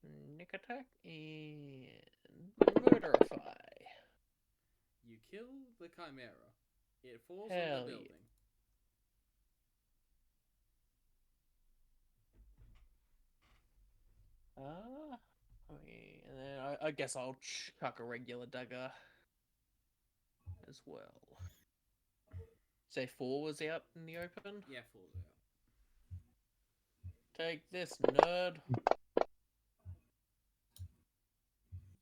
Sneak attack and murderify. You kill the chimera. It falls on Hell the yeah. building. And then I guess I'll chuck a regular dagger as well. Say 4 was out in the open. Yeah, falls out. Take this, nerd.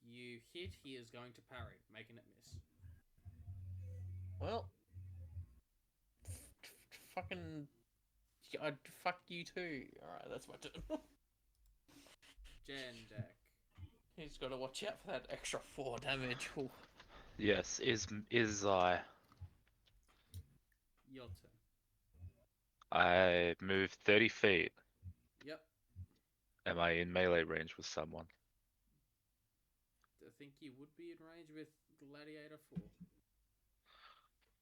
You hit. He is going to parry, making it miss. Well, fucking, I'd fuck you too. Alright, that's my turn. Jen deck. He's got to watch out for that extra 4 damage. Ooh. Yes, is I. Your turn. I move 30 feet. Yep. Am I in melee range with someone? I think you would be in range with Gladiator 4.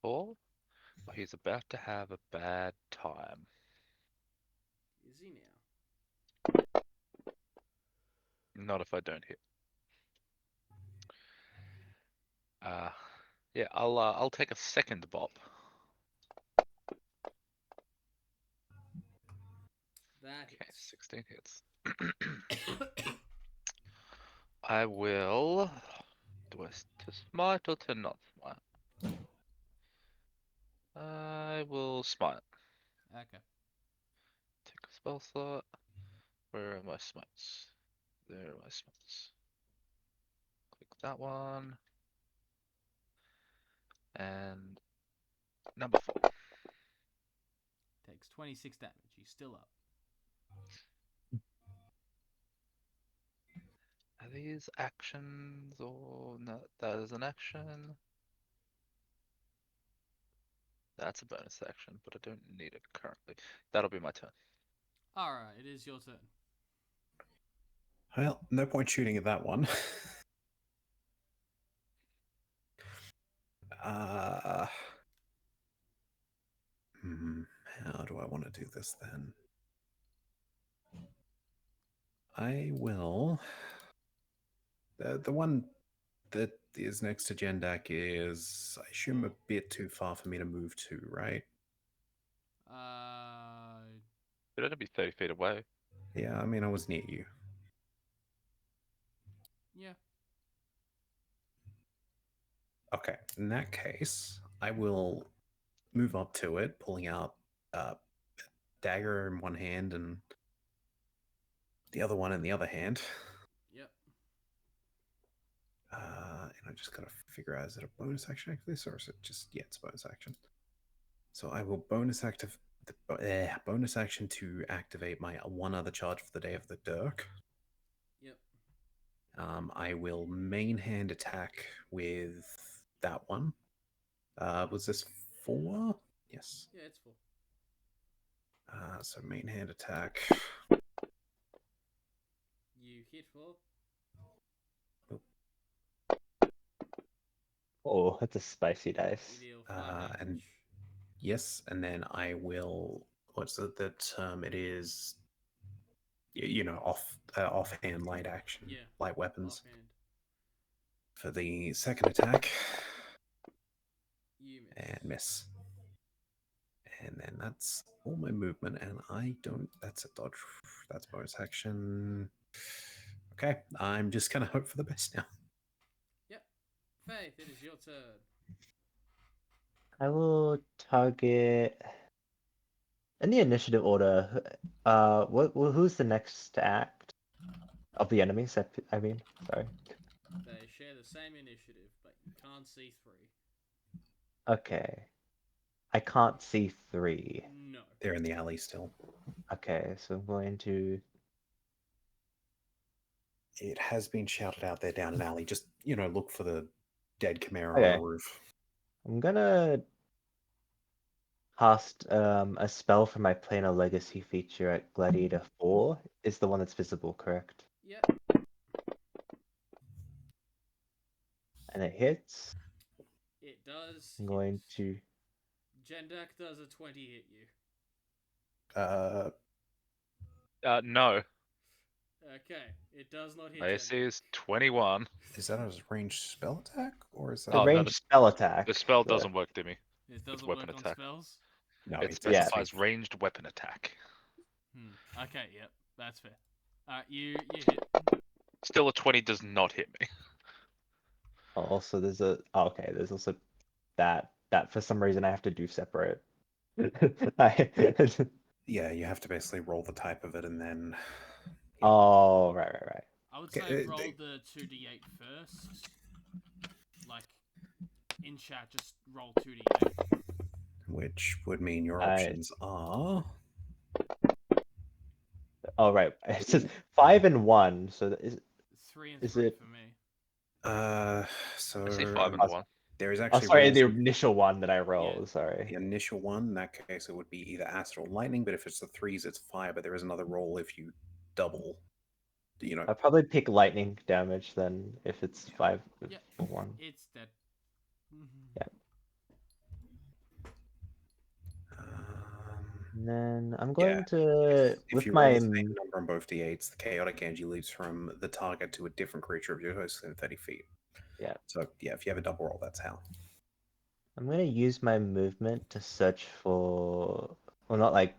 4? Well, he's about to have a bad time. Is he now? Not if I don't hit. Yeah, I'll take a second bop. That Okay, hits. 16 hits. I will. Do I to smite or to not smite? I will smite. Okay. Take a spell slot. Where are my smites? There are my smites. Click that one. And number 4. Takes 26 damage. He's still up. Are these actions or no? That is an action. That's a bonus action, but I don't need it currently. That'll be my turn. Alright, it is your turn. Well, no point shooting at that one. uh, hmm. do this then. I will. The one that is next to Jendak is, I assume, a bit too far for me to move to, right? It'd only be 30 feet away. Yeah, I mean, I was near you. Yeah. Okay, in that case, I will move up to it, pulling out a dagger in one hand and the other one in the other hand. Yep. And I just gotta figure out, is it a bonus action after this, or is it just, yeah, it's a bonus action. So I will bonus action to activate my one other charge for the day of the Dirk. Yep. I will main hand attack with that one. Was this 4? Yes. Yeah, it's full. So main hand attack. You hit for. Oh, that's a spicy You dice. deal 5 damage. And yes, and then I will. What's the term? It is. Offhand light action, Yeah. light weapons. Offhand. For the second attack, You miss. and miss. And then that's all my movement, and I don't. That's a dodge. That's bonus action. Okay, I'm just gonna hope for the best now. Yep. Faith, it is your turn. I will target in the initiative order. Who's the next to act of the enemies? I mean, sorry. They share the same initiative, but you can't see 3. Okay, I can't see 3. No. They're in the alley still. Okay, so I'm going to. It has been shouted out there down an alley. Just look for the dead Chimera Okay. on the roof. I'm gonna cast a spell for my Planar Legacy feature at Gladiator 4. Is the one that's visible, correct? Yep. And it hits. It does. I'm going to. Jendak does a 20 hit you. No. Okay, it does not hit My AC Jendak. is 21. Is that a ranged spell attack, or is that The Oh, no, ranged spell attack. The spell so- doesn't work, Dimmy. It It's doesn't weapon work on attack. spells. no? It It's specifies ranged weapon attack. Okay, yep, that's fair. You hit. Still, a 20 does not hit me. Also, there's okay, there's also that for some reason I have to do separate. Yeah, you have to basically roll the type of it and then. Oh, right. I would Okay, say roll the 2d8 first. Like, in chat, just roll 2d8. Which would mean your I- options are. Oh, right. It says 5 and 1. So is 3 and Is 3 it- for me. So I see 5 and I- 1. there is oh, actually. sorry, rules the in initial one that I rolled. the Sorry. initial one. In that case, it would be either acid or lightning. But if it's the 3s, it's fire. But there is another roll if you double. I'll probably pick lightning damage then if it's Yeah. 5 Yeah. for 1. It's dead. Yeah. Um, And then I'm Yeah, going to if with you my roll the same number on both d8s, the chaotic energy leaps from the target to a different creature of your choice within 30 feet. Yeah. So yeah, if you have a double roll, that's how. I'm gonna use my movement to search for, well, not like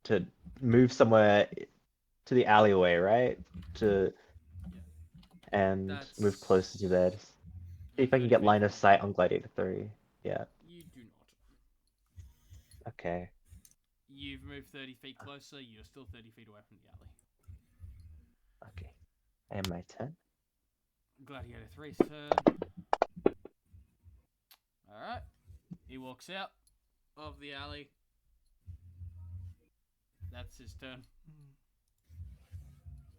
to move somewhere to the alleyway, right? To and That's- move closer to there. See You're if I can 30 get feet line of from sight it. on Gladiator 3. Yeah. You do not. Okay. You've moved 30 feet closer, you're still 30 feet away from the alley. Okay. And my turn. Gladiator 3's turn. Alright. He walks out of the alley. That's his turn.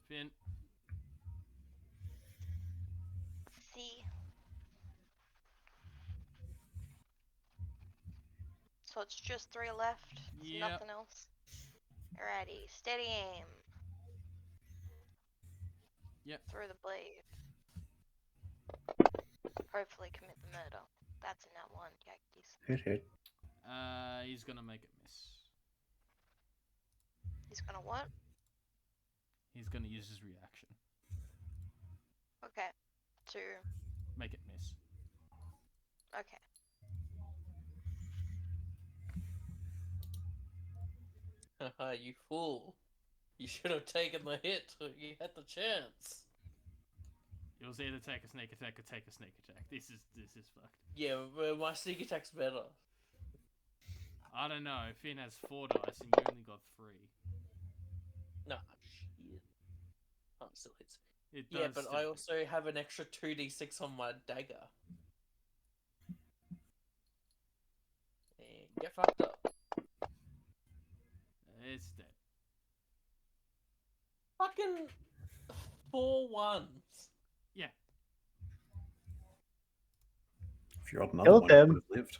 Finn. See. So it's just 3 left. It's Yep. nothing else. Alrighty, steady aim. Yep. Through the blade. Hopefully commit the murder. That's a nat 1, yikes. Hit. He's gonna make it miss. He's gonna what? He's gonna use his reaction. Okay. To Make it miss. okay. Haha, you fool. You should have taken the hit. You had the chance. It was either take a sneak attack or take a sneak attack. This is fucked. Yeah, but my sneak attack's better. I don't know. Finn has 4 dice and you only got 3. Nah, shit. Oh, it still hits. It Yeah, does but still I hit. also have an extra 2d6 on my dagger. And get fucked up. It's dead. Fucking 4 ones. Yeah. If you rolled another Killed one, you him. would have lived.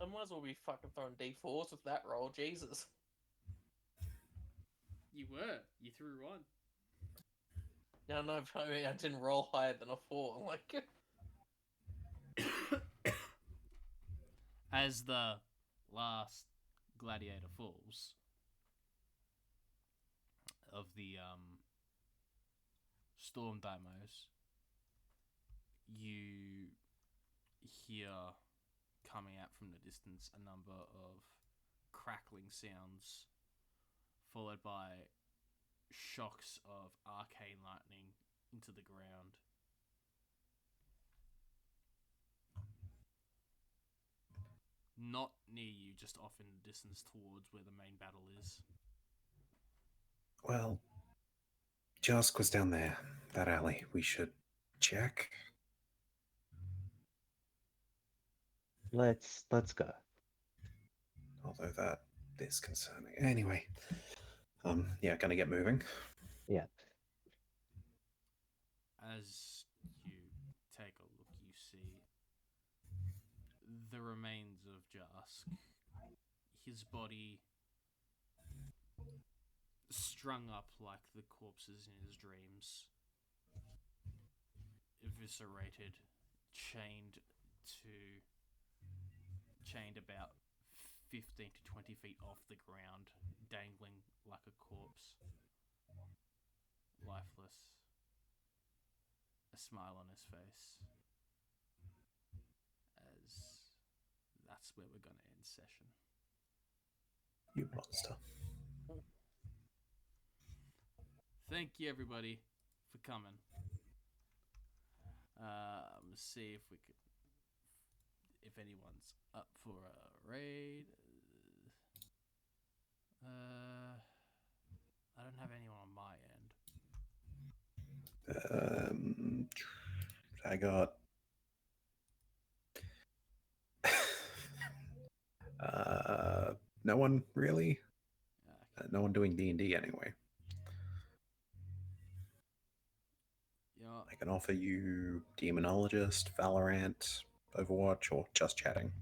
I might as well be fucking throwing d4s with that roll, Jesus. You were. You threw 1. No, no, I mean, I didn't roll higher than a 4. Like, As the last gladiator falls of the storm demos, you hear coming out from the distance a number of crackling sounds, followed by shocks of arcane lightning into the ground. Not near you, just off in the distance towards where the main battle is. Well, Jask was down there, that alley. We should check. Let's go. Although that is concerning. Anyway, yeah, gonna get moving. Yeah. As you take a look, you see the remains of Jask. His body strung up like the corpses in his dreams, eviscerated, chained about 15 to 20 feet off the ground, dangling like a corpse, lifeless, a smile on his face. As that's where we're going to end session. You monster. Thank you, everybody, for coming. Let's see if we could, if anyone's up for a raid. I don't have anyone on my end. I got no one really. No one doing D&D anyway. Yeah, I can offer you Demonologist, Valorant, Overwatch, or just chatting.